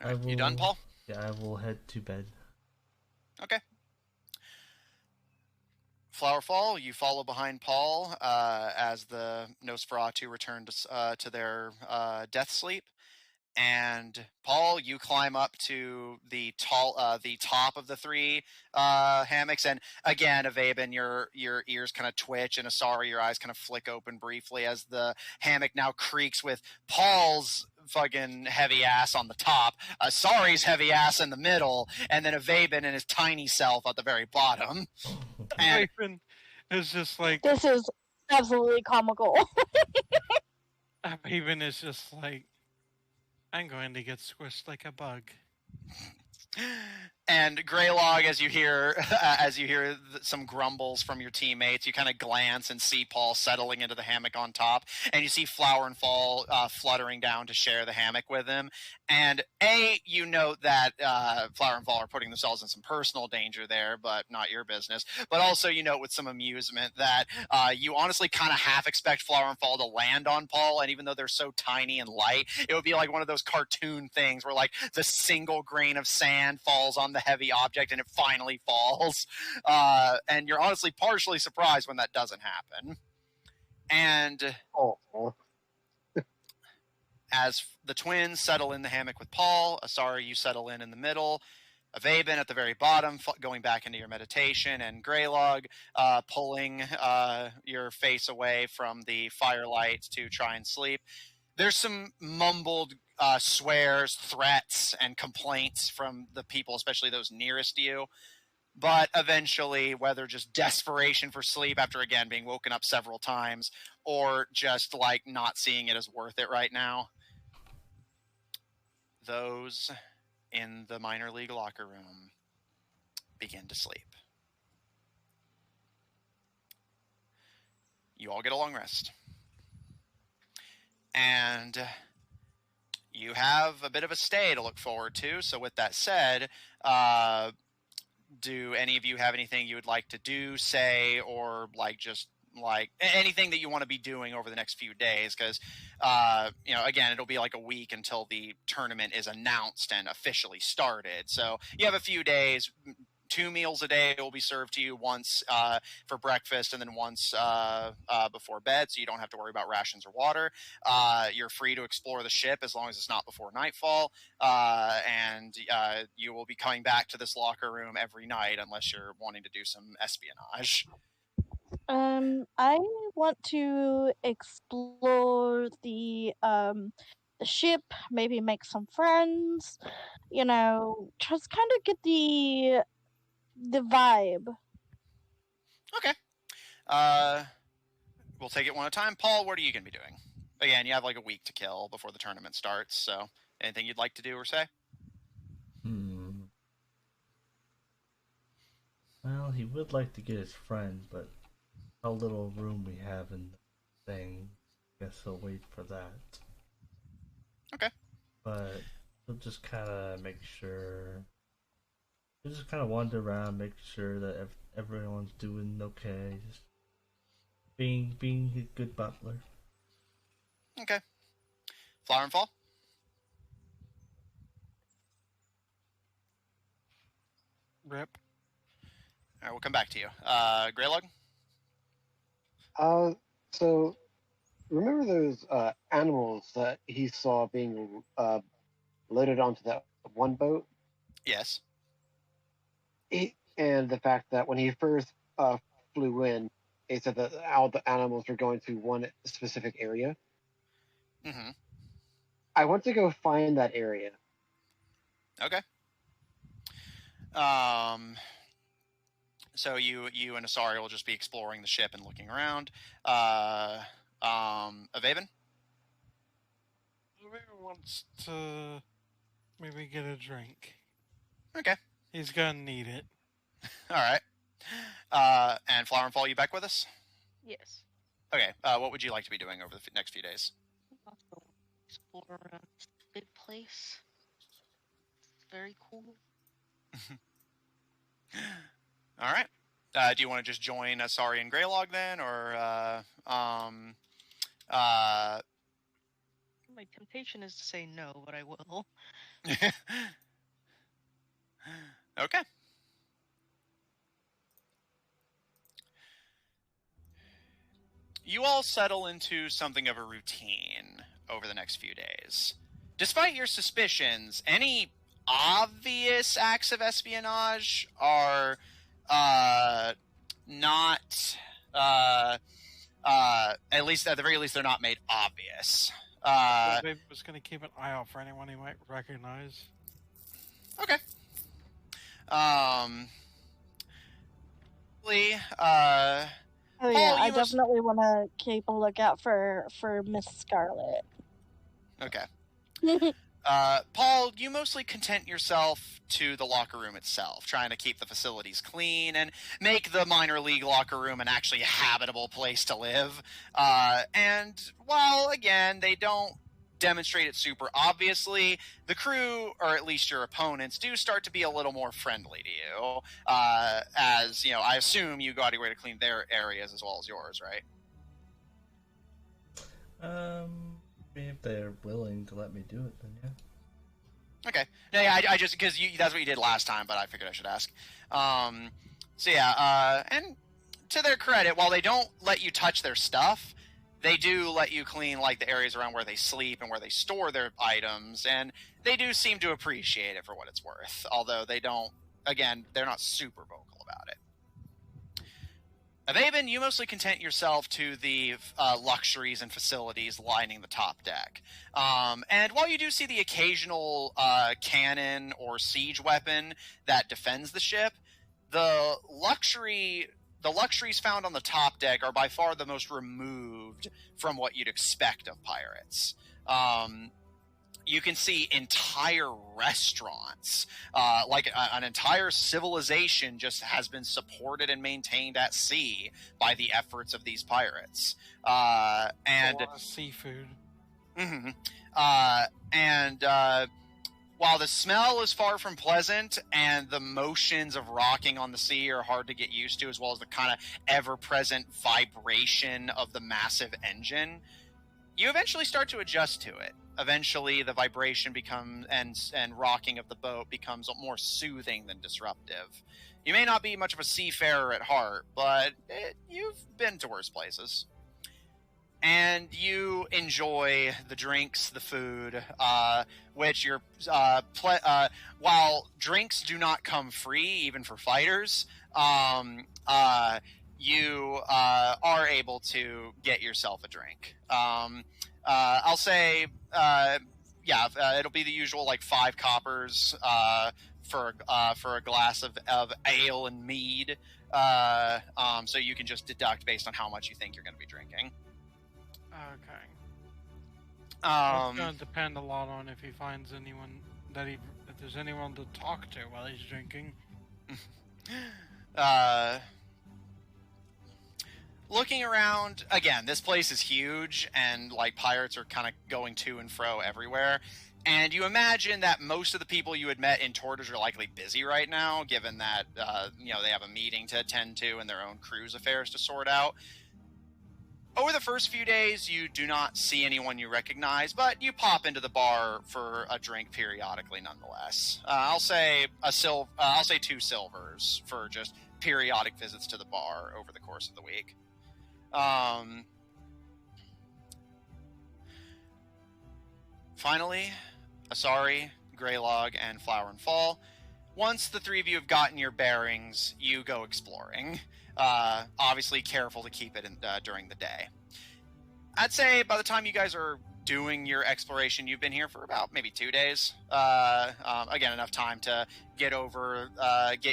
All right, you done, Paul? Yeah, I will head to bed. Okay. Flowerfall, you follow behind Paul as the Nosferatu return to their death sleep. And Paul, you climb up to the top of the three hammocks, and again, Avaben, your ears kind of twitch, and Asari, your eyes kind of flick open briefly as the hammock now creaks with Paul's fucking heavy ass on the top, Asari's heavy ass in the middle, and then Avaben and his tiny self at the very bottom. And Raven is just like This is absolutely comical. Raven is just like, I'm going to get squished like a bug. And Greylog, as you hear some grumbles from your teammates, you kind of glance and see Paul settling into the hammock on top, and you see Flower and Fall fluttering down to share the hammock with him. And you note that Flower and Fall are putting themselves in some personal danger there, but not your business. But also, you note with some amusement that you honestly kind of half expect Flower and Fall to land on Paul, and even though they're so tiny and light, it would be like one of those cartoon things where like the single grain of sand falls on the heavy object and it finally falls. And you're honestly partially surprised when that doesn't happen. And as the twins settle in the hammock with Paul, Asari, you settle in the middle, Avaben at the very bottom, going back into your meditation, and Greylog pulling your face away from the firelight to try and sleep. There's some mumbled swears, threats, and complaints from the people, especially those nearest to you. But eventually, whether just desperation for sleep after, again, being woken up several times, or just, like, not seeing it as worth it right now, those in the minor league locker room begin to sleep. You all get a long rest. And you have a bit of a stay to look forward to. So with that said, do any of you have anything you would like to do, say, or like just like anything that you want to be doing over the next few days? Because, again, it'll be like a week until the tournament is announced and officially started. So you have a few days. 2 meals a day will be served to you, once for breakfast and then once before bed, so you don't have to worry about rations or water. You're free to explore the ship as long as it's not before nightfall, and you will be coming back to this locker room every night unless you're wanting to do some espionage. I want to explore the ship, maybe make some friends, just kind of get the vibe. Okay. We'll take it one at a time. Paul, what are you going to be doing? Again, you have like a week to kill before the tournament starts, so anything you'd like to do or say? Well, he would like to get his friend, but how little room we have in the thing, I guess he'll wait for that. Okay. But he'll just kind of make sure... He'll just kind of wander around, make sure that everyone's doing okay. Just being a good butler. Okay. Flower and Fall? Rip. All right, we'll come back to you. Greylog? So remember those animals that he saw being loaded onto that one boat? Yes. And the fact that when he first flew in, he said that all the animals were going to one specific area. Mm-hmm. I want to go find that area. Okay. So you and Asari will just be exploring the ship and looking around. Avaven? Whoever wants to Maybe get a drink. Okay. He's gonna need it. All right. And Flower and Fall, you back with us? Yes. Okay. What would you like to be doing over the next few days? I'll go explore around this big place. It's very cool. All right. Do you want to just join Asari and Greylog then, or My temptation is to say no, but I will. Okay. You all settle into something of a routine over the next few days. Despite your suspicions, any obvious acts of espionage are not, at least at the very least, they're not made obvious. I was gonna keep an eye out for anyone he might recognize. Okay. Oh yeah, I definitely want to keep a lookout for Miss Scarlet. Okay. Paul, you mostly content yourself to the locker room itself, trying to keep the facilities clean and make the minor league locker room an actually habitable place to live. And while, again, they don't demonstrate it super obviously, the crew, or at least your opponents, do start to be a little more friendly to you. As, you know, I assume you go out of your way to clean their areas as well as yours, right? If they're willing to let me do it, then yeah. Okay. No, yeah, I just, because that's what you did last time, but I figured I should ask. So yeah, and to their credit, while they don't let you touch their stuff, they do let you clean, like, the areas around where they sleep and where they store their items, and they do seem to appreciate it for what it's worth, although they don't, again, they're not super vocal about it. Avaven, you mostly content yourself to the luxuries and facilities lining the top deck. And while you do see the occasional cannon or siege weapon that defends the ship, the luxuries found on the top deck are by far the most removed from what you'd expect of pirates. You can see entire restaurants, like an entire civilization just has been supported and maintained at sea by the efforts of these pirates. And a lot of seafood. Mm-hmm. While the smell is far from pleasant and the motions of rocking on the sea are hard to get used to, as well as the kind of ever-present vibration of the massive engine, you eventually start to adjust to it. Eventually, the vibration becomes and rocking of the boat becomes more soothing than disruptive. You may not be much of a seafarer at heart, but you've been to worse places. And you enjoy the drinks, the food, which you're while drinks do not come free, even for fighters, you are able to get yourself a drink. I'll say, it'll be the usual, like, 5 coppers for a glass of ale and mead. So you can just deduct based on how much you think you're going to be drinking. Okay. It's Um, going to depend a lot on if he finds anyone if there's anyone to talk to while he's drinking. Looking around, again, this place is huge, and, like, pirates are kind of going to and fro everywhere. And you imagine that most of the people you had met in Tortage are likely busy right now, given that, they have a meeting to attend to and their own cruise affairs to sort out. Over the first few days, you do not see anyone you recognize, but you pop into the bar for a drink periodically, nonetheless. I'll say 2 silvers for just periodic visits to the bar over the course of the week. Finally, Asari, Greylog, and Flower and Fall. Once the 3 of you have gotten your bearings, you go exploring. Obviously careful to keep it during the day. I'd say by the time you guys are doing your exploration, you've been here for about maybe 2 days. Again, enough time to get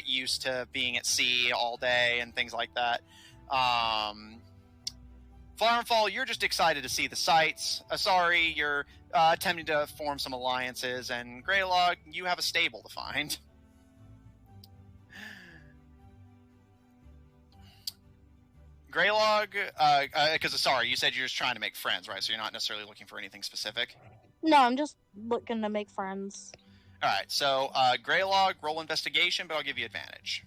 used to being at sea all day and things like that. Flower and Fall, you're just excited to see the sights. Asari, you're attempting to form some alliances, and Greylog, you have a stable to find. Greylog, because Asari, you said you're just trying to make friends, right? So you're not necessarily looking for anything specific? No, I'm just looking to make friends. Alright, so Greylog, roll investigation, but I'll give you advantage.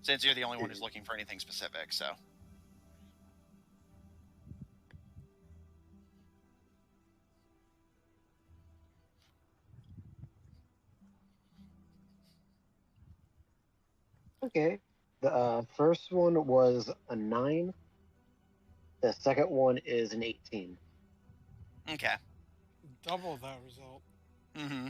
Since you're the only one who's looking for anything specific, so. Okay. The first one was a 9. The second one is an 18. Okay. Double that result. Mm-hmm.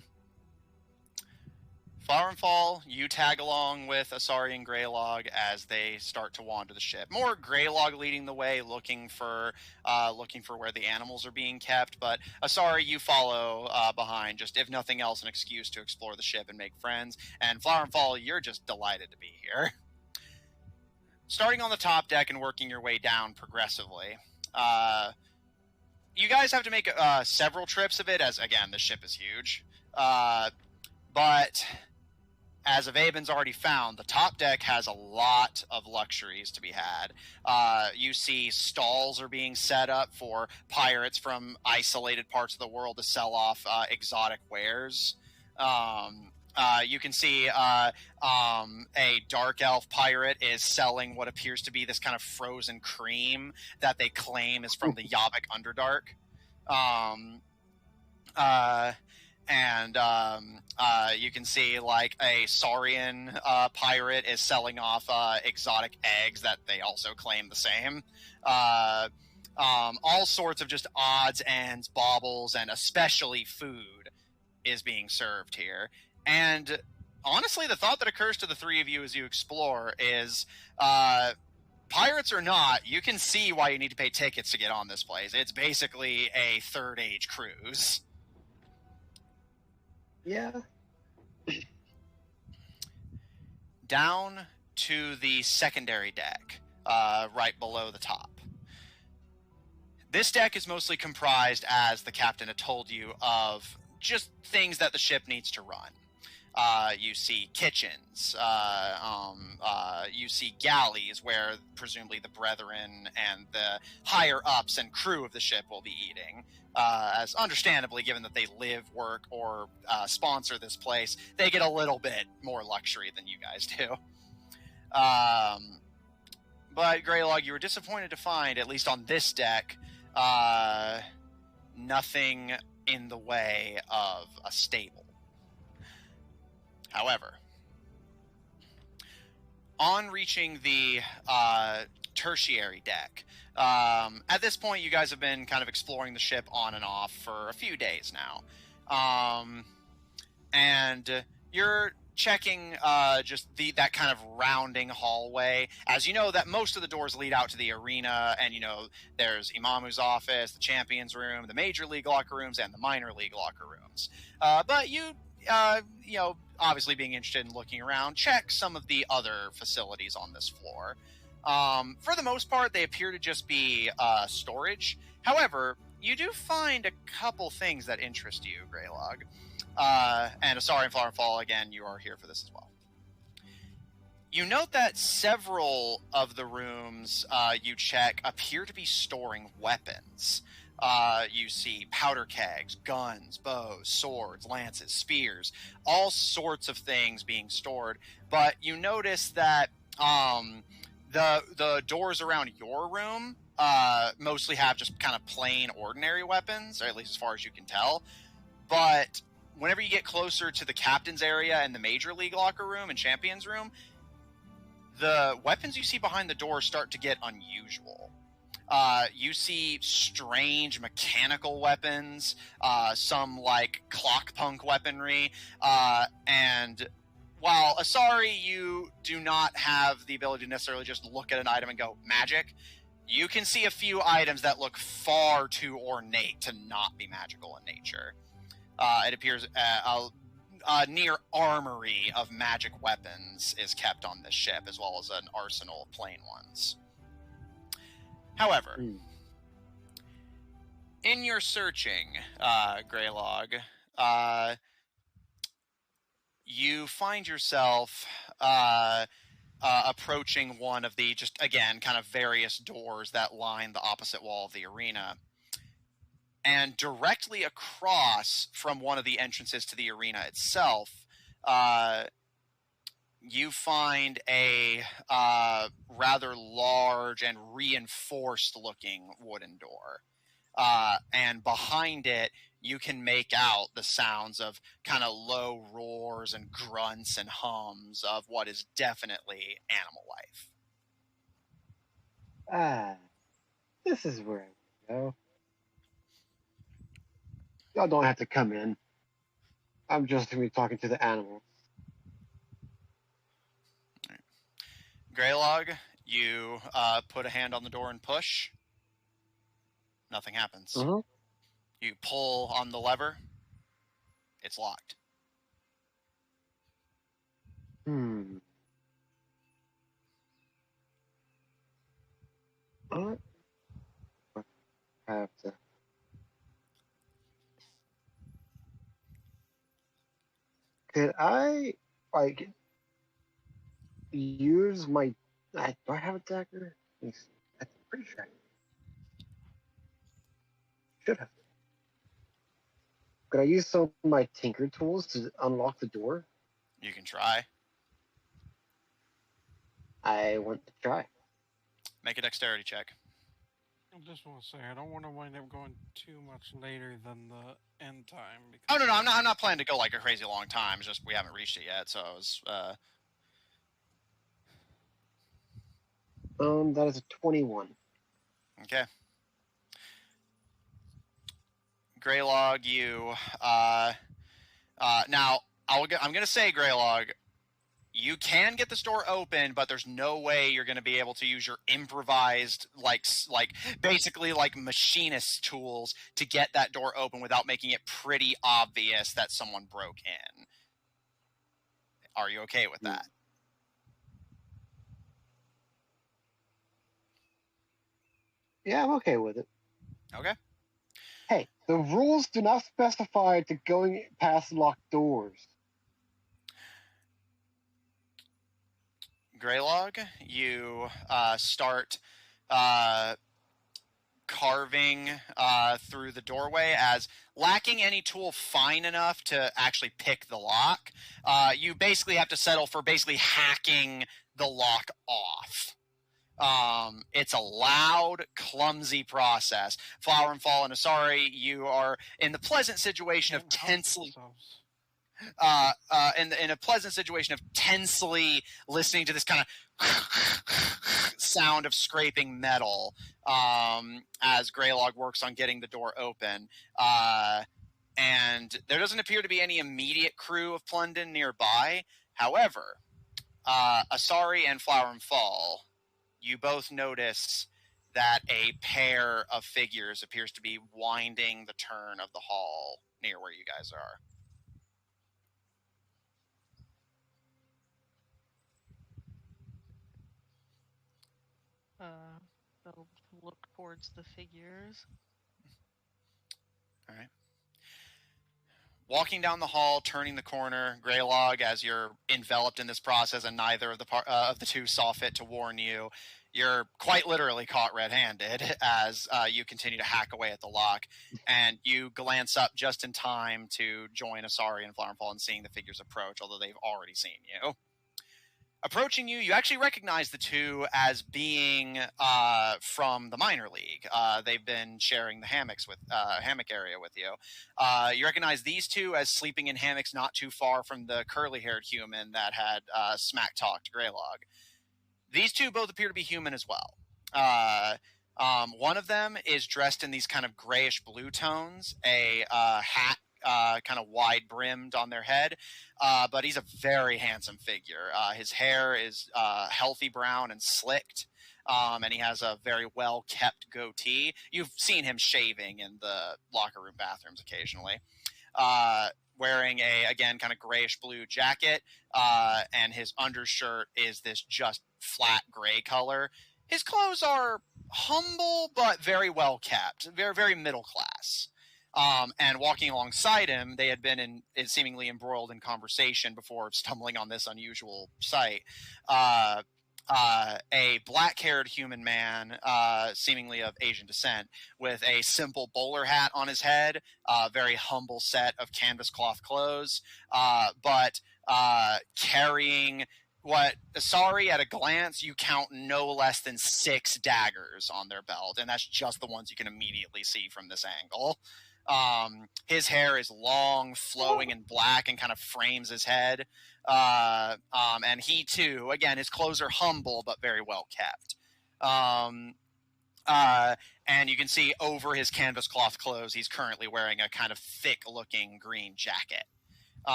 Flower and Fall, you tag along with Asari and Greylog as they start to wander the ship. More Greylog leading the way, looking for where the animals are being kept. But Asari, you follow behind, just if nothing else, an excuse to explore the ship and make friends. And Flower and Fall, you're just delighted to be here. Starting on the top deck and working your way down progressively. You guys have to make several trips of it, as again the ship is huge. But as Avaben's already found, the top deck has a lot of luxuries to be had. You see stalls are being set up for pirates from isolated parts of the world to sell off exotic wares. You can see a dark elf pirate is selling what appears to be this kind of frozen cream that they claim is from the Yavik Underdark. You can see like a Saurian pirate is selling off exotic eggs that they also claim the same. All sorts of just odds, ends, baubles, and especially food is being served here. And honestly, the thought that occurs to the three of you as you explore is, pirates or not, you can see why you need to pay tickets to get on this place. It's basically a third age cruise. Yeah. Down to the secondary deck, right below the top. This deck is mostly comprised, as the captain had told you, of just things that the ship needs to run. You see kitchens, you see galleys where presumably the brethren and the higher-ups and crew of the ship will be eating. As understandably, given that they live, work, or sponsor this place, they get a little bit more luxury than you guys do. But Greylog, you were disappointed to find, at least on this deck, nothing in the way of a stable. However, on reaching the tertiary deck, at this point you guys have been kind of exploring the ship on and off for a few days now. And you're checking just that kind of rounding hallway, as you know that most of the doors lead out to the arena, and you know there's Imamu's office, the champions room, the major league locker rooms, and the minor league locker rooms. But you know, obviously being interested in looking around, check some of the other facilities on this floor. For the most part, they appear to just be storage. However, you do find a couple things that interest you, Greylog. And Asari and Flower and Fall, again, you are here for this as well. You note that several of the rooms you check appear to be storing weapons. You see powder kegs, guns, bows, swords, lances, spears, all sorts of things being stored. But you notice that the doors around your room mostly have just kind of plain, ordinary weapons, or at least as far as you can tell. But whenever you get closer to the captain's area and the major league locker room and champions room, the weapons you see behind the door start to get unusual. You see strange mechanical weapons, some like clockpunk weaponry, and while Asari, you do not have the ability to necessarily just look at an item and go, magic, you can see a few items that look far too ornate to not be magical in nature. It appears a near armory of magic weapons is kept on this ship, as well as an arsenal of plain ones. However, in your searching, Greylog, you find yourself approaching one of the, just again, kind of various doors that line the opposite wall of the arena. And directly across from one of the entrances to the arena itself, you find a rather large and reinforced-looking wooden door. And behind it, you can make out the sounds of kind of low roars and grunts and hums of what is definitely animal life. This is where I go. Y'all don't have to come in. I'm just going to be talking to the animals. Greylog, you put a hand on the door and push. Nothing happens. You pull on the lever. It's locked. I have to. Could I, use my... do I have a dagger? I'm pretty sure I should have. Could I use some of my tinker tools to unlock the door? You can try. I want to try. Make a dexterity check. I just want to say, I don't want to wind up going too much later than the end time. Oh, no, I'm not planning to go like a crazy long time. It's just we haven't reached it yet, so I was... That is a 21. Okay. Greylog, you... now, I'm going to say, Greylog, you can get this door open, but there's no way you're going to be able to use your improvised, basically machinist tools to get that door open without making it pretty obvious that someone broke in. Are you okay with that? Yeah, I'm okay with it. Okay. Hey, the rules do not specify to going past locked doors. Greylog, you start carving through the doorway as lacking any tool fine enough to actually pick the lock. You basically have to settle for basically hacking the lock off. It's a loud, clumsy process. Flower and Fall and Asari, you are in the pleasant situation of tensely... in a pleasant situation of tensely listening to this kind of sound of scraping metal as Greylog works on getting the door open. And there doesn't appear to be any immediate crew of Plundan nearby. However, Asari and Flower and Fall, you both notice that a pair of figures appears to be winding the turn of the hall near where you guys are. They'll look towards the figures. All right. Walking down the hall, turning the corner, Greylog, as you're enveloped in this process and neither of the two saw fit to warn you, you're quite literally caught red-handed as you continue to hack away at the lock, and you glance up just in time to join Asari and Flower and Fall in seeing the figures approach, although they've already seen you. Approaching you, you actually recognize the two as being from the minor league. They've been sharing the hammock area with you. You recognize these two as sleeping in hammocks not too far from the curly-haired human that had smack-talked Greylog. These two both appear to be human as well. One of them is dressed in these kind of grayish-blue tones, a hat kind of wide-brimmed on their head, but he's a very handsome figure. His hair is healthy brown and slicked, and he has a very well-kept goatee. You've seen him shaving in the locker room bathrooms occasionally. Wearing a, again, kind of grayish-blue jacket, and his undershirt is this just flat gray color. His clothes are humble but very well kept, very, very middle class. And walking alongside him, they had been seemingly embroiled in conversation before stumbling on this unusual sight. A black-haired human man, seemingly of Asian descent, with a simple bowler hat on his head, very humble set of canvas cloth clothes, but carrying what, sorry, at a glance, you count no less than 6 daggers on their belt, and that's just the ones you can immediately see from this angle. His hair is long, flowing, and black, and kind of frames his head. And he too, again, his clothes are humble but very well kept. And you can see over his canvas cloth clothes, he's currently wearing a kind of thick-looking green jacket.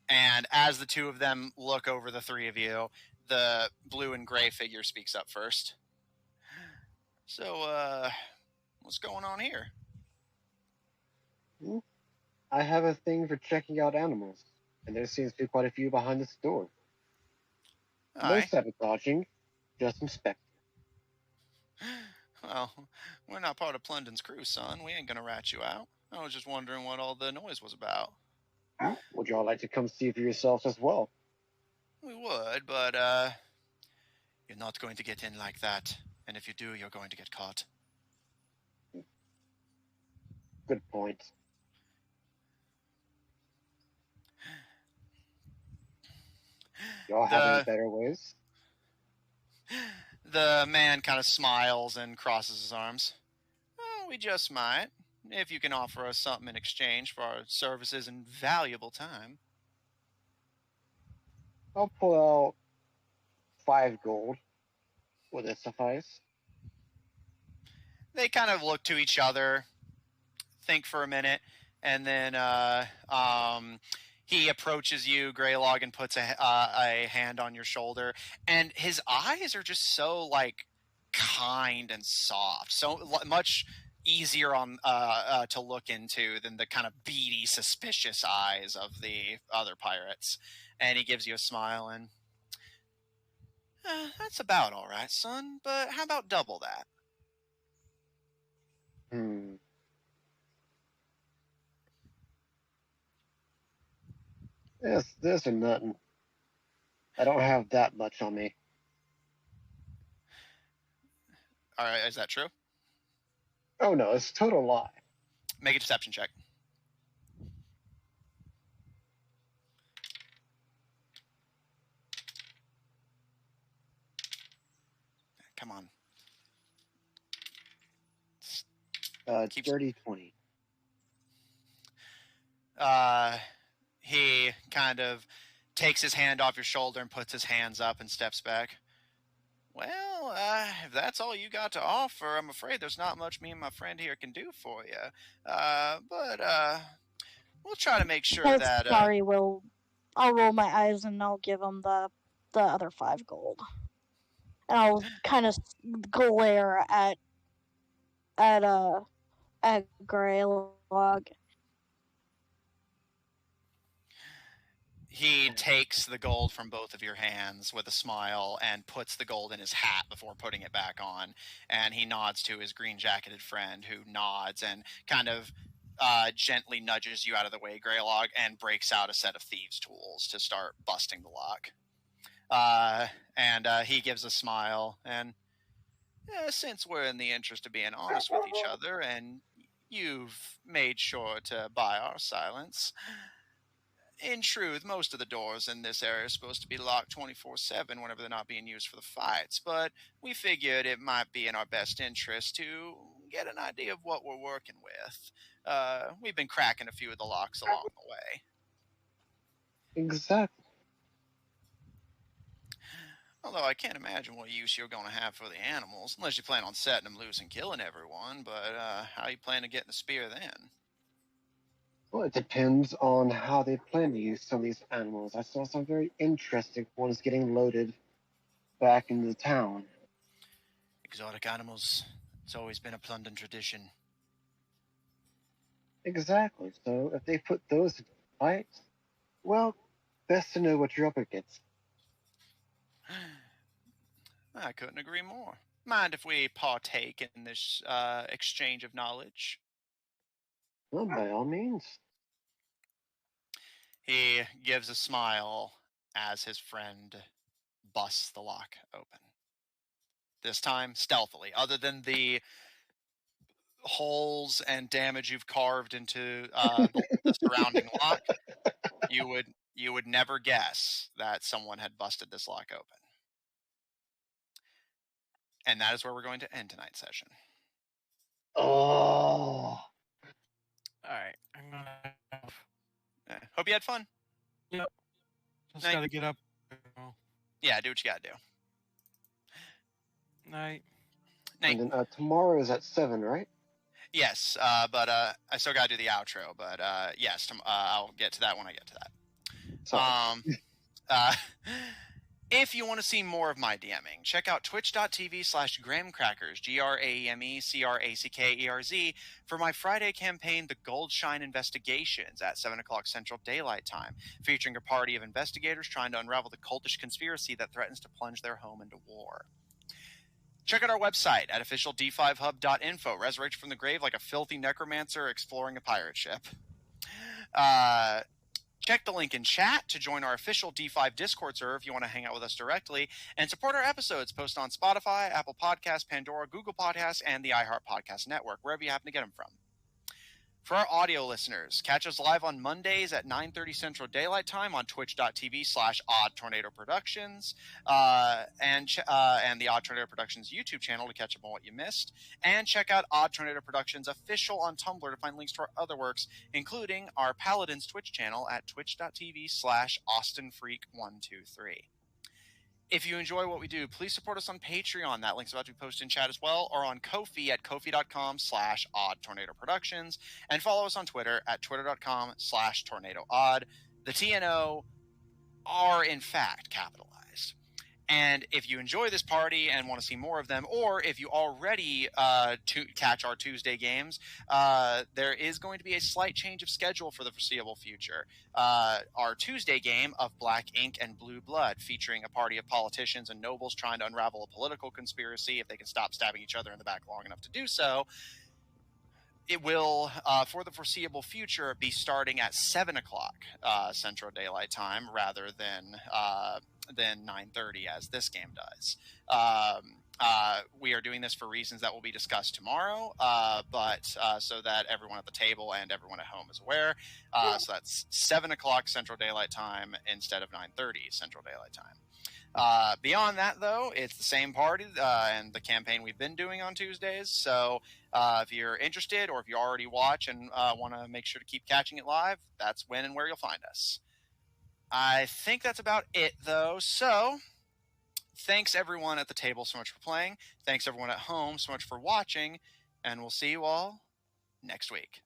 And as the two of them look over the three of you, the blue and gray figure speaks up first. So, what's going on here? I have a thing for checking out animals, and there seems to be quite a few behind this door. No sabotaging, just inspecting. Well, we're not part of Plundan's crew, son. We ain't gonna rat you out. I was just wondering what all the noise was about. Would y'all like to come see for yourselves as well? We would, but, you're not going to get in like that. And if you do, you're going to get caught. Good point. Y'all have any better ways? The man kind of smiles and crosses his arms. Oh, we just might, if you can offer us something in exchange for our services and valuable time. I'll pull out 5 gold. Would it suffice? They kind of look to each other, think for a minute, and then he approaches you, Greylog, and puts a hand on your shoulder, and his eyes are just so, like, kind and soft, so much easier on to look into than the kind of beady, suspicious eyes of the other pirates. And he gives you a smile and, that's about all right, son, but how about double that? This or nothing. I don't have that much on me. All right, is that true? Oh no, it's a total lie. Make a deception check. Come on. Dirty 20. He kind of takes his hand off your shoulder and puts his hands up and steps back. Well, if that's all you got to offer, I'm afraid there's not much me and my friend here can do for you. But we'll try to make sure that... Sorry, I'll roll my eyes and I'll give him the other 5 gold. And I'll kind of glare at Greylog. He takes the gold from both of your hands with a smile and puts the gold in his hat before putting it back on. And he nods to his green-jacketed friend, who nods and kind of gently nudges you out of the way, Greylog, and breaks out a set of thieves' tools to start busting the lock. And he gives a smile, and since we're in the interest of being honest with each other, and you've made sure to buy our silence... In truth, most of the doors in this area are supposed to be locked 24/7 whenever they're not being used for the fights, but we figured it might be in our best interest to get an idea of what we're working with. We've been cracking a few of the locks along the way. Exactly. Although I can't imagine what use you're going to have for the animals, unless you plan on setting them loose and killing everyone, but how you plan to get in the spear then? Well, it depends on how they plan to use some of these animals. I saw some very interesting ones getting loaded back into the town. Exotic animals. It's always been a Plundan tradition. Exactly. So if they put those in fights, well, best to know what you're up against. I couldn't agree more. mind if we partake in this exchange of knowledge? Well, by all means. He gives a smile as his friend busts the lock open. This time, stealthily. Other than the holes and damage you've carved into the surrounding lock, you would never guess that someone had busted this lock open. And that is where we're going to end tonight's session. Oh. Alright, I'm gonna. Hope you had fun. Yep. Just Night. gotta get up. Yeah, do what you gotta do. Night. Night. And then tomorrow is at 7, right? Yes, but I still gotta do the outro. But yes, I'll get to that when I get to that. Sorry. If you want to see more of my DMing, check out twitch.tv/gramcrackers, GRAMECRACKERZ, for my Friday campaign, The Goldshine Investigations, at 7 o'clock Central Daylight Time, featuring a party of investigators trying to unravel the cultish conspiracy that threatens to plunge their home into war. Check out our website at officiald5hub.info. Resurrect from the grave like a filthy necromancer exploring a pirate ship. Check the link in chat to join our official D5 Discord server if you want to hang out with us directly, and support our episodes posted on Spotify, Apple Podcasts, Pandora, Google Podcasts, and the iHeart Podcast Network, wherever you happen to get them from. For our audio listeners, catch us live on Mondays at 9:30 Central Daylight Time on twitch.tv/OddTornadoProductions, and the Odd Tornado Productions YouTube channel to catch up on what you missed. And check out Odd Tornado Productions official on Tumblr to find links to our other works, including our Paladins Twitch channel at twitch.tv/AustinFreak123. If you enjoy what we do, please support us on Patreon. That link's about to be posted in chat as well, or on Ko-fi at kofi.com/OddTornadoProductions, and follow us on Twitter at twitter.com/TornadoOdd. The TNO are, in fact, capitalized. And if you enjoy this party and want to see more of them, or if you already catch our Tuesday games, there is going to be a slight change of schedule for the foreseeable future. Our Tuesday game of Black Ink and Blue Blood, featuring a party of politicians and nobles trying to unravel a political conspiracy if they can stop stabbing each other in the back long enough to do so. It will, for the foreseeable future, be starting at 7 o'clock Central Daylight Time rather than 9:30 as this game does. We are doing this for reasons that will be discussed tomorrow, but so that everyone at the table and everyone at home is aware. So that's 7 o'clock Central Daylight Time instead of 9:30 Central Daylight Time. Beyond that, though, it's the same party and the campaign we've been doing on Tuesdays. So if you're interested, or if you already watch and want to make sure to keep catching it live, that's when and where you'll find us. I think that's about it, though. So thanks everyone at the table so much for playing. Thanks everyone at home so much for watching. And we'll see you all next week.